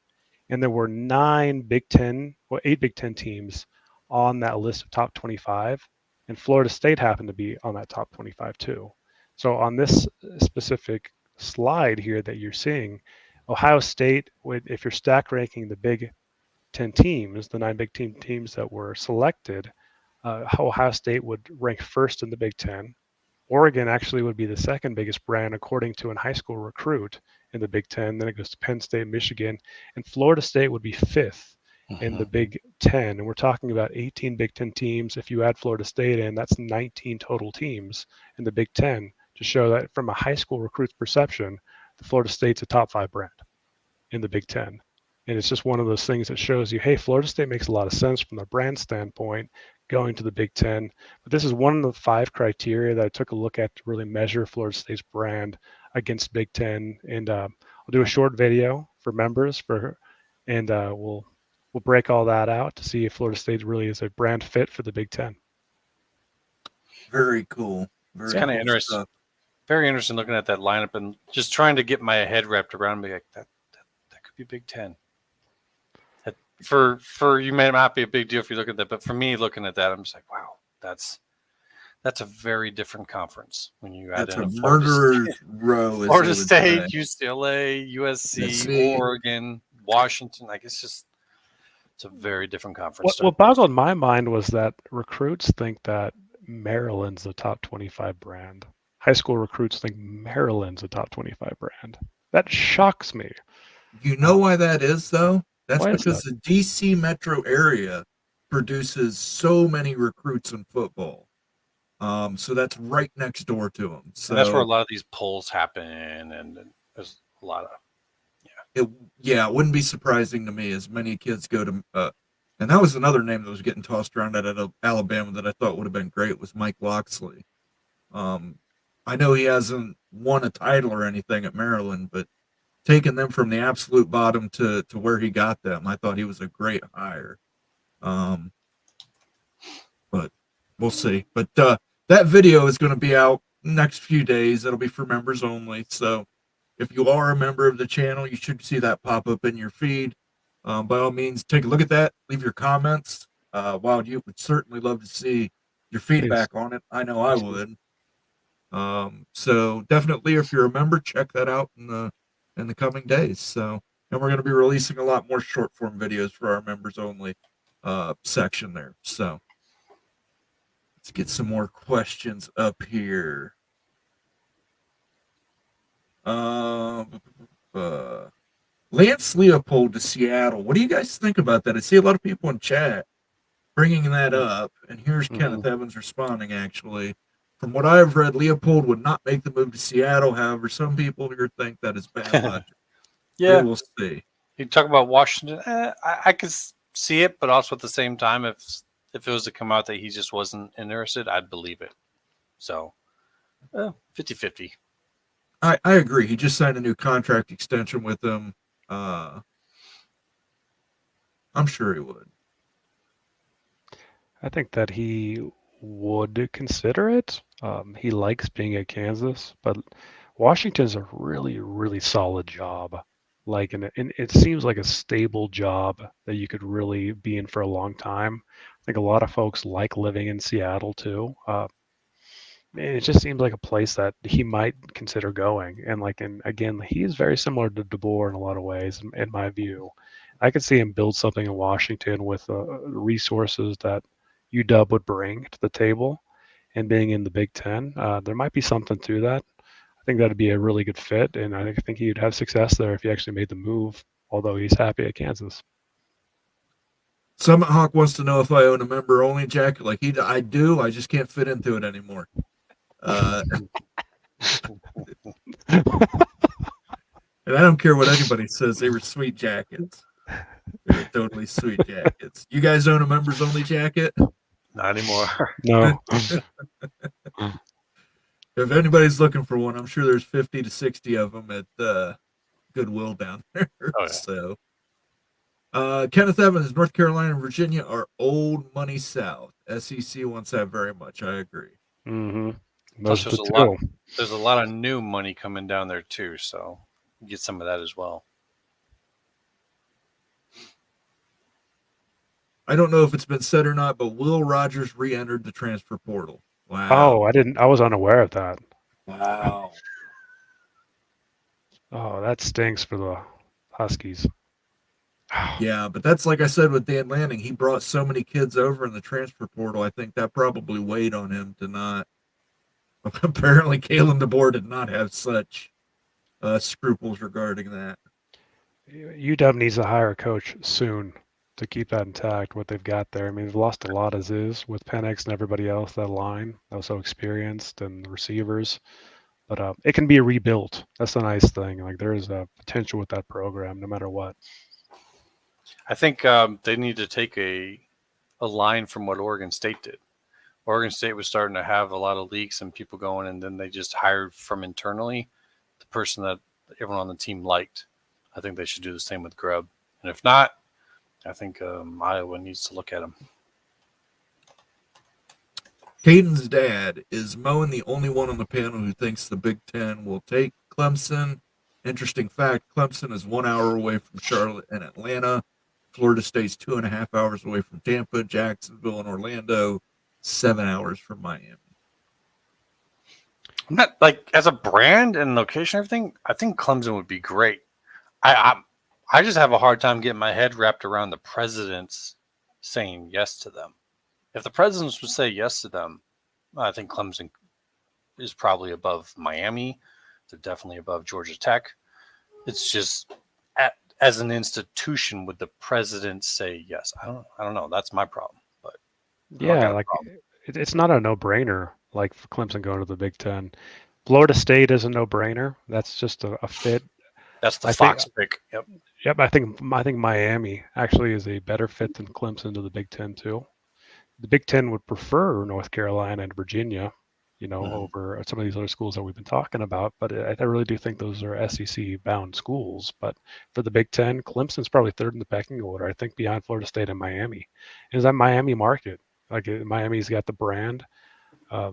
[SPEAKER 4] And there were 8 Big Ten teams on that list of top 25, and Florida State happened to be on that top 25 too. So on this specific slide here that you're seeing, Ohio State would, if you're stack ranking the Big Ten teams, the 9 Big Ten teams that were selected, Ohio State would rank first in the Big Ten. Oregon actually would be the second biggest brand according to a high school recruit in the Big Ten. Then it goes to Penn State, Michigan, and Florida State would be fifth in the Big Ten. And we're talking about 18 Big Ten teams. If you add Florida State in, that's 19 total teams in the Big Ten, to show that from a high school recruit's perception, the Florida State's a top 5 brand in the Big Ten. And it's just one of those things that shows you, hey, Florida State makes a lot of sense from the brand standpoint going to the Big Ten. But this is one of the 5 criteria that I took a look at to really measure Florida State's brand against Big Ten. And I'll do a short video for members and we'll break all that out to see if Florida State really is a brand fit for the Big Ten.
[SPEAKER 1] Very cool.
[SPEAKER 2] It's kind of interesting. Stuff. Very interesting looking at that lineup and just trying to get my head wrapped around and be like, that could be Big Ten. For you may not be a big deal if you look at that, but for me looking at that, I'm just like, wow, that's a very different conference when you add in a
[SPEAKER 1] murderer's row.
[SPEAKER 2] Florida State, UCLA, USC, Oregon, Washington. Like it's a very different conference.
[SPEAKER 4] What boggled my mind was that recruits think that Maryland's a top 25 brand. High school recruits think Maryland's a top 25 brand. That shocks me.
[SPEAKER 1] You know why that is, though? That's because the DC metro area produces so many recruits in football. So that's right next door to them. So
[SPEAKER 2] and that's where a lot of these polls happen, and there's a lot of
[SPEAKER 1] it wouldn't be surprising to me as many kids go to and that was another name that was getting tossed around at Alabama that I thought would have been great, was Mike Loxley. I know he hasn't won a title or anything at Maryland, but taking them from the absolute bottom to where he got them, I thought he was a great hire. But we'll see. But that video is going to be out next few days. It'll be for members only. So If you are a member of the channel, you should see that pop up in your feed. By all means, take a look at that. Leave your comments. Wild Youth would certainly love to see your feedback on it. I know I would. So definitely, if you're a member, check that out in the coming days. So, and we're going to be releasing a lot more short form videos for our members only section there. So let's get some more questions up here. Lance Leopold to Seattle. What do you guys think about that? I see a lot of people in chat bringing that up, and here's Kenneth Evans responding. Actually, from what I've read, Leopold would not make the move to Seattle. However, some people here think that is bad logic.
[SPEAKER 2] Yeah,
[SPEAKER 1] we'll see.
[SPEAKER 2] You talk about Washington. I could see it, but also at the same time, if it was to come out that he just wasn't interested, I'd believe it. So, 50-50.
[SPEAKER 1] I agree. He just signed a new contract extension with them. I'm sure he would.
[SPEAKER 4] I think that he would consider it. He likes being at Kansas, but Washington's a really, really solid job. Like, and it seems like a stable job that you could really be in for a long time. I think a lot of folks like living in Seattle too. It just seems like a place that he might consider going. And again, he is very similar to DeBoer in a lot of ways, in my view. I could see him build something in Washington with resources that UW would bring to the table, and being in the Big Ten, there might be something to that. I think that'd be a really good fit, and I think he'd have success there if he actually made the move, although he's happy at Kansas.
[SPEAKER 1] Summit Hawk wants to know if I own a member-only jacket. I do. I just can't fit into it anymore. And I don't care what anybody says. They were sweet jackets. They were totally sweet jackets. You guys own a members-only jacket?
[SPEAKER 2] Not anymore.
[SPEAKER 4] No.
[SPEAKER 1] If anybody's looking for one, I'm sure there's 50 to 60 of them at Goodwill down there. Oh, yeah. So, Kenneth Evans, North Carolina and Virginia are old money South. SEC wants that very much. I agree.
[SPEAKER 4] Mm-hmm.
[SPEAKER 2] Plus, there's a lot of new money coming down there too, so you get some of that as well.
[SPEAKER 1] I don't know if it's been said or not, but Will Rogers re-entered the transfer portal. Wow.
[SPEAKER 4] Oh, I was unaware of that.
[SPEAKER 1] Wow.
[SPEAKER 4] Oh, that stinks for the Huskies.
[SPEAKER 1] Yeah, but that's like I said with Dan Lanning. He brought so many kids over in the transfer portal. I think that probably weighed on him to not. Apparently, Kalen DeBoer did not have such scruples regarding that.
[SPEAKER 4] UW needs to hire a coach soon to keep that intact, what they've got there. I mean, they've lost a lot as is with Penix and everybody else, that line that was so experienced, and the receivers. But it can be rebuilt. That's the nice thing. Like, there is a potential with that program, no matter what.
[SPEAKER 2] I think they need to take a line from what Oregon State did. Oregon State was starting to have a lot of leaks and people going, and then they just hired from internally the person that everyone on the team liked. I think they should do the same with Grubb. And if not, I think Iowa needs to look at him.
[SPEAKER 1] Caden's dad, is Moen the only one on the panel who thinks the Big Ten will take Clemson? Interesting fact, Clemson is 1 hour away from Charlotte and Atlanta. Florida State's 2.5 hours away from Tampa, Jacksonville, and Orlando, 7 hours from Miami.
[SPEAKER 2] I'm not, as a brand and location, everything, I think Clemson would be great. I just have a hard time getting my head wrapped around the presidents saying yes to them. If the presidents would say yes to them, I think Clemson is probably above Miami. They're definitely above Georgia Tech. It's just as an institution, would the president say yes? I don't know. That's my problem. But
[SPEAKER 4] yeah, it's not a no-brainer. Like for Clemson going to the Big Ten, Florida State is a no-brainer. That's just a fit.
[SPEAKER 2] That's the Fox pick. Yep.
[SPEAKER 4] Yep. I think Miami actually is a better fit than Clemson to the Big Ten too. The Big Ten would prefer North Carolina and Virginia, over some of these other schools that we've been talking about. But I really do think those are SEC-bound schools. But for the Big Ten, Clemson's probably third in the pecking order, I think, behind Florida State and Miami. Is that Miami market? Like, Miami's got the brand. I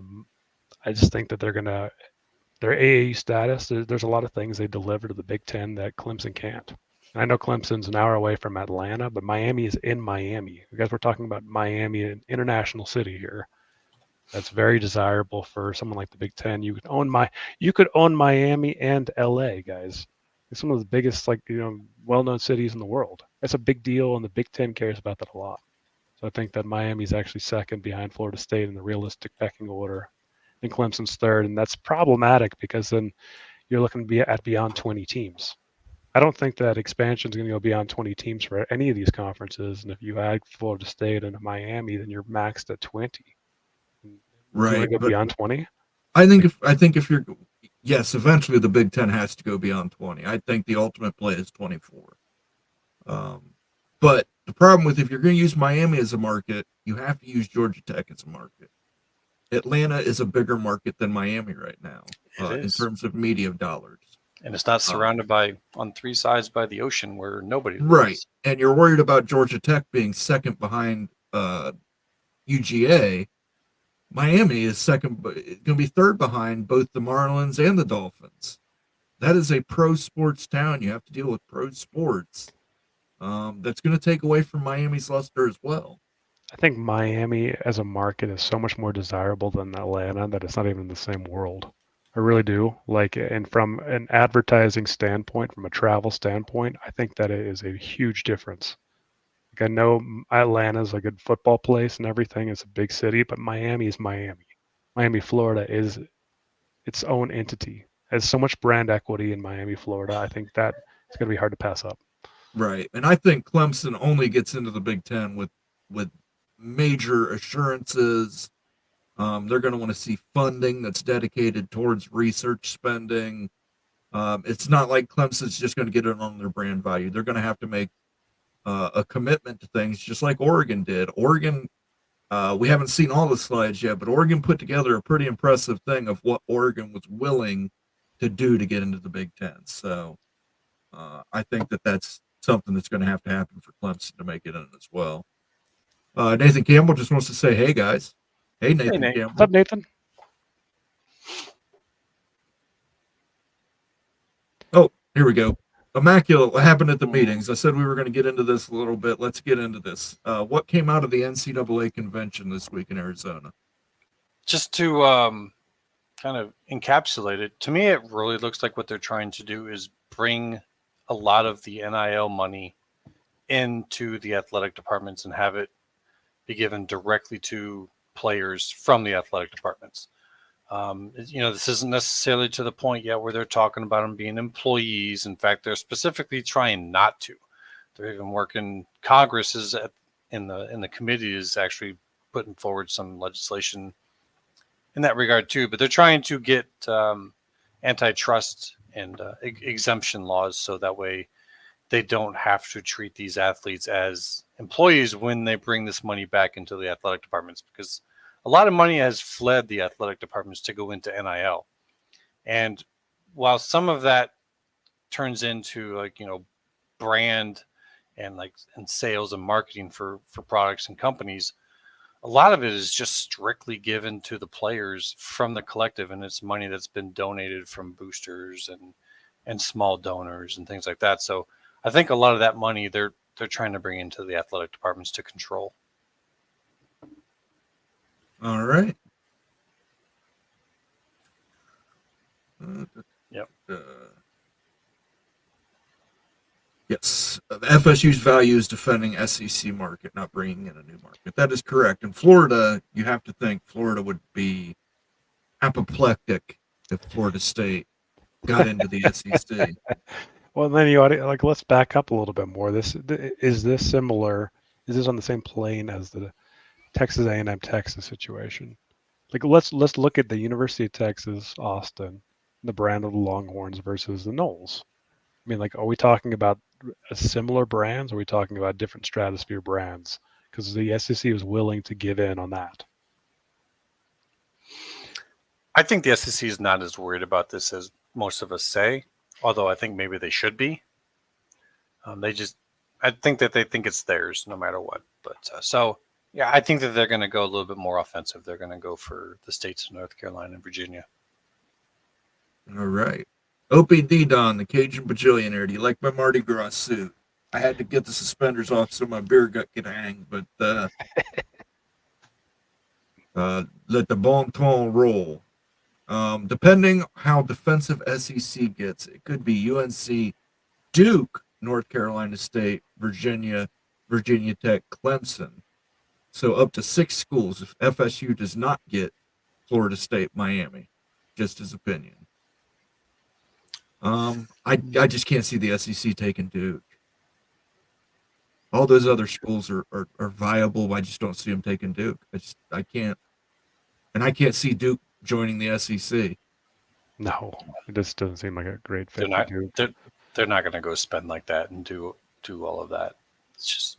[SPEAKER 4] just think that they're going to their AAU status. There's a lot of things they deliver to the Big Ten that Clemson can't. And I know Clemson's an hour away from Atlanta, but Miami is in Miami. You guys, we're talking about Miami, an international city here. That's very desirable for someone like the Big Ten. You could own Miami and LA, guys. It's one of the biggest, well-known cities in the world. That's a big deal, and the Big Ten cares about that a lot. So I think that Miami's actually second behind Florida State in the realistic pecking order, and Clemson's third, and that's problematic because then you're looking to be at beyond 20 teams. I don't think that expansion is going to go beyond 20 teams for any of these conferences, and if you add Florida State and Miami, then you're maxed at 20.
[SPEAKER 1] Right.
[SPEAKER 4] You want to go beyond 20?
[SPEAKER 1] I think if you're, yes, eventually the Big Ten has to go beyond 20. I think the ultimate play is 24. But the problem with, if you're going to use Miami as a market, you have to use Georgia Tech as a market. Atlanta is a bigger market than Miami right now in terms of media dollars.
[SPEAKER 2] And it's not surrounded on three sides by the ocean where nobody lives.
[SPEAKER 1] Right. And you're worried about Georgia Tech being second behind UGA. Miami is second, going to be third behind both the Marlins and the Dolphins. That is a pro sports town. You have to deal with pro sports. That's going to take away from Miami's luster as well.
[SPEAKER 4] I think Miami as a market is so much more desirable than Atlanta that it's not even in the same world. I really do. And from an advertising standpoint, from a travel standpoint, I think that it is a huge difference. I know Atlanta's a good football place and everything. It's a big city, but Miami is Miami. Miami, Florida is its own entity. It has so much brand equity in Miami, Florida. I think that it's going to be hard to pass up.
[SPEAKER 1] Right. And I think Clemson only gets into the Big Ten with major assurances. They're going to want to see funding that's dedicated towards research spending. It's not like Clemson's just going to get it on their brand value. They're going to have to make a commitment to things, just like Oregon did. Oregon, we haven't seen all the slides yet, but Oregon put together a pretty impressive thing of what Oregon was willing to do to get into the Big Ten. So I think that's something that's going to happen for Clemson to make it in as well. Nathan Campbell just wants to say, hey, guys. Hey, Nathan Campbell.
[SPEAKER 4] What's up, Nathan?
[SPEAKER 1] Oh, here we go. Immaculate, what happened at the meetings? I said we were going to get into this a little bit. Let's get into this. What came out of the NCAA Convention this week in Arizona?
[SPEAKER 2] Just to kind of encapsulate it, to me, it really looks like what they're trying to do is bring a lot of the NIL money into the athletic departments and have it be given directly to players from the athletic departments. This isn't necessarily to the point yet where they're talking about them being employees. In fact, they're specifically trying not to. They're even working. Congress is in the committee is actually putting forward some legislation in that regard too. But they're trying to get antitrust and exemption laws so that way they don't have to treat these athletes as employees when they bring this money back into the athletic departments, because a lot of money has fled the athletic departments to go into NIL. And while some of that turns into brand and sales and marketing for products and companies, a lot of it is just strictly given to the players from the collective, and it's money that's been donated from boosters and small donors and things like that. So I think a lot of that money they're trying to bring into the athletic departments to control.
[SPEAKER 1] All right.
[SPEAKER 2] Yep.
[SPEAKER 1] Yes. FSU's value is defending SEC market, not bringing in a new market. That is correct. In Florida, you have to think Florida would be apoplectic if Florida State got into the SEC.
[SPEAKER 4] Well, then you ought to, let's back up a little bit more. Is this similar? Is this on the same plane as the Texas A&M Texas situation? Let's look at the University of Texas, Austin, the brand of the Longhorns versus the Noles. I mean, are we talking about similar brands? Or are we talking about different stratosphere brands? Because the SEC was willing to give in on that.
[SPEAKER 2] I think the SEC is not as worried about this as most of us say, although I think maybe they should be. I think that they think it's theirs no matter what. But yeah, I think that they're going to go a little bit more offensive. They're going to go for the states of North Carolina and Virginia.
[SPEAKER 1] All right. OPD Don, the Cajun Bajillionaire. Do you like my Mardi Gras suit? I had to get the suspenders off so my beer gut could hang, but let the bon ton roll. Depending how defensive SEC gets, it could be UNC, Duke, North Carolina State, Virginia, Virginia Tech, Clemson. So up to 6 schools if FSU does not get Florida State, Miami. Just his opinion. I just can't see the SEC taking Duke. All those other schools are viable. I just don't see them taking Duke. I can't, and I can't see Duke joining the SEC.
[SPEAKER 4] No, it just doesn't seem like a great fit.
[SPEAKER 2] They're not going to go spend like that and do all of that. It's just.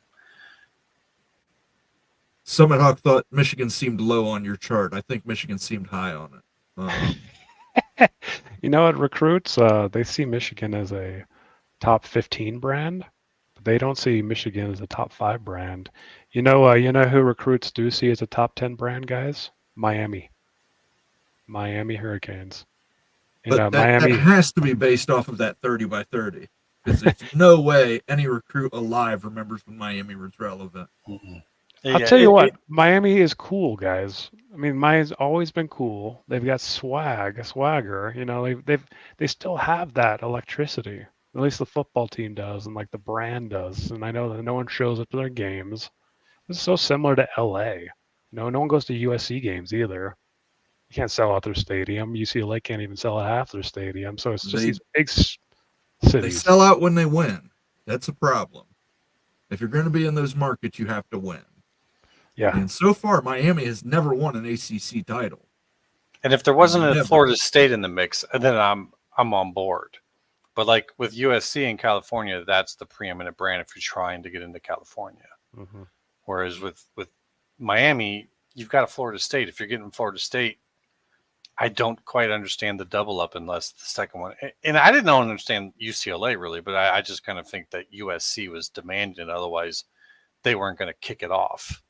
[SPEAKER 1] Summit Hawk thought Michigan seemed low on your chart. I think Michigan seemed high on it.
[SPEAKER 4] You know what, recruits, they see Michigan as a top 15 brand, but they don't see Michigan as a top 5 brand. You know who recruits do see as a top 10 brand, guys? Miami Hurricanes.
[SPEAKER 1] But that has to be based off of that 30 by 30. Because there's no way any recruit alive remembers when Miami was relevant.
[SPEAKER 2] Mm-hmm.
[SPEAKER 4] I'll tell you what, Miami is cool, guys. I mean, Miami's always been cool. They've got swagger. You know, they still have that electricity. At least the football team does, and like the brand does. And I know that no one shows up to their games. It's so similar to LA. You know, no one goes to USC games either. You can't sell out their stadium. UCLA can't even sell out half their stadium. So it's just these big cities.
[SPEAKER 1] They sell out when they win. That's a problem. If you're going to be in those markets, you have to win.
[SPEAKER 4] Yeah.
[SPEAKER 1] And so far, Miami has never won an ACC title.
[SPEAKER 2] And if there wasn't a Florida State in the mix, then I'm on board. But like with USC in California, that's the preeminent brand if you're trying to get into California.
[SPEAKER 4] Mm-hmm.
[SPEAKER 2] Whereas with Miami, you've got a Florida State. If you're getting Florida State, I don't quite understand the double up unless the second one. And I didn't understand UCLA really, but I just kind of think that USC was demanding it. Otherwise, they weren't going to kick it off.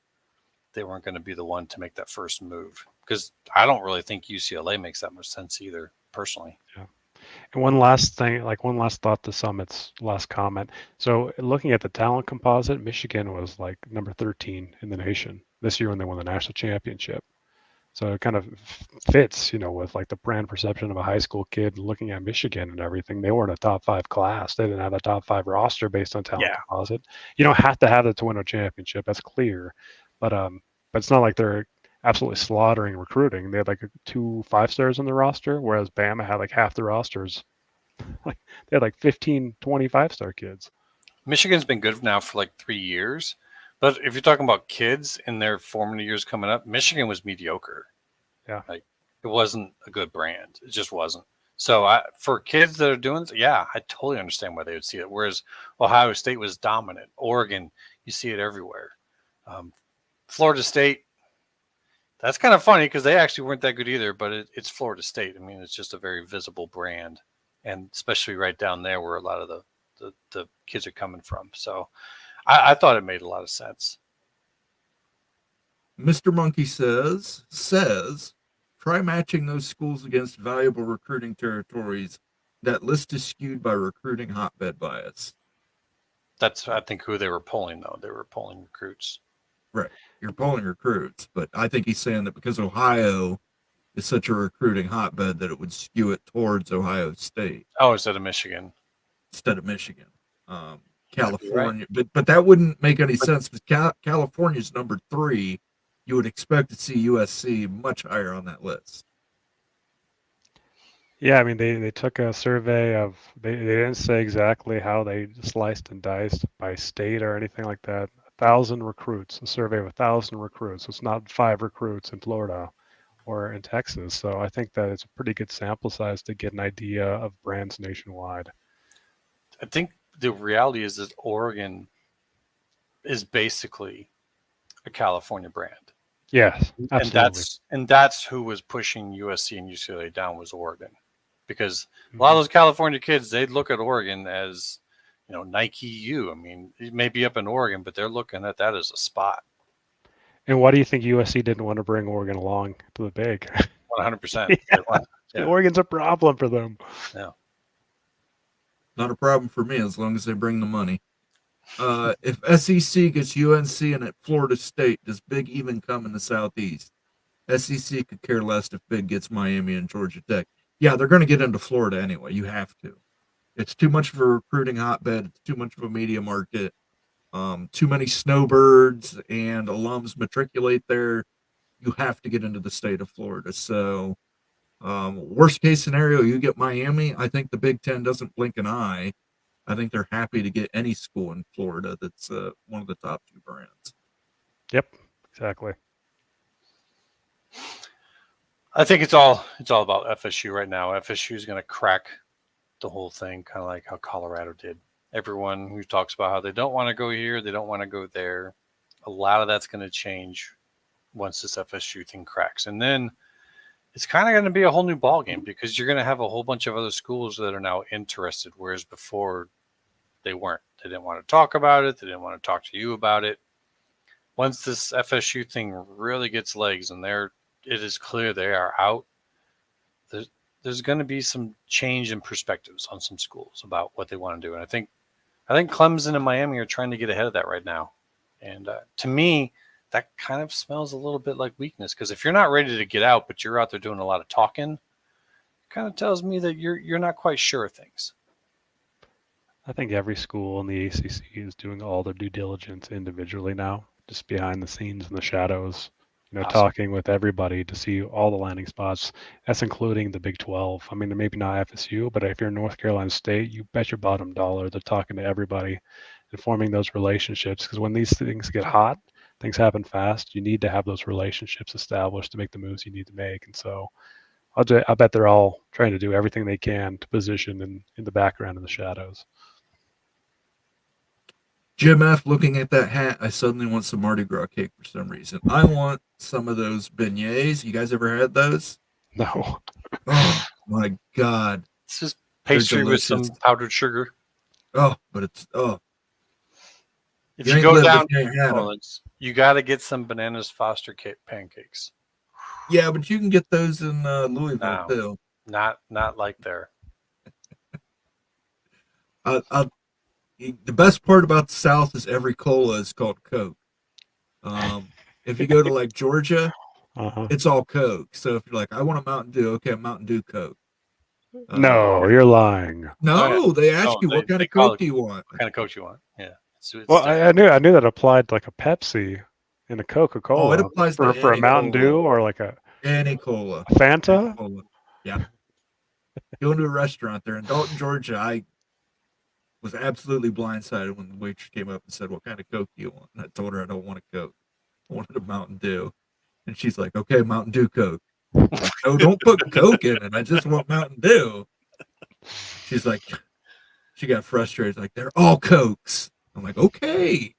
[SPEAKER 2] They weren't going to be the one to make that first move, because I don't really think UCLA makes that much sense either, personally.
[SPEAKER 4] Yeah. And one last thought to Summit's last comment. So looking at the talent composite, Michigan was like number 13 in the nation this year when they won the national championship. So it kind of fits, with like the brand perception of a high school kid looking at Michigan and everything. They weren't a top 5 class. They didn't have a top 5 roster based on talent composite. You don't have to have it to win a championship. That's clear. But it's not like they're absolutely slaughtering recruiting. They had like 2 5-stars on the roster, whereas Bama had like half the rosters. Like they had like 15, 25-star kids.
[SPEAKER 2] Michigan's been good now for like 3 years. But if you're talking about kids in their formative years coming up, Michigan was mediocre.
[SPEAKER 4] Yeah.
[SPEAKER 2] Like it wasn't a good brand. It just wasn't. So for kids that are doing this, I totally understand why they would see it. Whereas Ohio State was dominant. Oregon, you see it everywhere. Florida State, that's kind of funny because they actually weren't that good either, but it's Florida State. I mean, it's just a very visible brand, and especially right down there where a lot of the kids are coming from. So I thought it made a lot of sense.
[SPEAKER 1] Mr. Monkey says, try matching those schools against valuable recruiting territories. That list is skewed by recruiting hotbed bias.
[SPEAKER 2] That's, I think, who they were polling, though. They were polling recruits.
[SPEAKER 1] Right. You're polling recruits, but I think he's saying that because Ohio is such a recruiting hotbed that it would skew it towards Ohio State.
[SPEAKER 2] Oh, instead of Michigan.
[SPEAKER 1] California. Right. But that wouldn't make any sense because California's number 3. You would expect to see USC much higher on that list.
[SPEAKER 4] Yeah, I mean, they took a survey of, they didn't say exactly how they sliced and diced by state or anything like that. 1,000 recruits, a survey of 1,000 recruits. It's not 5 recruits in Florida or in Texas. So I think that it's a pretty good sample size to get an idea of brands nationwide.
[SPEAKER 2] I think the reality is that Oregon is basically a California brand.
[SPEAKER 4] Yes, absolutely.
[SPEAKER 2] And that's who was pushing USC and UCLA down, was Oregon, because a lot of those California kids, they'd look at Oregon as, Nike U. I mean, it may be up in Oregon, but they're looking at that as a spot.
[SPEAKER 4] And why do you think USC didn't want to bring Oregon along to the big?
[SPEAKER 2] 100%. Yeah.
[SPEAKER 4] Oregon's a problem for them.
[SPEAKER 1] Not a problem for me as long as they bring the money. If SEC gets UNC and at Florida State, does Big even come in the Southeast? SEC could care less if Big gets Miami and Georgia Tech. Yeah, they're going to get into Florida anyway. You have to. It's too much of a recruiting hotbed. It's too much of a media market. Too many snowbirds and alums matriculate there. You have to get into the state of Florida. So, worst case scenario, you get Miami. I think the Big Ten doesn't blink an eye. I think they're happy to get any school in Florida that's one of the top 2 brands.
[SPEAKER 4] Yep, exactly.
[SPEAKER 2] I think it's all about FSU right now. FSU is going to crack the whole thing, kind of like how Colorado did. Everyone who talks about how they don't want to go here, they don't want to go there, a lot of that's going to change once this FSU thing cracks. And then it's kind of going to be a whole new ballgame because you're going to have a whole bunch of other schools that are now interested, whereas before they weren't. They didn't want to talk about it. They didn't want to talk to you about it. Once this FSU thing really gets legs and it is clear they are out, there's going to be some change in perspectives on some schools about what they want to do. And I think Clemson and Miami are trying to get ahead of that right now. And to me, that kind of smells a little bit like weakness because if you're not ready to get out, but you're out there doing a lot of talking, it kind of tells me that you're not quite sure of things.
[SPEAKER 4] I think every school in the ACC is doing all their due diligence individually now, just behind the scenes in the shadows,
[SPEAKER 2] Awesome.
[SPEAKER 4] Talking with everybody to see all the landing spots. That's including the Big 12. I mean, maybe not FSU, but if you're in North Carolina State, you bet your bottom dollar they're talking to everybody and forming those relationships. Because when these things get hot, things happen fast. You need to have those relationships established to make the moves you need to make. And so I bet they're all trying to do everything they can to position in the background in the shadows.
[SPEAKER 1] Jim F., looking at that hat, I suddenly want some Mardi Gras cake for some reason. I want some of those beignets. You guys ever had those?
[SPEAKER 4] No.
[SPEAKER 1] Oh, my God.
[SPEAKER 2] It's just pastry with some powdered sugar.
[SPEAKER 1] Oh, but it's,
[SPEAKER 2] If you go down to New Orleans, you got to get some Bananas Foster pancakes.
[SPEAKER 1] Yeah, but you can get those in Louisville, too.
[SPEAKER 2] Not like there.
[SPEAKER 1] The best part about the South is every cola is called Coke. If you go to like Georgia, it's all Coke. So if you're like, I want a Mountain Dew, okay, Mountain Dew Coke.
[SPEAKER 4] No, you're lying.
[SPEAKER 1] No, they ask you what kind of Coke do you want.
[SPEAKER 2] What kind of Coke you want? Yeah.
[SPEAKER 4] Well, I knew that applied like a Pepsi and a Coca-Cola.
[SPEAKER 1] Oh, it applies
[SPEAKER 4] for a Mountain Dew or like
[SPEAKER 1] any cola.
[SPEAKER 4] Fanta.
[SPEAKER 1] Any cola. Yeah. Going to a restaurant there in Dalton, Georgia, I was absolutely blindsided when the waitress came up and said, what kind of Coke do you want? And I told her I don't want a Coke. I wanted a Mountain Dew. And she's like, okay, Mountain Dew Coke. Like, no, don't put Coke in it. I just want Mountain Dew. She's like, she got frustrated. Like, they're all Cokes. I'm like, okay.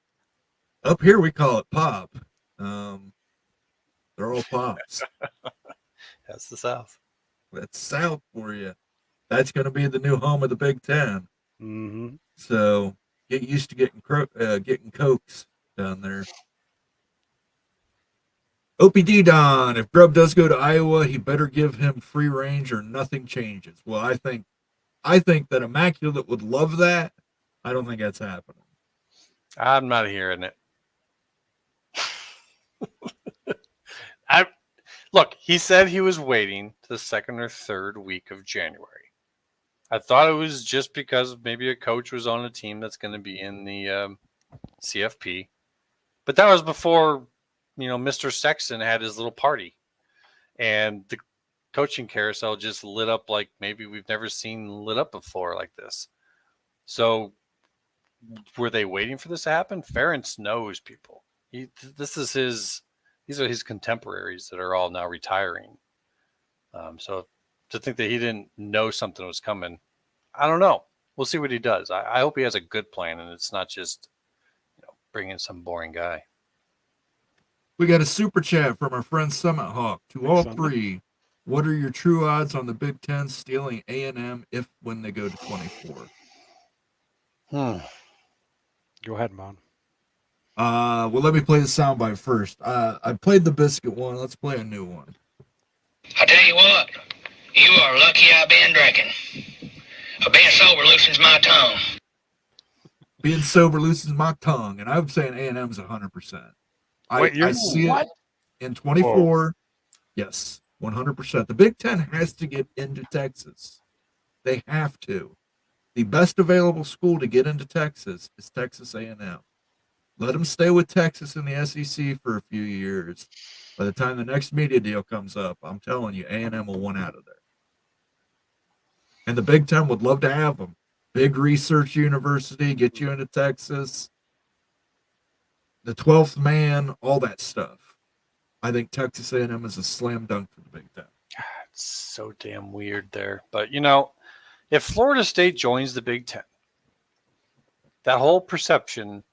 [SPEAKER 1] Up here we call it pop. They're all pops.
[SPEAKER 2] That's the South.
[SPEAKER 1] That's South for you. That's going to be the new home of the Big Ten.
[SPEAKER 4] Mm-hmm.
[SPEAKER 1] So get used to getting Cokes down there. OPD Don, if Grubb does go to Iowa, he better give him free range or nothing changes. Well, I think that Immaculate would love that. I don't think that's happening.
[SPEAKER 2] I'm not hearing it. Look, he said he was waiting to the second or third week of January. I thought it was just because maybe a coach was on a team that's going to be in the CFP. But that was before, Mr. Sexton had his little party. And the coaching carousel just lit up like maybe we've never seen lit up before like this. So were they waiting for this to happen? Ferentz knows people. These are his contemporaries that are all now retiring. So to think that he didn't know something was coming, I don't know. We'll see what he does. I hope he has a good plan and it's not just bringing some boring guy.
[SPEAKER 1] We got a super chat from our friend Summit Hawk. To all three, what are your true odds on the Big Ten stealing A&M when they go to 24?
[SPEAKER 4] Go ahead, Mon.
[SPEAKER 1] Well, let me play the soundbite first. I played the biscuit one. Let's play a new one.
[SPEAKER 7] I tell you what, You are lucky I've been drinking. Being sober loosens my tongue.
[SPEAKER 1] Being sober loosens my tongue, and I'm saying A&M's 100%.
[SPEAKER 4] Wait,
[SPEAKER 1] I see
[SPEAKER 4] what?
[SPEAKER 1] it in 24. Yes, 100%. The Big Ten has to get into Texas. They have to. The best available school to get into Texas is Texas A&M. Let them stay with Texas in the SEC for a few years. By the time the next media deal comes up, I'm telling you, A&M will want out of there. And the Big Ten would love to have them. Big research university, get you into Texas. The 12th man, all that stuff. I think Texas A&M is a slam dunk for the Big Ten.
[SPEAKER 2] It's so damn weird there. But, you know, if Florida State joins the Big Ten, that whole perception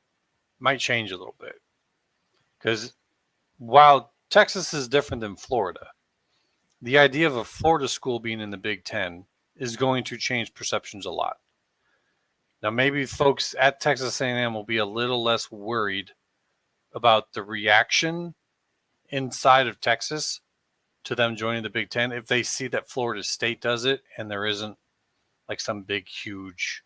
[SPEAKER 2] might change a little bit. Because while Texas is different than Florida, the idea of a Florida school being in the Big Ten is going to change perceptions a lot. Now, maybe folks at Texas A&M will be a little less worried about the reaction inside of Texas to them joining the Big Ten if they see that Florida State does it and there isn't like some big, huge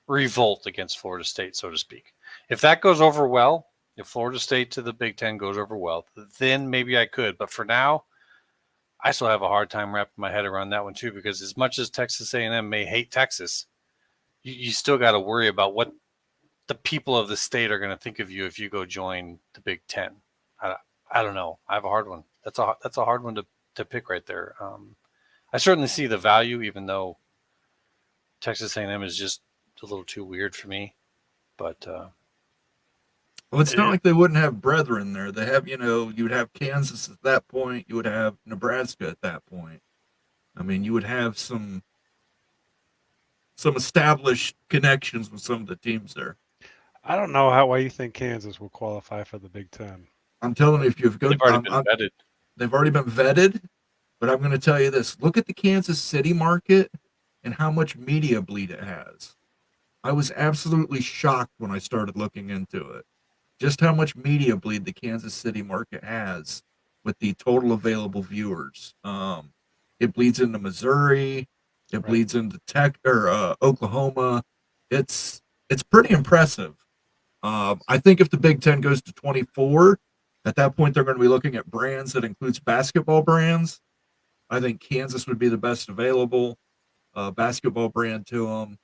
[SPEAKER 2] revolt against Florida State, so to speak. If that goes over well, if Florida State to the Big Ten goes over well, then maybe I could. But for now, I still have a hard time wrapping my head around that one too, because as much as Texas A&M may hate Texas, you still got to worry about what the people of the state are going to think of you if you go join the Big Ten. I don't know. I have a hard one. That's a hard one to pick right there. I certainly see the value, even though Texas A&M is just a little too weird for me. But
[SPEAKER 1] well, it's not like they wouldn't have brethren there. They have, you would have Kansas at that point. You would have Nebraska at that point. I mean, you would have some established connections with some of the teams there.
[SPEAKER 4] I don't know why you think Kansas will qualify for the Big Ten.
[SPEAKER 1] I'm telling you, if you've
[SPEAKER 2] they've already been vetted.
[SPEAKER 1] They've already been vetted, but I'm going to tell you this. Look at the Kansas City market and how much media bleed it has. I was absolutely shocked when I started looking into it. Just how much media bleed the Kansas City market has with the total available viewers. It bleeds into Missouri. It bleeds into Oklahoma. It's pretty impressive. I think if the Big Ten goes to 24, at that point they're going to be looking at brands that includes basketball brands. I think Kansas would be the best available basketball brand to them.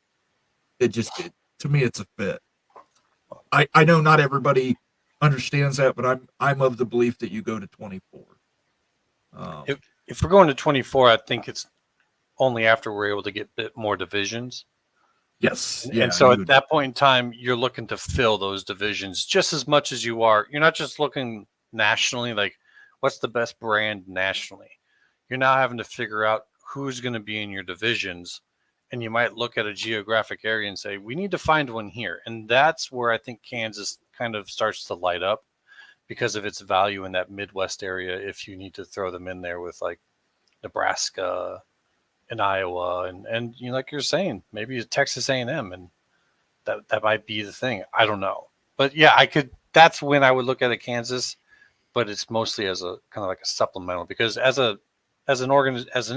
[SPEAKER 1] To me, it's a fit. I know not everybody understands that, but I'm of the belief that you go to 24.
[SPEAKER 2] If we're going to 24, I think it's only after we're able to get a bit more divisions.
[SPEAKER 1] Yes.
[SPEAKER 2] And so at that point in time, you're looking to fill those divisions just as much as you are. You're not just looking nationally, like what's the best brand nationally. You're now having to figure out who's going to be in your divisions. And you might look at a geographic area and say, we need to find one here. And that's where I think Kansas kind of starts to light up because of its value in that Midwest area. If you need to throw them in there with like Nebraska and Iowa and like you're saying, maybe Texas A&M, and that might be the thing. I don't know. But yeah, that's when I would look at Kansas, but it's mostly as a kind of like a supplemental because as an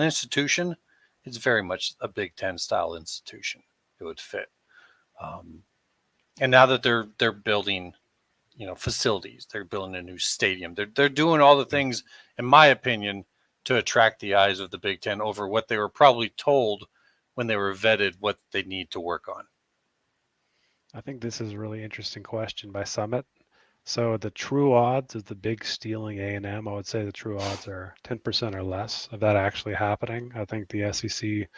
[SPEAKER 2] institution, it's very much a Big Ten style institution. It would fit. And now that they're building, facilities, they're building a new stadium. They're doing all the things, in my opinion, to attract the eyes of the Big Ten over what they were probably told when they were vetted what they need to work on.
[SPEAKER 4] I think this is a really interesting question by Summit. So the true odds of the Big stealing A&M, I would say the true odds are 10% or less of that actually happening. I think the SEC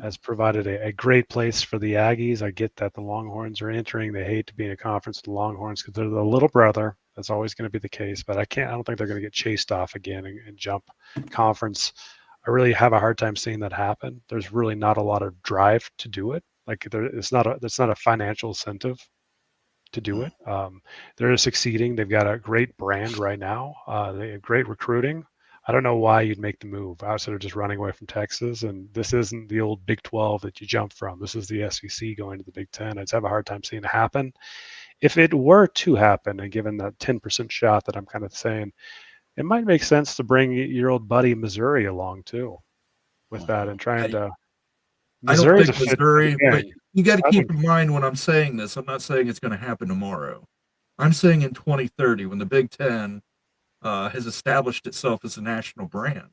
[SPEAKER 4] has provided a great place for the Aggies. I get that the Longhorns are entering. They hate to be in a conference with the Longhorns because they're the little brother. That's always going to be the case. But I don't think they're going to get chased off again and jump conference. I really have a hard time seeing that happen. There's really not a lot of drive to do it. Like it's not a financial incentive to do it. They're succeeding. They've got a great brand right now. They have great recruiting. I don't know why you'd make the move outside of just running away from Texas. And this isn't the old Big 12 that you jump from. This is the SEC going to the Big 10. I just have a hard time seeing it happen. If it were to happen, and given that 10% shot that I'm kind of saying, it might make sense to bring your old buddy Missouri along too, with that, and trying to.
[SPEAKER 1] I don't
[SPEAKER 4] Missouri's
[SPEAKER 1] think
[SPEAKER 4] a fit
[SPEAKER 1] Missouri,
[SPEAKER 4] game.
[SPEAKER 1] but you got to
[SPEAKER 4] I
[SPEAKER 1] keep
[SPEAKER 4] think-
[SPEAKER 1] in mind when I'm saying this, I'm not saying it's going to happen tomorrow. I'm saying in 2030, when the Big Ten has established itself as a national brand.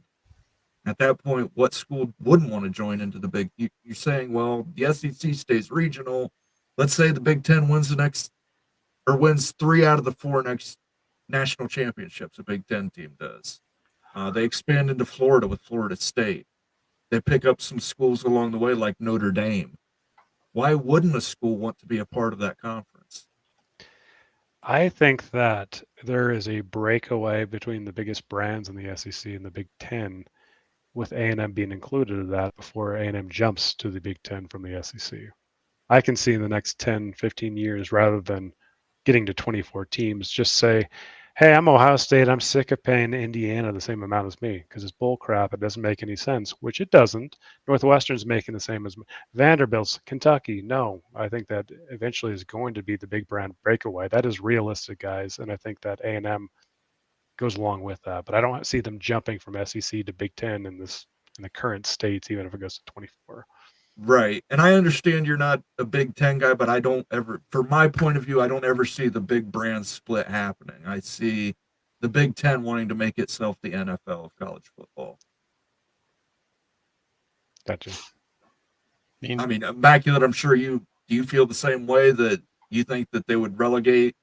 [SPEAKER 1] At that point, what school wouldn't want to join into the Big? You're saying, well, the SEC stays regional. Let's say the Big Ten wins wins 3 out of the 4 next national championships. A Big Ten team does. They expand into Florida with Florida State. They pick up some schools along the way, like Notre Dame. Why wouldn't a school want to be a part of that conference?
[SPEAKER 4] I think that there is a breakaway between the biggest brands in the SEC and the Big Ten, with A&M being included in that before A&M jumps to the Big Ten from the SEC. I can see in the next 10, 15 years, rather than getting to 24 teams, just say, hey, I'm Ohio State. I'm sick of paying Indiana the same amount as me because it's bull crap. It doesn't make any sense, which it doesn't. Northwestern's making the same as Vanderbilt's, Kentucky. No, I think that eventually is going to be the big brand breakaway. That is realistic, guys. And I think that A&M goes along with that. But I don't see them jumping from SEC to Big Ten in the current states, even if it goes to 24.
[SPEAKER 1] Right. And I understand you're not a Big Ten guy, but I don't ever, from my point of view, I don't ever see the big brand split happening. I see the Big Ten wanting to make itself the NFL of college football.
[SPEAKER 4] Gotcha.
[SPEAKER 1] I mean, Immaculate, I'm sure do you feel the same way, that you think that they would relegate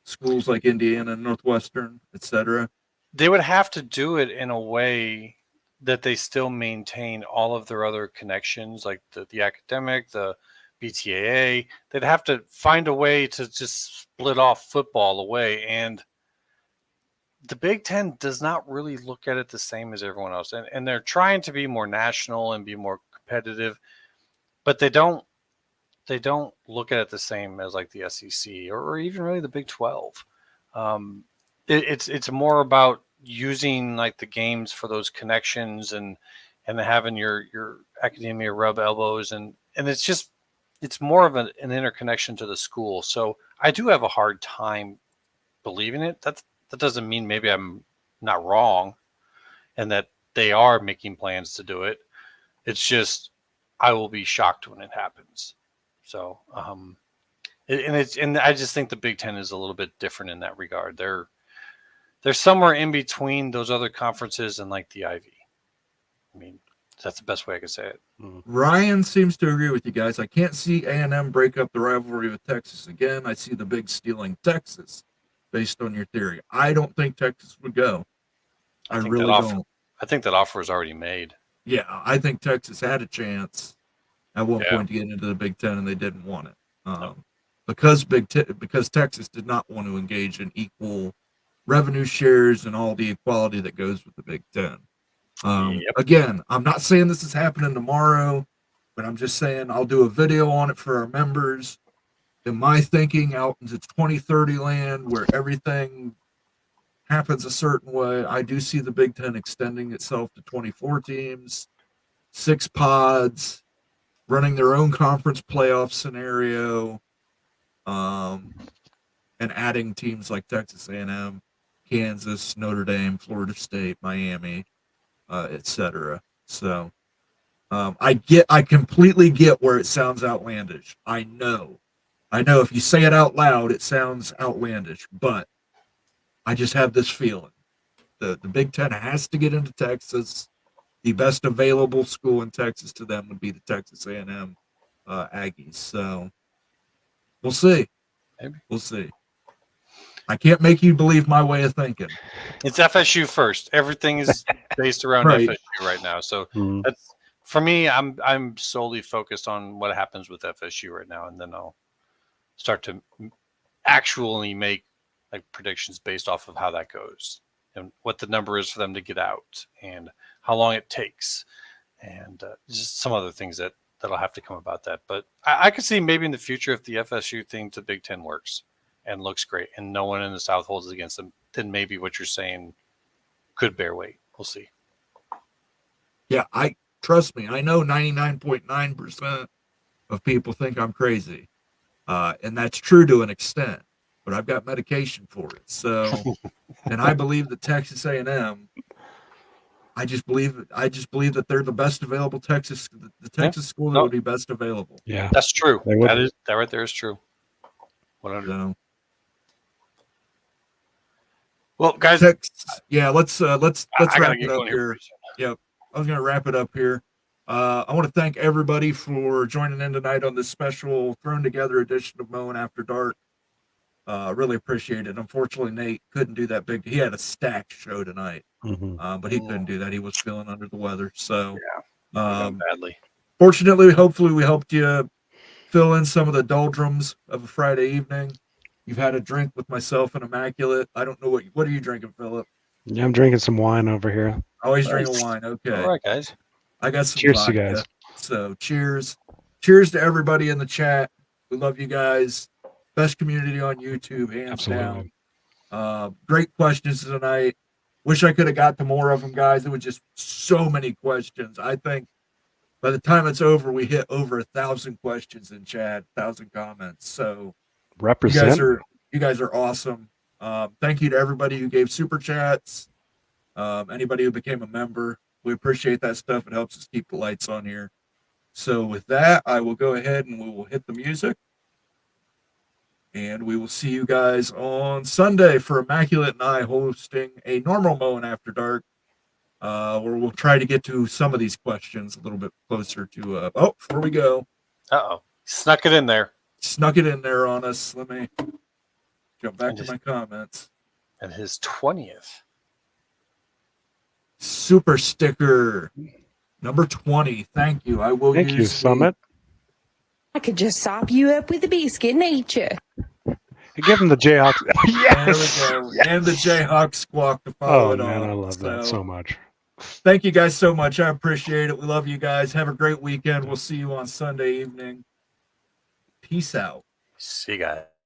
[SPEAKER 1] schools like Indiana and Northwestern, et cetera?
[SPEAKER 2] They would have to do it in a way that they still maintain all of their other connections, like the academic, the BTAA. They'd have to find a way to just split off football away. And the Big Ten does not really look at it the same as everyone else. And they're trying to be more national and be more competitive, but they don't look at it the same as like the SEC or even really the Big 12. It's more about using like the games for those connections and having your academia rub elbows and it's more of an interconnection to the school. So I do have a hard time believing it. That doesn't mean maybe I'm not wrong and that they are making plans to do it. It's just I will be shocked when it happens. So and I just think the Big Ten is a little bit different in that regard. They're somewhere in between those other conferences and like the Ivy. I mean, that's the best way I could say it.
[SPEAKER 1] Ryan seems to agree with you guys. I can't see A&M break up the rivalry with Texas again. I see the Big stealing Texas based on your theory. I don't think Texas would go. I really don't.
[SPEAKER 2] I think that offer is already made.
[SPEAKER 1] Yeah, I think Texas had a chance at one point to get into the Big Ten, and they didn't want it because Texas did not want to engage in equal revenue shares and all the equality that goes with the Big Ten. Again, I'm not saying this is happening tomorrow, but I'm just saying I'll do a video on it for our members. In my thinking, out into 2030 land where everything happens a certain way, I do see the Big Ten extending itself to 24 teams, 6 pods, running their own conference playoff scenario, and adding teams like Texas A&M, Kansas, Notre Dame, Florida State, Miami, etc. So I completely get where it sounds outlandish. I know if you say it out loud, it sounds outlandish, but I just have this feeling the Big Ten has to get into Texas. The best available school in Texas to them would be the Texas A&M Aggies. So we'll see.
[SPEAKER 2] Maybe.
[SPEAKER 1] We'll see. I can't make you believe my way of thinking.
[SPEAKER 2] It's FSU first. Everything is based around
[SPEAKER 1] Right.
[SPEAKER 2] FSU right now. So that's for me. I'm solely focused on what happens with FSU right now, and then I'll start to actually make like predictions based off of how that goes and what the number is for them to get out and how long it takes, and just some other things that'll have to come about that. But I could see maybe in the future if the FSU thing to Big Ten works and looks great and no one in the South holds it against them, then maybe what you're saying could bear weight. We'll see.
[SPEAKER 1] Yeah, trust me, I know 99.9% of people think I'm crazy. And that's true to an extent. but I've got medication for it. So, and I believe that Texas A&M. I just believe that they're the best available Texas school that would be best available.
[SPEAKER 4] Yeah,
[SPEAKER 2] That's true.
[SPEAKER 4] They would.
[SPEAKER 2] That right there is true. 100.
[SPEAKER 1] So,
[SPEAKER 2] Well, guys,
[SPEAKER 1] yeah, let's
[SPEAKER 2] I gotta
[SPEAKER 1] wrap
[SPEAKER 2] get
[SPEAKER 1] it up
[SPEAKER 2] going
[SPEAKER 1] here. Yeah, I was gonna wrap it up here. I want to thank everybody for joining in tonight on this special thrown together edition of Moen After Dark. Really appreciate it. Unfortunately, Nate couldn't do that big. He had a stacked show tonight, but he couldn't do that. He was feeling under the weather. So,
[SPEAKER 2] badly.
[SPEAKER 1] Fortunately, hopefully, we helped you fill in some of the doldrums of a Friday evening. You've had a drink with myself and Immaculate. I don't know what are you drinking, Philip?
[SPEAKER 4] Yeah, I'm drinking some wine over here.
[SPEAKER 1] Always drinking wine. Okay.
[SPEAKER 2] All right, guys.
[SPEAKER 1] I got some
[SPEAKER 4] Cheers
[SPEAKER 1] vodka.
[SPEAKER 4] to you guys.
[SPEAKER 1] So cheers to everybody in the chat. We love you guys. Best community on YouTube, hands
[SPEAKER 4] Absolutely.
[SPEAKER 1] down. Great questions tonight. Wish I could have got to more of them, guys. There were just so many questions. I think by the time it's over, we hit over 1,000 questions in chat, 1,000 comments. So
[SPEAKER 4] Represent.
[SPEAKER 1] you guys are awesome. Thank you to everybody who gave super chats. Anybody who became a member. We appreciate that stuff. It helps us keep the lights on here. So with that, I will go ahead and we will hit the music. And we will see you guys on Sunday for Immaculate and I hosting a normal Moen After Dark, where we'll try to get to some of these questions a little bit closer to. Before we go.
[SPEAKER 2] Snuck it in there.
[SPEAKER 1] Snuck it in there on us. Let me jump back to my comments.
[SPEAKER 2] And his 20th.
[SPEAKER 1] Super sticker number 20. Thank you. I will
[SPEAKER 4] Thank you,
[SPEAKER 1] use
[SPEAKER 4] Summit.
[SPEAKER 5] I could just sop you up with a biscuit and eat you.
[SPEAKER 4] Give him the Jayhawks.
[SPEAKER 1] Yes. There we go. And the Jayhawk squawk to follow it
[SPEAKER 4] man,
[SPEAKER 1] on.
[SPEAKER 4] I love that so much.
[SPEAKER 1] Thank you guys so much. I appreciate it. We love you guys. Have a great weekend. We'll see you on Sunday evening. Peace out.
[SPEAKER 2] See you guys.